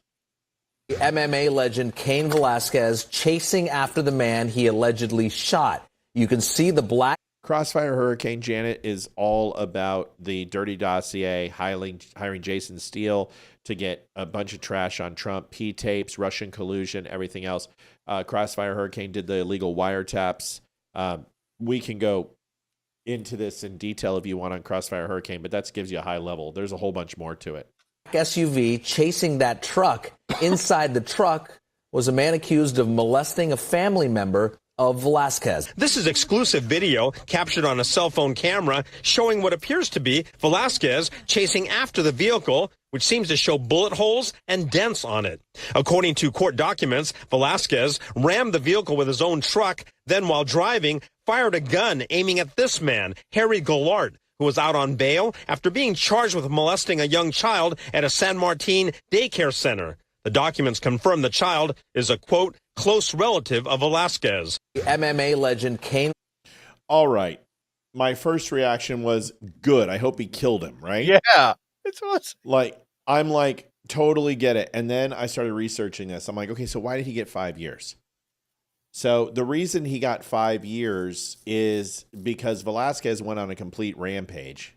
MMA legend Cain Velásquez chasing after the man he allegedly shot. You can see the black. Crossfire Hurricane Janet is all about the dirty dossier, hiring Jason Steele to get a bunch of trash on Trump, P-tapes, Russian collusion, everything else. Crossfire Hurricane did the illegal wiretaps. We can go into this in detail if you want on Crossfire Hurricane, but that gives you a high level. There's a whole bunch more to it. SUV chasing that truck. Inside the truck was a man accused of molesting a family member of Velásquez. This is exclusive video captured on a cell phone camera showing what appears to be Velásquez chasing after the vehicle, which seems to show bullet holes and dents on it. According to court documents, Velásquez rammed the vehicle with his own truck, then while driving, fired a gun aiming at this man, Harry Goulart, who was out on bail after being charged with molesting a young child at a San Martin daycare center. The documents confirm the child is a, quote, close relative of Velásquez. MMA legend Cain. All right. My first reaction was good. I hope he killed him, right? Yeah. It's awesome. I'm like, totally get it. And then I started researching this. I'm like, okay, so why did he get 5 years? So the reason he got 5 years is because Velásquez went on a complete rampage.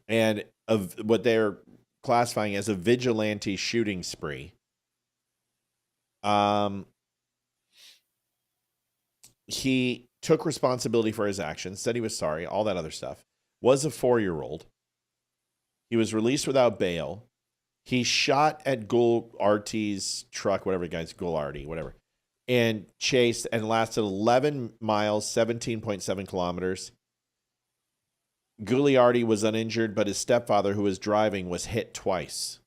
And of what they're classifying as a vigilante shooting spree. He took responsibility for his actions, said he was sorry, all that other stuff. Was a 4-year-old. He was released without bail. He shot at Goulart's truck, whatever the guy's, Goulart, whatever, and chased and lasted 11 miles, 17.7 kilometers. Goulart was uninjured, but his stepfather, who was driving, was hit twice.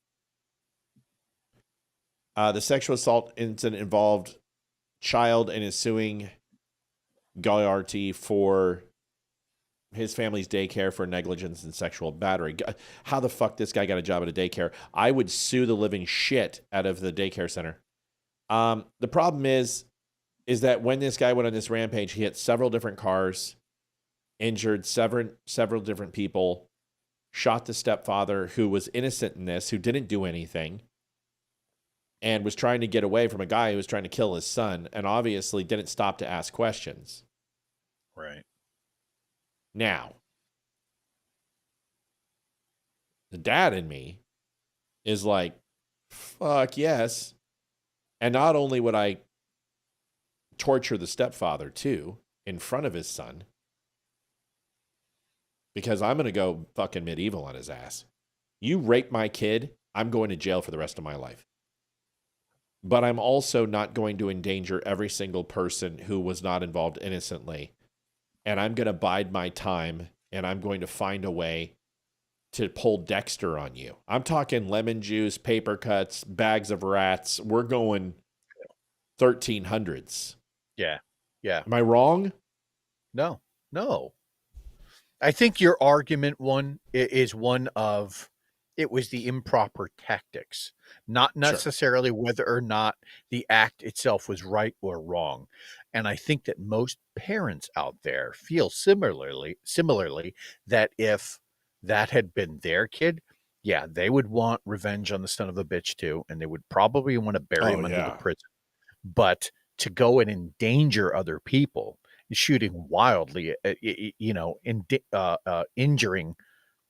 The sexual assault incident involved child and is suing Goulart for his family's daycare for negligence and sexual battery. How the fuck this guy got a job at a daycare? I would sue the living shit out of the daycare center. The problem is that when this guy went on this rampage, he hit several different cars, injured several different people, shot the stepfather who was innocent in this, who didn't do anything, and was trying to get away from a guy who was trying to kill his son, and obviously didn't stop to ask questions. Right. Now, the dad in me is like, fuck yes. And not only would I torture the stepfather too, in front of his son, because I'm going to go fucking medieval on his ass. You rape my kid, I'm going to jail for the rest of my life. But I'm also not going to endanger every single person who was not involved innocently. And I'm going to bide my time, and I'm going to find a way to pull Dexter on you. I'm talking lemon juice, paper cuts, bags of rats. We're going 1300s. Yeah. Yeah. Am I wrong? No. I think your argument is one of it was the improper tactics, not necessarily whether or not the act itself was right or wrong. And I think that most parents out there feel similarly that if that had been their kid, yeah, they would want revenge on the son of a bitch too, and they would probably want to bury him under the prison. But to go and endanger other people, shooting wildly, injuring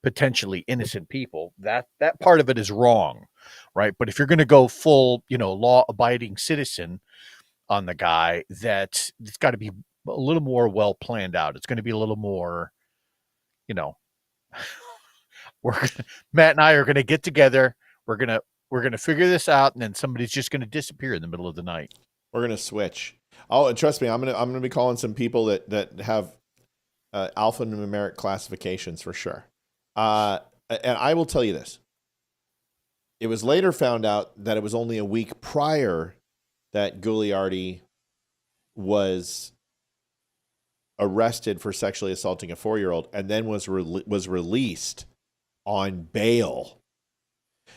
potentially innocent people, that part of it is wrong, right? But if you're going to go full, law-abiding citizen on the guy, it's got to be a little more well planned out. It's going to be a little more, Matt and I are going to get together. We're going to figure this out, and then somebody's just going to disappear in the middle of the night. We're going to switch. Oh, and trust me, I'm going to be calling some people that have alphanumeric classifications for sure. And I will tell you this. It was later found out that it was only a week prior that Giuliardi was arrested for sexually assaulting a 4-year-old and then was released on bail.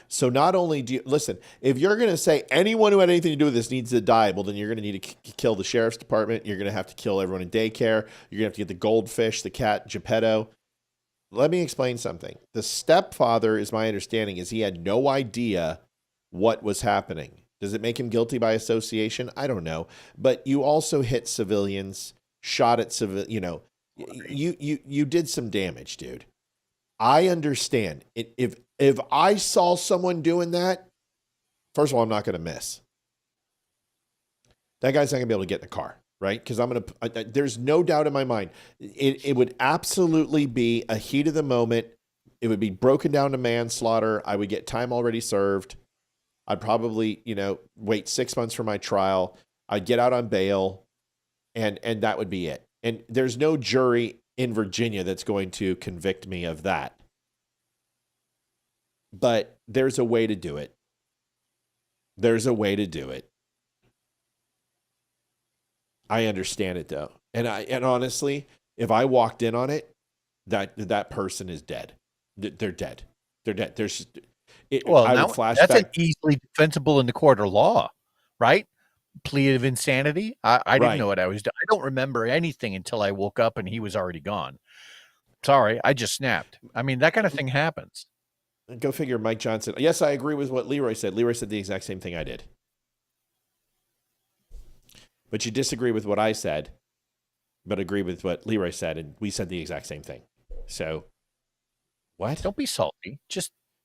So not only do you listen, if you're going to say anyone who had anything to do with this needs to die, well, then you're going to need to kill the sheriff's department. You're going to have to kill everyone in daycare. You're going to have to get the goldfish, the cat, Geppetto. Let me explain something. The stepfather, is my understanding, is he had no idea what was happening. Does it make him guilty by association? I don't know. But you also hit civilians, shot at you did some damage, dude. I understand. If I saw someone doing that, first of all, I'm not going to miss. That guy's not going to be able to get in the car, right? Because there's no doubt in my mind. It would absolutely be a heat of the moment. It would be broken down to manslaughter. I would get time already served. I'd probably, wait 6 months for my trial. I'd get out on bail, and that would be it. And there's no jury in Virginia that's going to convict me of that. But there's a way to do it. There's a way to do it. I understand it though. And honestly, if I walked in on it, that person is dead. They're dead. They're dead. That's an easily defensible in the court of law, right? Plea of insanity. I didn't know what I was doing. I don't remember anything until I woke up and he was already gone. Sorry, I just snapped. I mean, that kind of thing happens. Go figure, Mike Johnson. Yes, I agree with what Leroy said. Leroy said the exact same thing I did. But you disagree with what I said, but agree with what Leroy said, and we said the exact same thing. So, what? Don't be salty.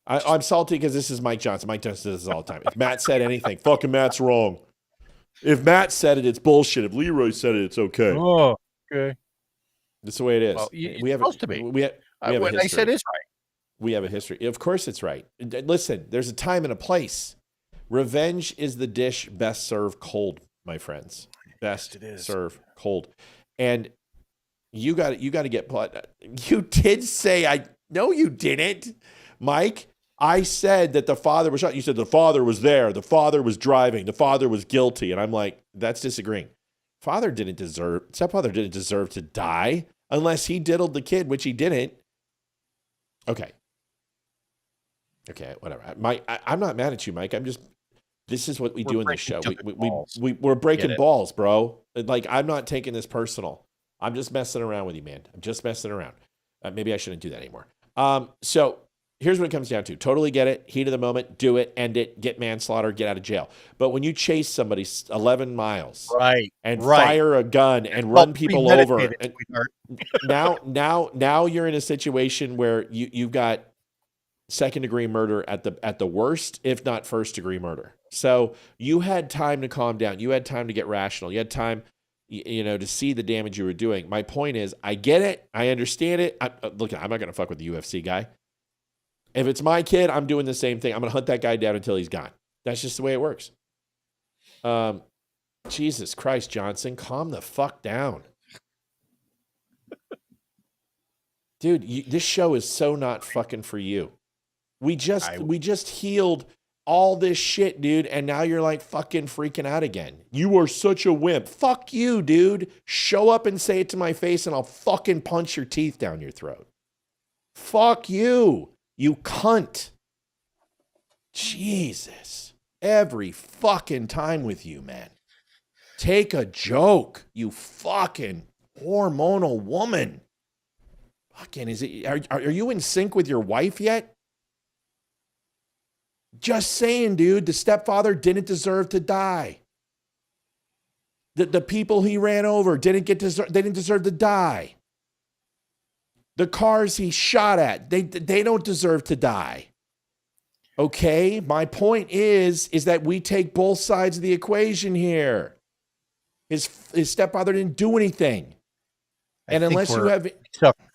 I'm salty because this is Mike Johnson. Mike Johnson does this all the time. If Matt said anything, fucking Matt's wrong. If Matt said it, it's bullshit. If Leroy said it, it's okay. Oh, okay. That's the way it is. Well, it's supposed to be. We have a what history. I said is right. We have a history. Of course it's right. Listen, there's a time and a place. Revenge is the dish best served cold, my friends. Best served cold. And you got to get blood. You did say no, you didn't, Mike. I said that the father was shot. You said the father was there. The father was driving. The father was guilty. And I'm like, that's disagreeing. Stepfather didn't deserve to die unless he diddled the kid, which he didn't. Okay, whatever. I'm not mad at you, Mike. This is what we do in this show. We're breaking balls, bro. Like, I'm not taking this personal. I'm just messing around with you, man. I'm just messing around. Maybe I shouldn't do that anymore. So here's what it comes down to. Totally get it. Heat of the moment. Do it. End it. Get manslaughter. Get out of jail. But when you chase somebody 11 miles and fire a gun and run people over, and now you're in a situation where you've got second-degree murder at the worst, if not first-degree murder. So you had time to calm down. You had time to get rational. You had time to see the damage you were doing. My point is, I get it. I understand it. Look, I'm not going to fuck with the UFC guy. If it's my kid, I'm doing the same thing. I'm going to hunt that guy down until he's gone. That's just the way it works. Jesus Christ, Johnson, calm the fuck down. Dude, this show is so not fucking for you. We just healed all this shit, dude, and now you're like fucking freaking out again. You are such a wimp. Fuck you, dude. Show up and say it to my face and I'll fucking punch your teeth down your throat. Fuck you, you cunt. Jesus. Every fucking time with you, man. Take a joke, you fucking hormonal woman. Fucking, are you in sync with your wife yet? Just saying, dude, the stepfather didn't deserve to die. The people he ran over they didn't deserve to die. The cars he shot at, they don't deserve to die. Okay, my point is that we take both sides of the equation here. His stepfather didn't do anything. And unless you have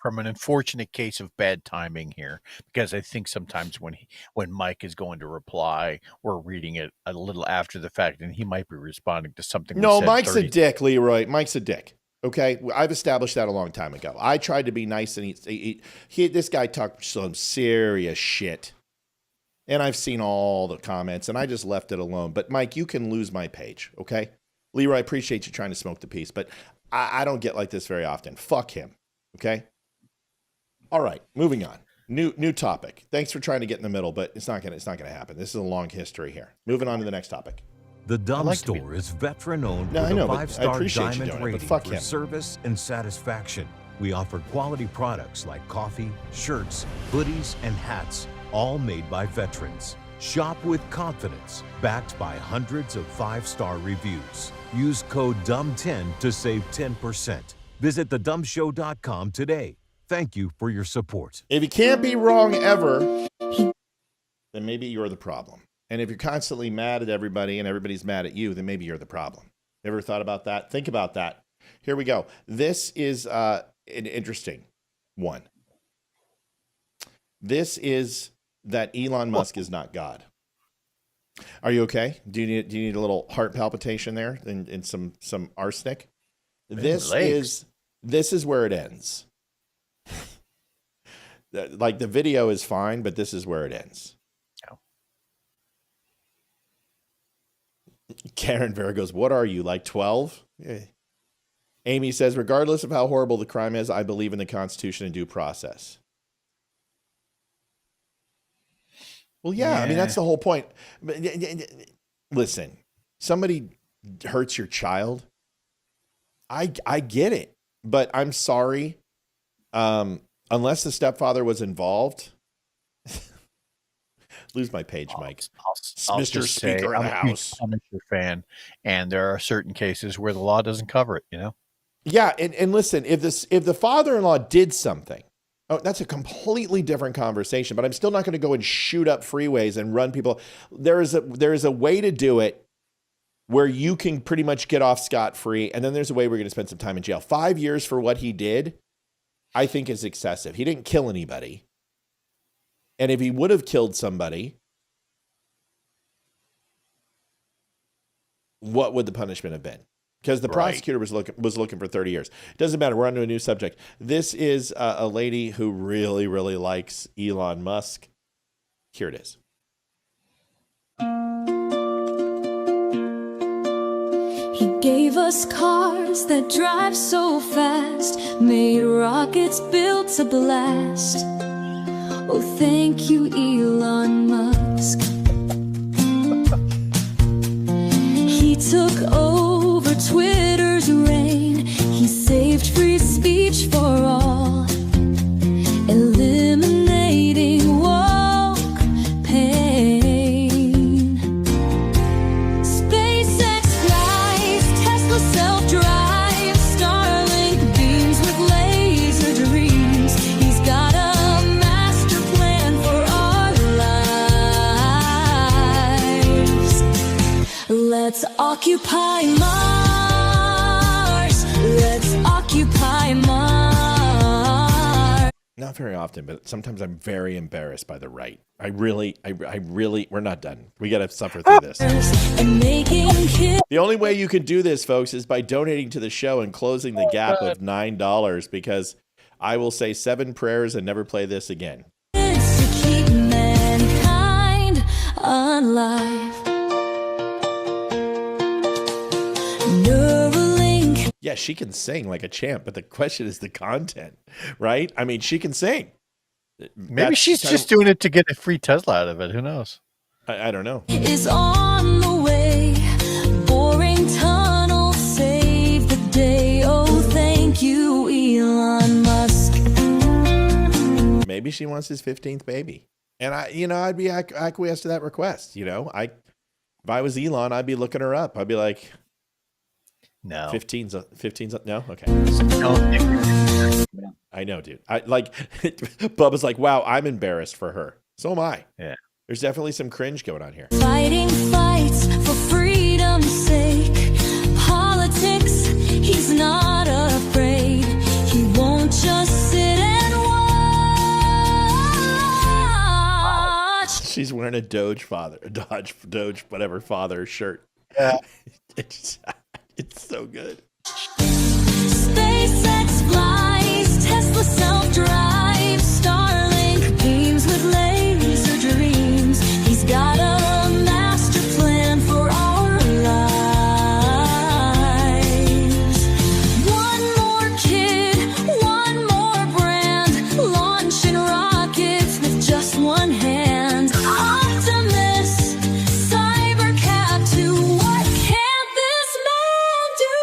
from an unfortunate case of bad timing here, because I think sometimes when Mike is going to reply, we're reading it a little after the fact, and he might be responding to something. No, Mike's a dick, Leroy. Mike's a dick. Okay, I've established that a long time ago. I tried to be nice, and this guy talked some serious shit, and I've seen all the comments, and I just left it alone. But Mike, you can lose my page, okay? Leroy, I appreciate you trying to smoke the peace, but I don't get like this very often. Fuck him. Okay. All right. Moving on. New topic. Thanks for trying to get in the middle, but it's not gonna happen. This is a long history here. Moving on to the next topic. The Dumb Store is veteran-owned with a 5-star diamond rating for service and satisfaction. We offer quality products like coffee, shirts, hoodies, and hats, all made by veterans. Shop with confidence, backed by hundreds of 5-star reviews. Use code DUMB10 to save 10%. Visit thedumbshow.com today. Thank you for your support. If you can't be wrong ever, then maybe you're the problem. And if you're constantly mad at everybody and everybody's mad at you, then maybe you're the problem. Ever thought about that? Think about that. Here we go. This is an interesting one. This is that Elon Musk is not God. Are you okay? Do you need a little heart palpitation there and some arsenic? This is where it ends. Like the video is fine, but this is where it ends. Oh. Karen Vera goes, "What are you, like 12?" Yeah. Amy says, "Regardless of how horrible the crime is, I believe in the Constitution and due process." Well, yeah, I mean, that's the whole point. Listen, somebody hurts your child. I get it, but I'm sorry. Unless the stepfather was involved, lose my page, Mike. I'll Mr. Speaker of the House. I'm a Punisher fan, and there are certain cases where the law doesn't cover it, Yeah, and listen, if the father-in-law did something, that's a completely different conversation, but I'm still not going to go and shoot up freeways and run people. There is a way to do it where you can pretty much get off scot-free, and then there's a way we're going to spend some time in jail. 5 years for what he did, I think is excessive. He didn't kill anybody. And if he would have killed somebody, what would the punishment have been? Because the prosecutor was looking for 30 years. It doesn't matter. We're on to a new subject. This is a lady who really, really likes Elon Musk. Here it is. He gave us cars that drive so fast, made rockets built to blast. Oh, thank you, Elon Musk. He took over Twitter's reign. He saved free speech for all, eliminating woke pain. SpaceX flies, Tesla self-drive, Starlink beams with laser dreams. He's got a master plan for our lives. Let's occupy Mars. occupy Mars. Not very often, but sometimes I'm very embarrassed by the right. I really, we're not done. We got to suffer through this. The only way you can do this, folks, is by donating to the show and closing the gap of $9, because I will say 7 prayers and never play this again. To keep mankind alive. Neuralink. Yeah, she can sing like a champ, but the question is the content, right? I mean, she can sing. Maybe she's just doing it to get a free Tesla out of it. Who knows? I don't know. Is on the way. Boring tunnel save the day. Oh, thank you, Elon Musk. Maybe she wants his 15th baby. And I'd be acquiesced to that request. If I was Elon, I'd be looking her up. I'd be like, no, 15's no. Okay. I know, dude. Bubba's like, wow, I'm embarrassed for her. So am I. Yeah. There's definitely some cringe going on here. Fighting fights for freedom's sake. Politics, he's not afraid. He won't just sit and watch. She's wearing a Doge whatever father shirt. Yeah. It's so good. SpaceX flies, Tesla self-drive, Starlink beams with laser dreams. He's got a master plan for our lives. One more kid, one more brand, launching rockets with just one hand. Optimus, Cybercat, to what can't this man do?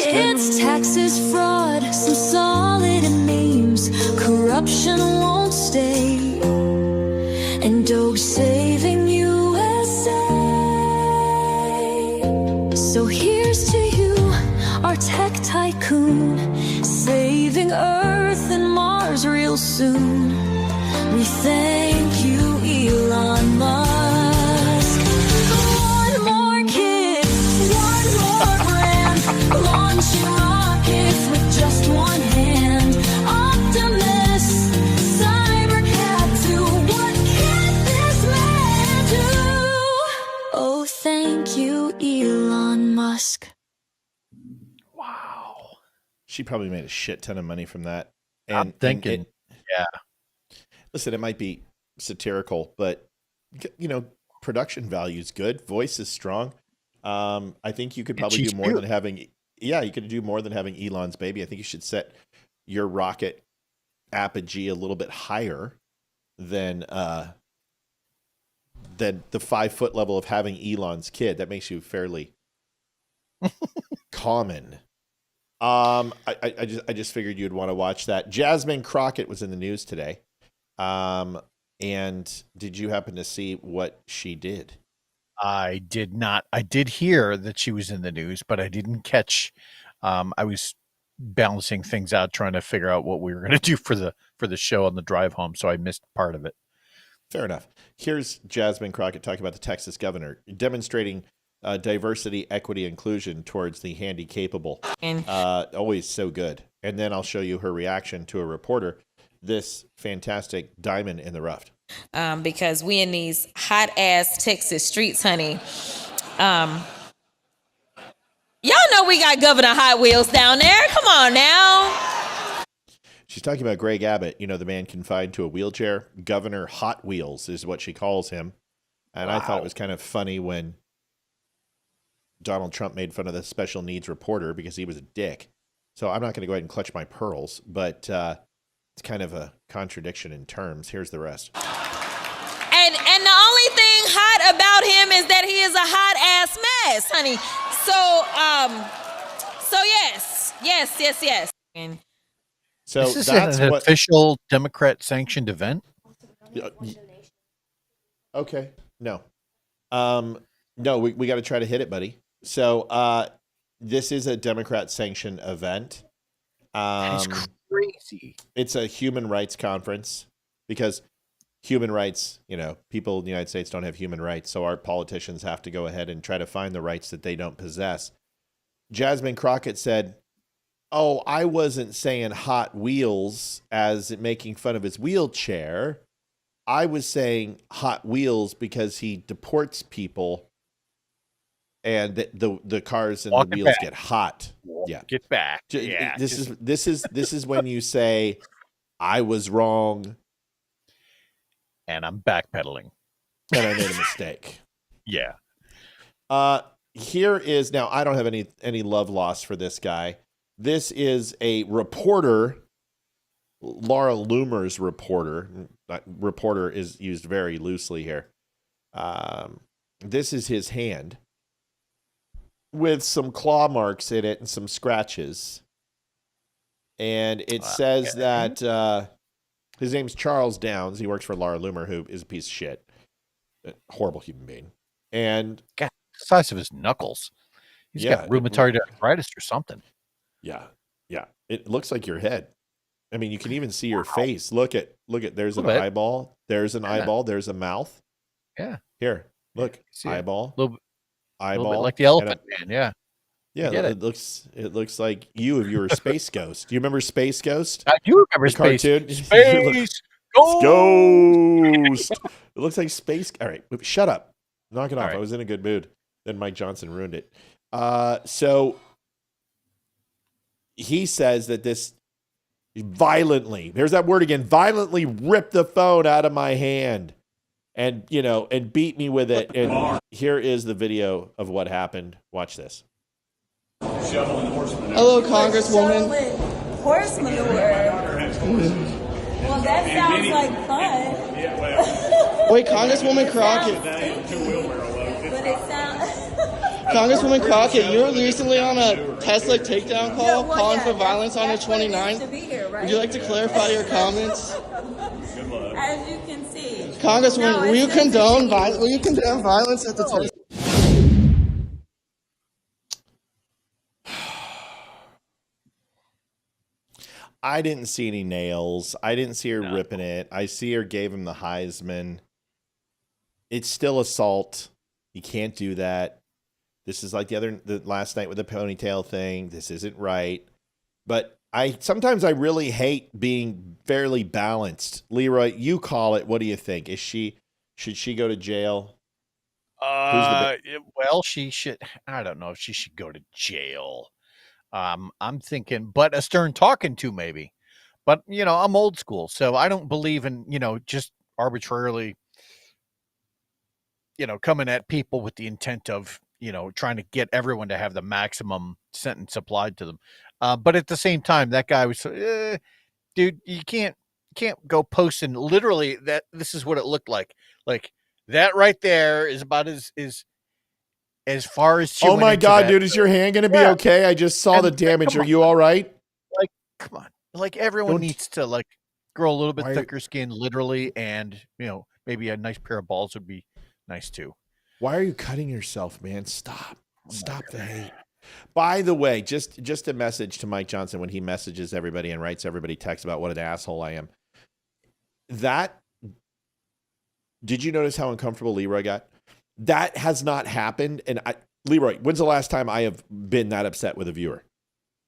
It's taxes, fraud, some solid memes. Corruption won't stay. And Doge saving USA. So here's to you, our tech tycoon, saving Earth and Mars real soon. We thank you, Elon Musk. One more kid, one more brand, launching rockets with just one hand. Optimus, Cybercat, to what can this man do? Oh, thank you, Elon Musk. She probably made a shit ton of money from that. I'm thinking, yeah. Listen, it might be satirical, but production value is good. Voice is strong. I think you could probably do more than having. Yeah, you could do more than having Elon's baby. I think you should set your rocket apogee a little bit higher than the 5-foot level of having Elon's kid. That makes you fairly common. I just figured you'd want to watch that. Jasmine Crockett was in the news today. And did you happen to see what she did? I did not. I did hear that she was in the news, but I didn't catch. I was balancing things out, trying to figure out what we were going to do for the show on the drive home, so I missed part of it. Fair enough. Here's Jasmine Crockett talking about the Texas governor demonstrating diversity, equity, inclusion towards the handy-capable. Always so good. And then I'll show you her reaction to a reporter. This fantastic diamond in the rough. Because we in these hot-ass Texas streets, honey. Y'all know we got Governor Hot Wheels down there. Come on now. She's talking about Greg Abbott, the man confined to a wheelchair. Governor Hot Wheels is what she calls him. And wow. I thought it was kind of funny when Donald Trump made fun of the special needs reporter because he was a dick. So I'm not going to go ahead and clutch my pearls, but it's kind of a contradiction in terms. Here's the rest. And the only thing hot about him is that he is a hot ass mess, honey. So yes. So this is that's an official Democrat sanctioned event. Okay. No. No, we got to try to hit it, buddy. So this is a Democrat sanctioned event. That's crazy. It's a human rights conference because human rights, people in the United States don't have human rights. So our politicians have to go ahead and try to find the rights that they don't possess. Jasmine Crockett said, Oh, I wasn't saying Hot Wheels as making fun of his wheelchair. I was saying Hot Wheels because he deports people and the cars and Walk the it wheels back. get hot. Yeah. Get back. Yeah. This is when you say I was wrong and I'm backpedaling. And I made a mistake. Yeah. Here is now I don't have any love lost for this guy. This is a reporter, Laura Loomer's reporter. Reporter is used very loosely here. This is his hand with some claw marks in it and some scratches. And it says that his name's Charles Downs. He works for Laura Loomer, who is a piece of shit. A horrible human being. And God, the size of his knuckles. He's got rheumatoid arthritis or something. Yeah. Yeah. It looks like your head. I mean, you can even see your face. Look at there's an eyeball. There's an eyeball. There's a mouth. Yeah. Here. Look. Eyeball. Eyeball. Little bit like the elephant man, yeah. Yeah, it looks like you if you were Space Ghost. Do you remember Space Ghost? I do remember the Space cartoon. Space Ghost. It looks like Space. All right, shut up. Knock it off. Right. I was in a good mood. Then Mike Johnson ruined it. So he says that this violently, there's that word again, violently ripped the phone out of my hand and, and beat me with it. And here is the video of what happened. Watch this. Hello, Congresswoman. Horse manure. Well, that sounds like fun. Wait, Congresswoman Crockett. But it sounds. Congresswoman Crockett, you were recently on a Tesla takedown call calling for violence on the 29th. Would you like to clarify your comments? As you can see. Congresswoman, will you condone violence at the Tesla? I didn't see any nails. I didn't see her ripping it. I see her gave him the Heisman. It's still assault. You can't do that. This is like the last night with the ponytail thing. This isn't right. But sometimes I really hate being fairly balanced. Leroy, you call it. What do you think? Should she go to jail? Well, she should. I don't know if she should go to jail. I'm thinking, but a stern talking to maybe. But, I'm old school, so I don't believe in, just arbitrarily, coming at people with the intent of, trying to get everyone to have the maximum sentence applied to them. But at the same time, that guy was, dude, you can't go posting literally that. This is what it looked like. Like that right there is about as far as she oh my God, dude, is your hand going to be okay? I just saw the damage. Are you all right? Like, come on. Like everyone needs to grow a little bit thicker skin, literally. And, maybe a nice pair of balls would be nice too. Why are you cutting yourself, man? Stop the hate. By the way, just a message to Mike Johnson when he messages everybody and writes everybody texts about what an asshole I am. Did you notice how uncomfortable Leroy got? That has not happened. And Leroy, when's the last time I have been that upset with a viewer?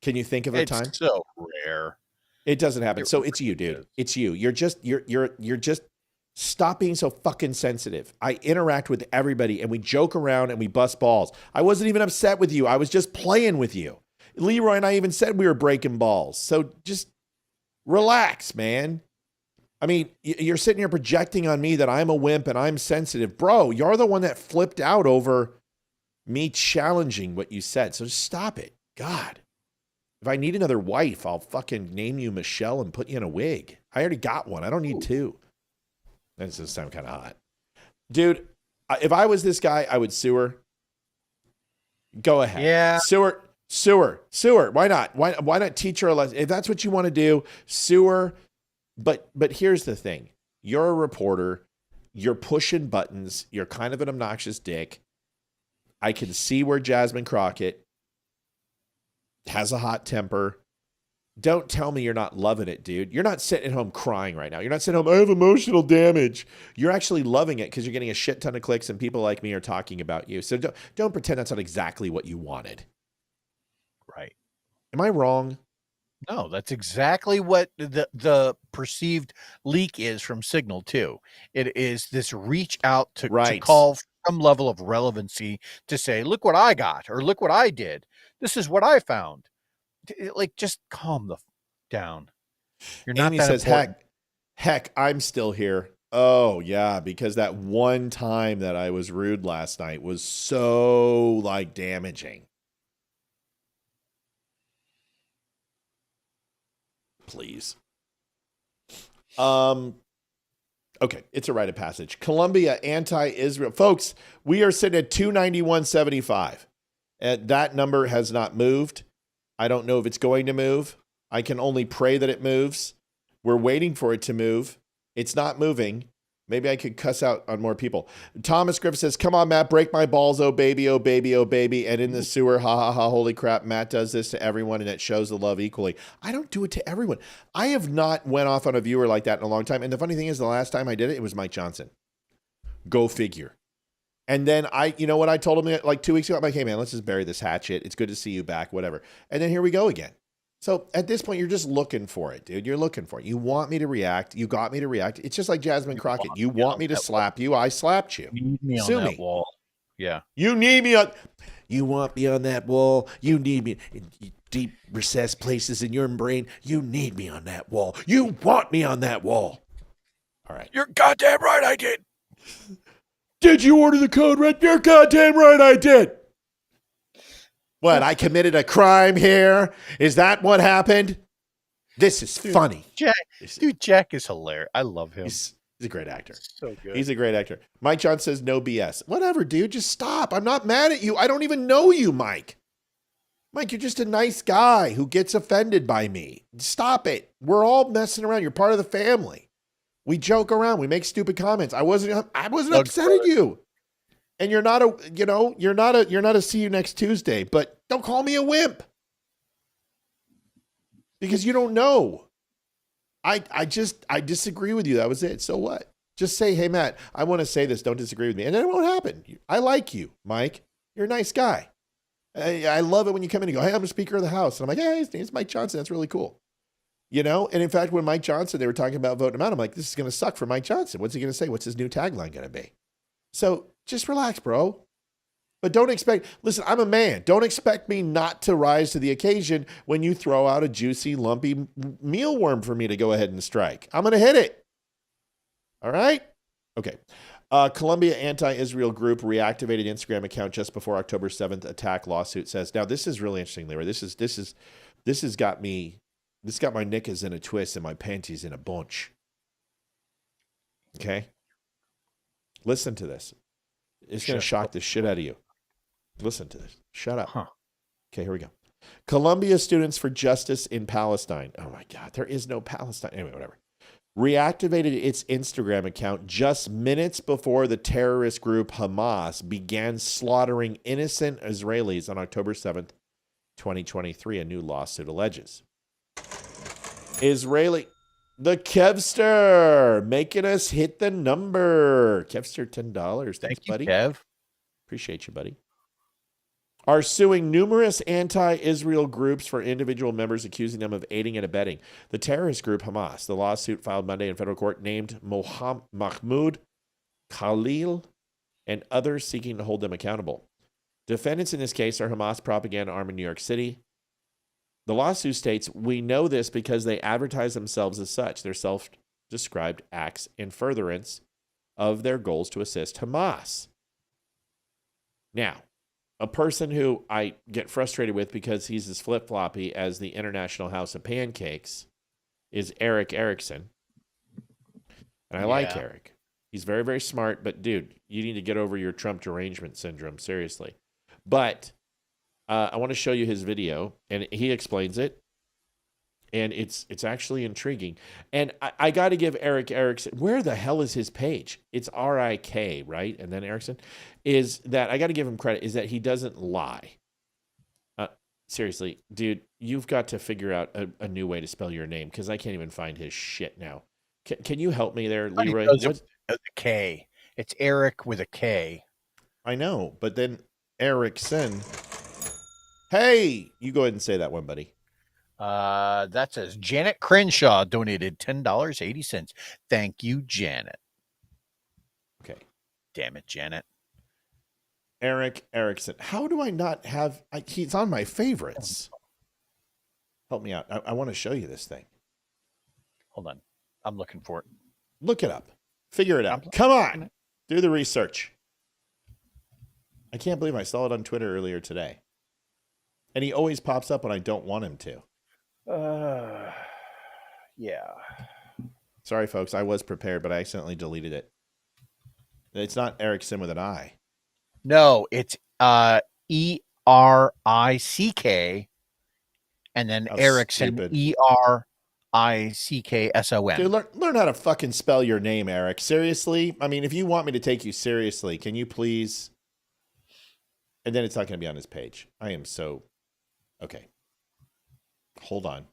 Can you think of a time? It's so rare. It doesn't happen. So it's you, dude. It's you. You're just stop being so fucking sensitive. I interact with everybody and we joke around and we bust balls. I wasn't even upset with you. I was just playing with you. Leroy and I even said we were breaking balls. So just relax, man. I mean, you're sitting here projecting on me that I'm a wimp and I'm sensitive. Bro, you're the one that flipped out over me challenging what you said. So just stop it. God. If I need another wife, I'll fucking name you Michelle and put you in a wig. I already got one. I don't need two. That doesn't sound kind of hot. Dude, if I was this guy, I would sue her. Go ahead. Yeah. Sue her. Why not? Why not teach her a lesson? If that's what you want to do, sue her. But here's the thing. You're a reporter. You're pushing buttons. You're kind of an obnoxious dick. I can see where Jasmine Crockett has a hot temper. Don't tell me you're not loving it, dude. You're not sitting at home crying right now. You're not sitting home, I have emotional damage. You're actually loving it because you're getting a shit ton of clicks and people like me are talking about you. So don't pretend that's not exactly what you wanted. Right. Am I wrong? No, that's exactly what the perceived leak is from Signal too. It is this reach out to call for some level of relevancy to say, look what I got, or look what I did. This is what I found. Like, just calm the down. You're not Amy that says, important. heck, I'm still here. Oh, yeah, because that one time that I was rude last night was so, like, damaging. Please. Okay, it's a rite of passage. Colombia, anti-Israel. Folks, we are sitting at 291.75. That number has not moved. I don't know if it's going to move. I can only pray that it moves. We're waiting for it to move. It's not moving. Maybe I could cuss out on more people. Thomas Griffith says, come on, Matt, break my balls, oh baby, oh baby, oh baby. And in the sewer, ha ha ha, holy crap, Matt does this to everyone and it shows the love equally. I don't do it to everyone. I have not went off on a viewer like that in a long time. And the funny thing is, the last time I did it, it was Mike Johnson. Go figure. And then you know what I told him like 2 weeks ago? I'm like, hey man, let's just bury this hatchet. It's good to see you back, whatever. And then here we go again. So at this point, you're just looking for it, dude. You're looking for it. You want me to react. You got me to react. It's just like Jasmine Crockett. You want me to slap you. I slapped you. You need me on Sue that me. wall. Yeah. You need me on. You want me on that wall. You need me in deep recessed places in your brain. You need me on that wall. You want me on that wall. All right. You're goddamn right I did. Did you order the code red? You're goddamn right I did. What, I committed a crime here? Is that what happened? This is funny. Jack is hilarious. I love him. He's a great actor. So good. He's a great actor. Mike John says no BS. Whatever, dude. Just stop. I'm not mad at you. I don't even know you, Mike. Mike, you're just a nice guy who gets offended by me. Stop it. We're all messing around. You're part of the family. We joke around. We make stupid comments. I wasn't upset at you. And you're not a see you next Tuesday, but don't call me a wimp. Because you don't know. I disagree with you. That was it. So what? Just say, hey, Matt, I want to say this. Don't disagree with me. And then it won't happen. I like you, Mike. You're a nice guy. I love it when you come in and go, hey, I'm a Speaker of the House. And I'm like, hey, his name's Mike Johnson. That's really cool. You know? And in fact, when Mike Johnson, they were talking about voting him out, I'm like, this is going to suck for Mike Johnson. What's he going to say? What's his new tagline going to be? So just relax, bro. But don't expect, listen, I'm a man. Don't expect me not to rise to the occasion when you throw out a juicy, lumpy mealworm for me to go ahead and strike. I'm going to hit it. All right? Okay. Colombia anti-Israel group reactivated Instagram account just before October 7th attack lawsuit says. Now, this is really interesting, Leroy. This got my knickers in a twist and my panties in a bunch. Okay? Listen to this. It's going to shock the shit out of you. Listen to this. Shut up. Huh. Okay, here we go. Columbia Students for Justice in Palestine. Oh my God, there is no Palestine. Anyway, whatever. Reactivated its Instagram account just minutes before the terrorist group Hamas began slaughtering innocent Israelis on October 7th, 2023, a new lawsuit alleges. The Kevster making us hit the number. Kevster, $10. Thanks, buddy. Kev. Appreciate you, buddy. Are suing numerous anti-Israel groups for individual members accusing them of aiding and abetting the terrorist group Hamas. The lawsuit filed Monday in federal court named Mahmoud Khalil and others seeking to hold them accountable. Defendants in this case are Hamas propaganda arm in New York City. The lawsuit states, we know this because they advertise themselves as such. Their self-described acts in furtherance of their goals to assist Hamas. Now, a person who I get frustrated with because he's as flip-floppy as the International House of Pancakes is Eric Erickson. And I like Eric. He's very, very smart, but dude, you need to get over your Trump derangement syndrome, seriously. But I want to show you his video, and he explains it, and it's actually intriguing. And I got to give Eric Erickson, where the hell is his page? It's R-I-K, right? And then Erickson, is that I got to give him credit, is that he doesn't lie. Seriously, dude, you've got to figure out a new way to spell your name, because I can't even find his shit now. Can you help me there, Leroy? It's a K. It's Eric with a K. I know, but then Erickson. Hey, you go ahead and say that one, buddy. That says Janet Crenshaw donated $10.80. Thank you, Janet. Okay. Damn it, Janet. Eric Erickson. How do I not have... he's on my favorites. Help me out. I want to show you this thing. Hold on. I'm looking for it. Look it up. Figure it out. Come on. Do the research. I can't believe I saw it on Twitter earlier today. And he always pops up when I don't want him to. Yeah. Sorry, folks. I was prepared, but I accidentally deleted it. It's not Erickson with an I. No, it's ERICK and then Erickson stupid. ERICKSON. Dude, learn how to fucking spell your name, Eric. Seriously? I mean, if you want me to take you seriously, can you please? And then it's not going to be on his page. I am so... Okay. Hold on.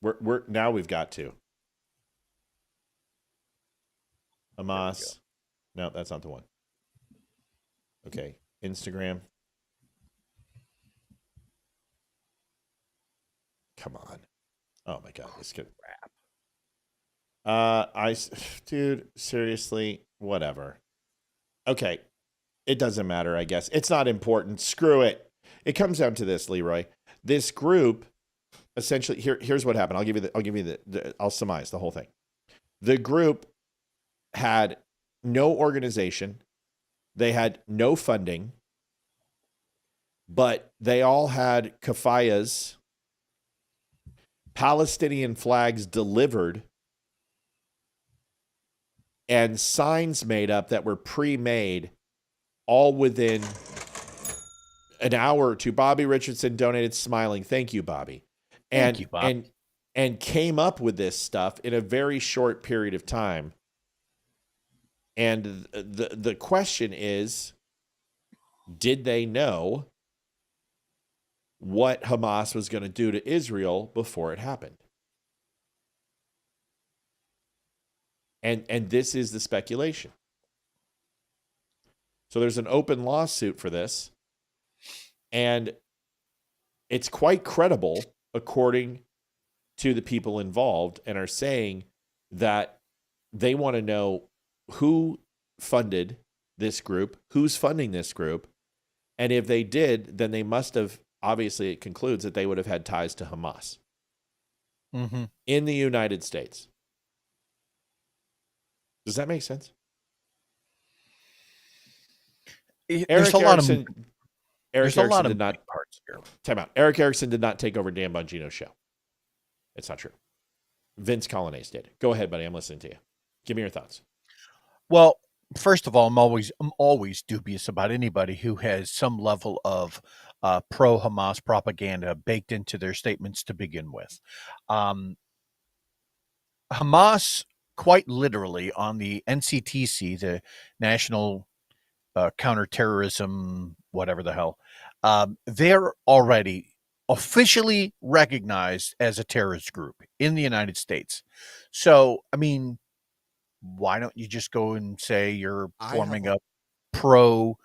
We're now we've got to. Hamas. No, that's not the one. Okay. Instagram. Come on. Oh my God. This could dude, seriously, whatever. Okay. It doesn't matter, I guess. It's not important. Screw it. It comes down to this, Leroy. This group, essentially, here's what happened. I'll surmise the whole thing. The group had no organization. They had no funding, but they all had kafayas, Palestinian flags delivered, and signs made up that were pre-made, all within an hour or two. Bobby Richardson donated smiling. Thank you, Bobby. Thank you, Bob. And came up with this stuff in a very short period of time. And the question is, did they know what Hamas was going to do to Israel before it happened? And this is the speculation. So there's an open lawsuit for this. And it's quite credible, according to the people involved, and are saying that they want to know who funded this group, who's funding this group, and if they did, then they must have, obviously it concludes that they would have had ties to Hamas in the United States. Does that make sense? There's a lot of parts here. Time out. Eric Erickson did not take over Dan Bongino's show. It's not true. Vince Colonnese did. Go ahead, buddy. I'm listening to you. Give me your thoughts. Well, first of all, I'm always dubious about anybody who has some level of pro-Hamas propaganda baked into their statements to begin with. Hamas, quite literally, on the NCTC, the National Counterterrorism, whatever the hell, they're already officially recognized as a terrorist group in the United States. So, I mean, why don't you just go and say you're forming a pro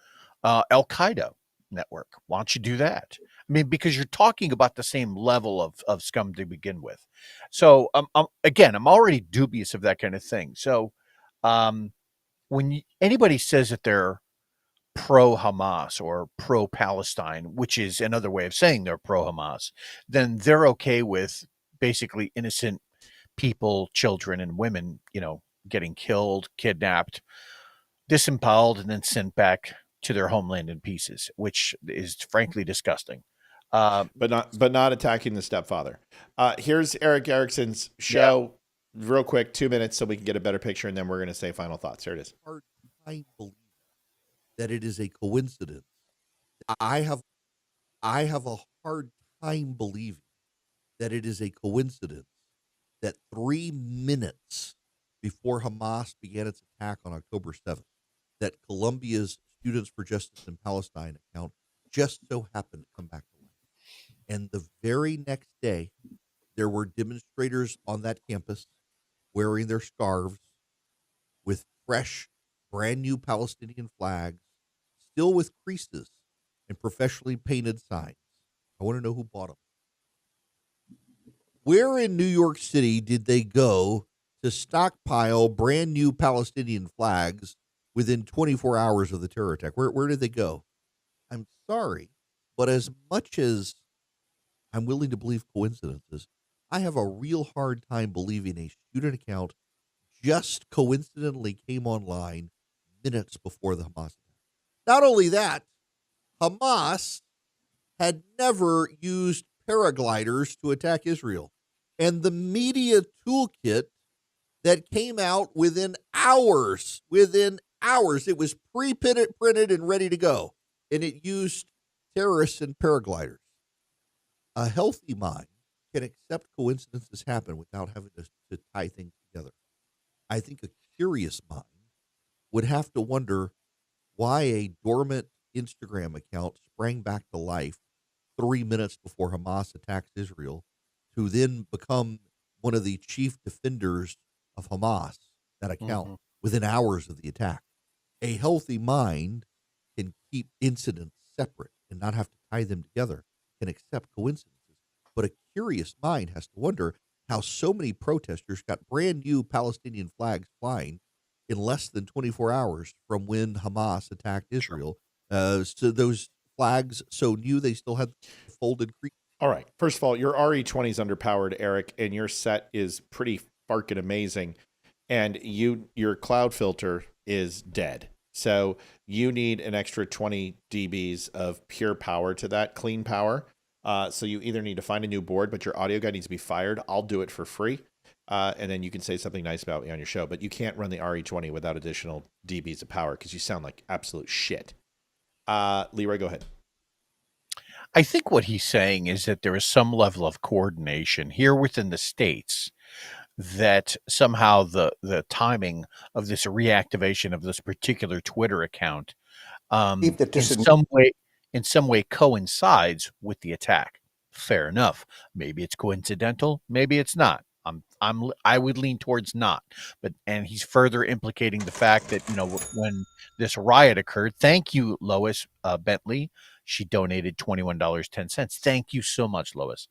Al Qaeda network? Why don't you do that? I mean, because you're talking about the same level of scum to begin with. So, again, I'm already dubious of that kind of thing. So, when anybody says that they're pro-Hamas or pro-Palestine, which is another way of saying they're pro-Hamas, then they're okay with basically innocent people, children and women, getting killed, kidnapped, disemboweled, and then sent back to their homeland in pieces, which is frankly disgusting. But not attacking the stepfather. Here's Eric Erickson's show. Yeah. Real quick, 2 minutes so we can get a better picture, and then we're going to say final thoughts. Here it is. I believe that it is a coincidence. I have a hard time believing that it is a coincidence that 3 minutes before Hamas began its attack on October 7th, that Columbia's Students for Justice in Palestine account just so happened to come back to life. And the very next day, there were demonstrators on that campus wearing their scarves with fresh, brand new Palestinian flags, still with creases and professionally painted signs. I want to know who bought them. Where in New York City did they go to stockpile brand new Palestinian flags within 24 hours of the terror attack? Where did they go? I'm sorry, but as much as I'm willing to believe coincidences, I have a real hard time believing a student account just coincidentally came online minutes before the Hamas attack. Not only that, Hamas had never used paragliders to attack Israel. And the media toolkit that came out within hours, it was pre-printed and ready to go. And it used terrorists and paragliders. A healthy mind can accept coincidences happen without having to tie things together. I think a curious mind would have to wonder why a dormant Instagram account sprang back to life 3 minutes before Hamas attacks Israel to then become one of the chief defenders of Hamas, that account, within hours of the attack. A healthy mind can keep incidents separate and not have to tie them together, can accept coincidences. But a curious mind has to wonder how so many protesters got brand new Palestinian flags flying in less than 24 hours from when Hamas attacked Israel. So those flags so new they still had folded crease. All right. First of all, your RE20 is underpowered, Eric, and your set is pretty fucking amazing. And your cloud filter is dead. So you need an extra 20 dBs of pure power to that, clean power. So you either need to find a new board, but your audio guy needs to be fired. I'll do it for free. And then you can say something nice about me on your show. But you can't run the RE20 without additional dBs of power because you sound like absolute shit. Leroy, go ahead. I think what he's saying is that there is some level of coordination here within the States that somehow the timing of this reactivation of this particular Twitter account in some way coincides with the attack. Fair enough. Maybe it's coincidental. Maybe it's not. I would lean towards not. And he's further implicating the fact that, when this riot occurred, thank you, Lois Bentley. She donated $21.10. Thank you so much, Lois.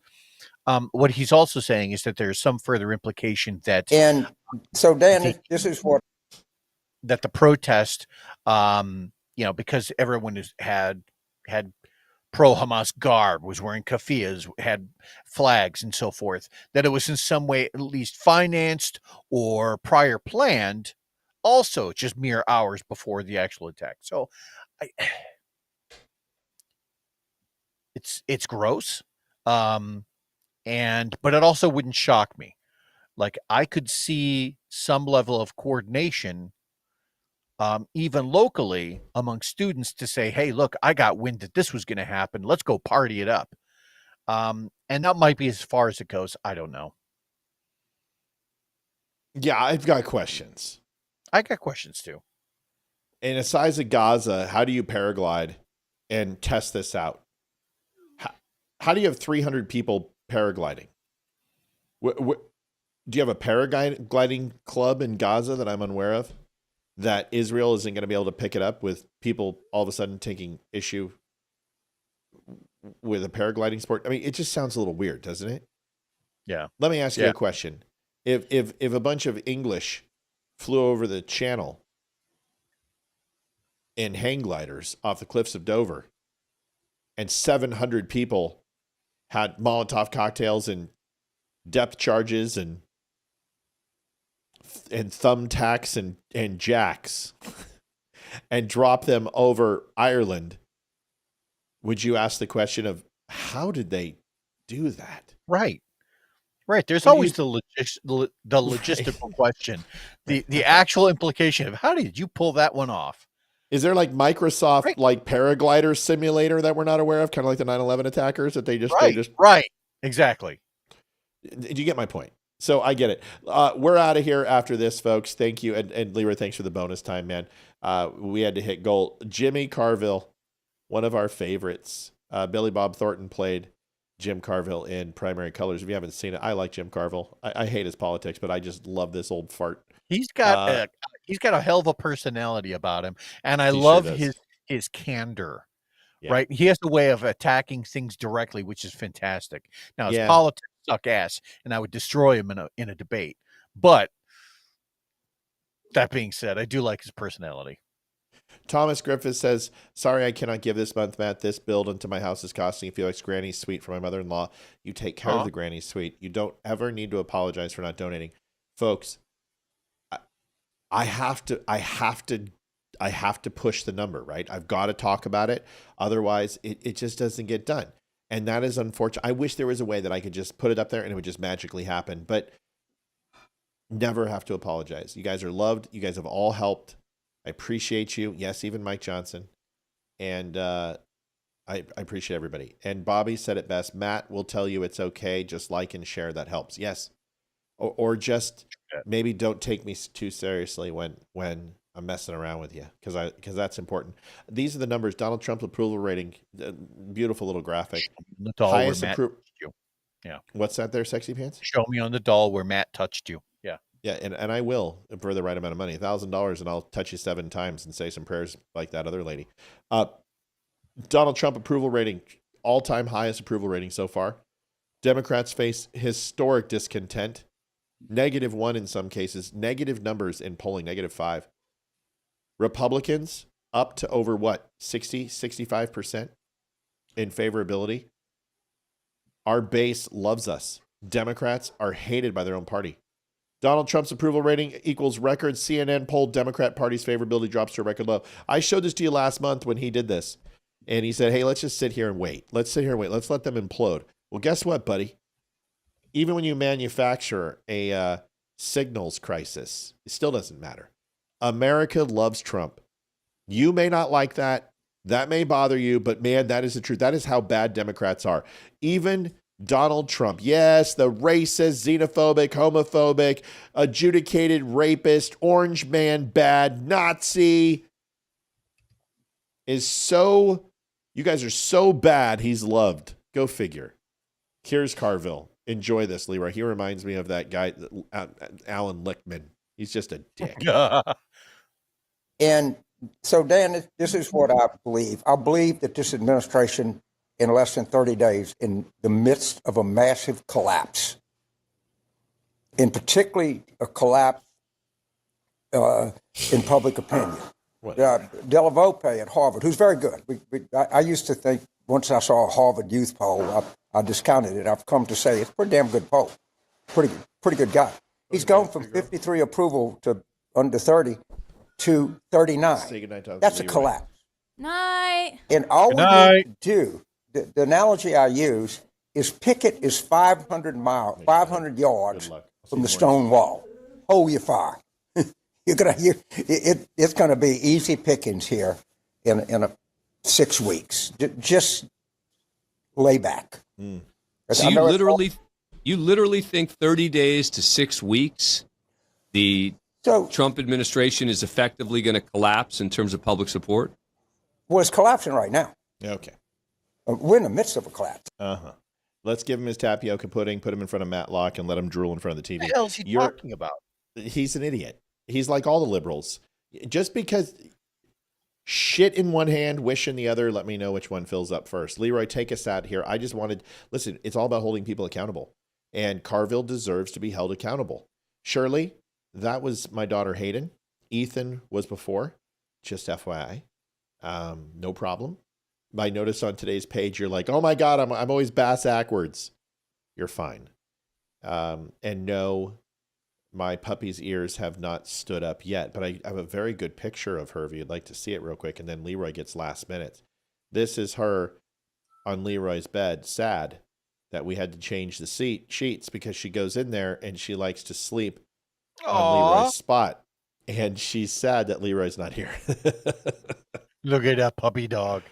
What he's also saying is that there's some further implication that, and so Dan, this is what that the protest, because everyone had pro-Hamas garb, was wearing keffiyehs, had flags and so forth, that it was in some way at least financed or prior planned, also just mere hours before the actual attack. So it's gross. But it also wouldn't shock me. Like, I could see some level of coordination, even locally among students, to say, hey, look, I got wind that this was going to happen. Let's go party it up. And that might be as far as it goes. I don't know. Yeah, I've got questions. I got questions too. In the size of Gaza, how do you paraglide and test this out? How do you have 300 people paragliding? Do you have a paragliding club in Gaza that I'm unaware of? That Israel isn't going to be able to pick it up with people all of a sudden taking issue with a paragliding sport? I mean, it just sounds a little weird, doesn't it? Yeah. Let me ask you a question. If a bunch of English flew over the channel in hang gliders off the cliffs of Dover and 700 people had Molotov cocktails and depth charges and thumbtacks and jacks and drop them over Ireland, would you ask the question of how did they do that? Right. There's always the logistical question, the actual implication of how did you pull that one off? Is there like Microsoft like paraglider simulator that we're not aware of, kind of like the 9/11 attackers that they just right. Exactly. Do you get my point? So I get it. We're out of here after this, folks. Thank you. And Leroy, thanks for the bonus time, man. We had to hit goal. Jimmy Carville, one of our favorites. Billy Bob Thornton played Jim Carville in Primary Colors. If you haven't seen it, I like Jim Carville. I hate his politics, but I just love this old fart. He's got a hell of a personality about him. And I love his candor. Yeah. Right. He has a way of attacking things directly, which is fantastic. Now, his politics suck ass, and I would destroy him in a debate. But that being said, I do like his personality. Thomas Griffith says, sorry, I cannot give this month, Matt. This build into my house is costing a few like Granny's Suite for my mother-in-law. You take care of the Granny's Suite. You don't ever need to apologize for not donating. Folks, I have to push the number, right? I've got to talk about it. Otherwise, it just doesn't get done. And that is unfortunate. I wish there was a way that I could just put it up there and it would just magically happen, but never have to apologize. You guys are loved. You guys have all helped. I appreciate you. Yes, even Mike Johnson. And I appreciate everybody. And Bobby said it best. Matt will tell you it's okay. Just like and share. That helps. Yes. Or just maybe don't take me too seriously when I'm messing around with you, because that's important. These are the numbers. Donald Trump's approval rating. Beautiful little graphic. The doll Highest where Matt touched you. Yeah. What's that there, Sexy Pants? Show me on the doll where Matt touched you. Yeah. Yeah, and I will for the right amount of money, $1,000, and I'll touch you 7 times and say some prayers like that other lady. Donald Trump approval rating, all-time highest approval rating so far. Democrats face historic discontent, -1 in some cases, negative numbers in polling, -5. Republicans up to over 65% in favorability. Our base loves us. Democrats are hated by their own party. Donald Trump's approval rating equals record. CNN polled Democrat Party's favorability drops to a record low. I showed this to you last month when he did this. And he said, hey, let's just sit here and wait. Let's sit here and wait. Let's let them implode. Well, guess what, buddy? Even when you manufacture a signals crisis, it still doesn't matter. America loves Trump. You may not like that. That may bother you, but man, that is the truth. That is how bad Democrats are. Even Donald Trump, yes, the racist, xenophobic, homophobic, adjudicated rapist, orange man, bad, Nazi, is so, you guys are so bad, he's loved. Go figure. Here's Carville. Enjoy this, Leroy. He reminds me of that guy, Alan Lichtman. He's just a dick. And so, Dan, this is what I believe. I believe that this administration, in less than 30 days, in the midst of a massive collapse, and particularly a collapse in public opinion. Della Volpe at Harvard, who's very good. I used to think, once I saw a Harvard youth poll, I discounted it. I've come to say it's a pretty damn good poll. Pretty good guy. He's gone from 53 approval to under 30 to 39. That's a collapse. Night. And all we need to do, the analogy I use is Pickett is 500 yards from the stone wall. Hold your fire. It's gonna be easy pickings here in 6 weeks. Just lay back. So you literally think 30 days to 6 weeks, the Trump administration is effectively going to collapse in terms of public support? Well, it's collapsing right now. Okay. We're in the midst of a collapse. Let's give him his tapioca pudding, put him in front of Matlock, and let him drool in front of the TV. What the hell is he talking about? He's an idiot. He's like all the liberals. Just because shit in one hand, wish in the other, let me know which one fills up first. Leroy, take us out here. I just wanted, listen, it's all about holding people accountable. And Carville deserves to be held accountable. Shirley, that was my daughter Hayden. Ethan was before, just FYI. No problem. I noticed on today's page, you're like, oh my God, I'm always backwards. You're fine. And no, my puppy's ears have not stood up yet, but I have a very good picture of her if you'd like to see it real quick, and then Leroy gets last minute. This is her on Leroy's bed, sad that we had to change the sheets because she goes in there and she likes to sleep on Leroy's spot, and she's sad that Leroy's not here. Look at that puppy dog.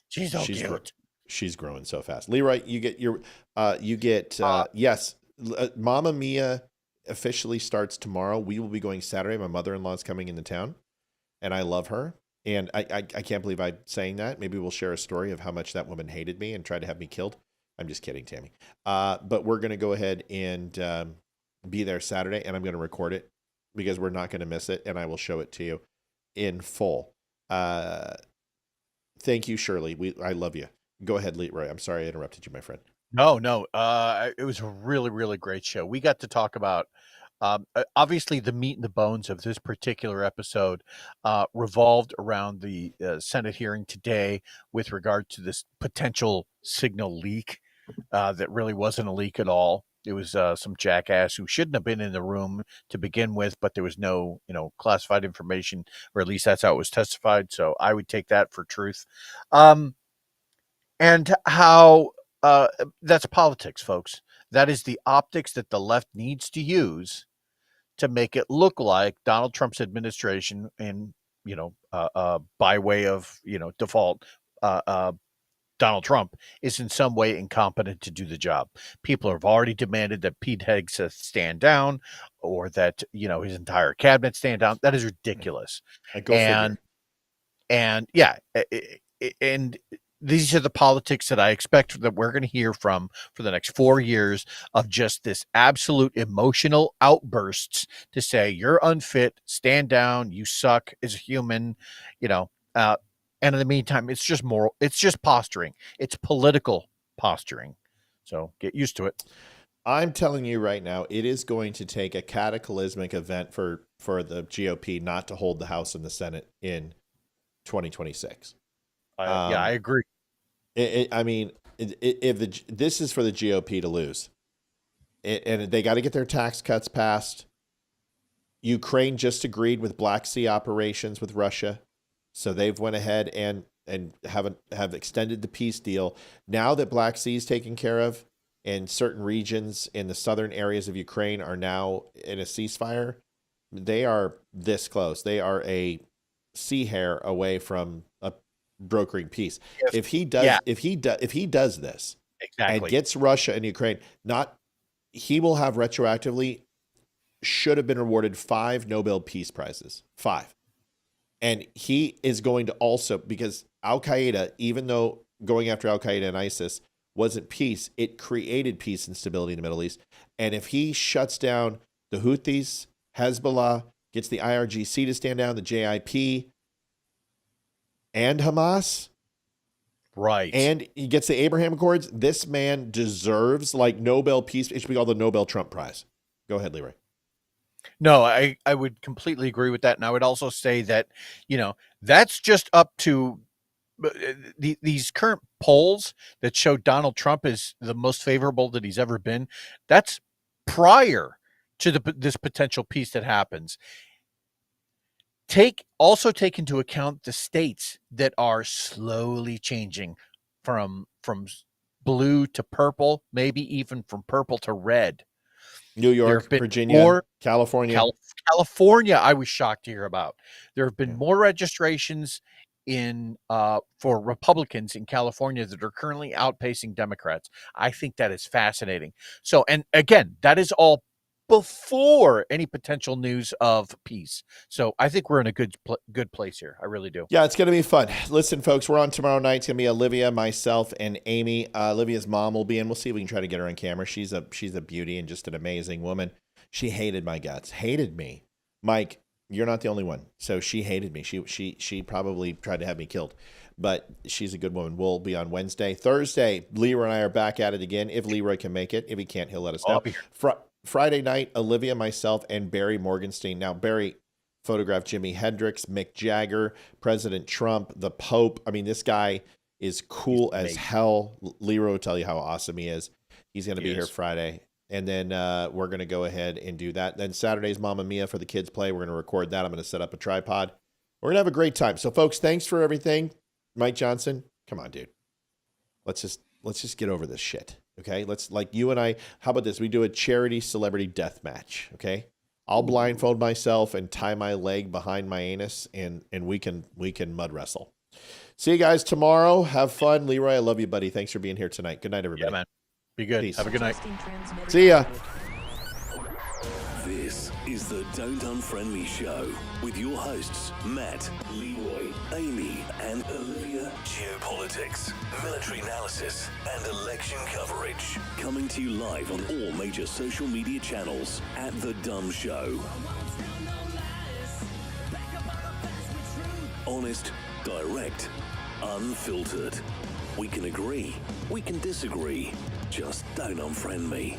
She's so cute. She's growing so fast. Leroy, you get your, yes, Mamma Mia officially starts tomorrow. We will be going Saturday. My mother-in-law is coming into town, and I love her. And I can't believe I'm saying that. Maybe we'll share a story of how much that woman hated me and tried to have me killed. I'm just kidding, Tammy. But we're going to go ahead and be there Saturday, and I'm going to record it because we're not going to miss it, and I will show it to you in full. Thank you, Shirley. I love you. Go ahead, Leroy. I'm sorry I interrupted you, my friend. No, no. It was a really, really great show. We got to talk about obviously the meat and the bones of this particular episode revolved around the Senate hearing today with regard to this potential signal leak that really wasn't a leak at all. It was some jackass who shouldn't have been in the room to begin with, but there was no, classified information, or at least that's how it was testified. So I would take that for truth. And how that's politics, folks. That is the optics that the left needs to use to make it look like Donald Trump's administration, and by way of default, Donald Trump is in some way incompetent to do the job. People have already demanded that Pete Hegseth stand down, or that his entire cabinet stand down. That is ridiculous. And yeah, and these are the politics that I expect that we're going to hear from for the next 4 years, of just this absolute emotional outbursts to say you're unfit, stand down, you suck as a human, and in the meantime, it's just moral. It's just posturing. It's political posturing. So get used to it. I'm telling you right now, it is going to take a cataclysmic event for the GOP not to hold the House and the Senate in 2026. I agree. This is for the GOP to lose, and they got to get their tax cuts passed. Ukraine just agreed with Black Sea operations with Russia, so they've went ahead and have extended the peace deal. Now that Black Sea is taken care of, and certain regions in the southern areas of Ukraine are now in a ceasefire, they are this close. They are a sea hair away from a brokering peace. If he does this exactly, and gets Russia and Ukraine, he will have retroactively should have been awarded 5 Nobel Peace Prizes. 5. And he is going to also, because Al-Qaeda, even though going after Al-Qaeda and ISIS wasn't peace, it created peace and stability in the Middle East. And if he shuts down the Houthis, Hezbollah, gets the IRGC to stand down, the JIP, and Hamas, right, and he gets the Abraham Accords, this man deserves Nobel Peace. It should be called the Nobel Trump Prize. Go ahead, Leroy. No, I would completely agree with that. And I would also say that, that's just up to these current polls that show Donald Trump is the most favorable that he's ever been. That's prior to this potential peace that happens. Take into account the states that are slowly changing from blue to purple, maybe even from purple to red. New York, Virginia, California. California, I was shocked to hear about. There have been more registrations for Republicans in California that are currently outpacing Democrats. I think that is fascinating. So, and again, that is all before any potential news of peace. So I think we're in a good place here. I really do. Yeah, it's going to be fun. Listen, folks, we're on tomorrow night. It's going to be Olivia, myself, and Amy. Olivia's mom will be in. We'll see if we can try to get her on camera. She's a beauty and just an amazing woman. She hated my guts, hated me. Mike, you're not the only one. So she hated me. She probably tried to have me killed, but she's a good woman. We'll be on Wednesday. Thursday, Leroy and I are back at it again. If Leroy can make it. If he can't, he'll let us know. Friday night, Olivia, myself, and Barry Morgenstein. Now, Barry photographed Jimi Hendrix, Mick Jagger, President Trump, the Pope. I mean, this guy is cool as hell. Leroy will tell you how awesome he is. He's going to be here Friday. And then we're going to go ahead and do that. Then Saturday's Mamma Mia for the kids play. We're going to record that. I'm going to set up a tripod. We're going to have a great time. So, folks, thanks for everything. Mike Johnson, come on, dude. Let's just get over this shit. Okay, let's, you and I, how about this? We do a charity celebrity death match. Okay, I'll blindfold myself and tie my leg behind my anus, and we can mud wrestle. See you guys tomorrow. Have fun. Leroy, I love you, buddy. Thanks for being here tonight. Good night, everybody. Yeah, man. Be good. Peace. Have a good night. See ya. This is the Don't Unfriend Me Show with your hosts, Matt, Leroy, Amy, and Olivia. Geopolitics, military analysis, and election coverage. Coming to you live on all major social media channels at The Dumb Show. Honest, direct, unfiltered. We can agree, we can disagree. Just don't unfriend me.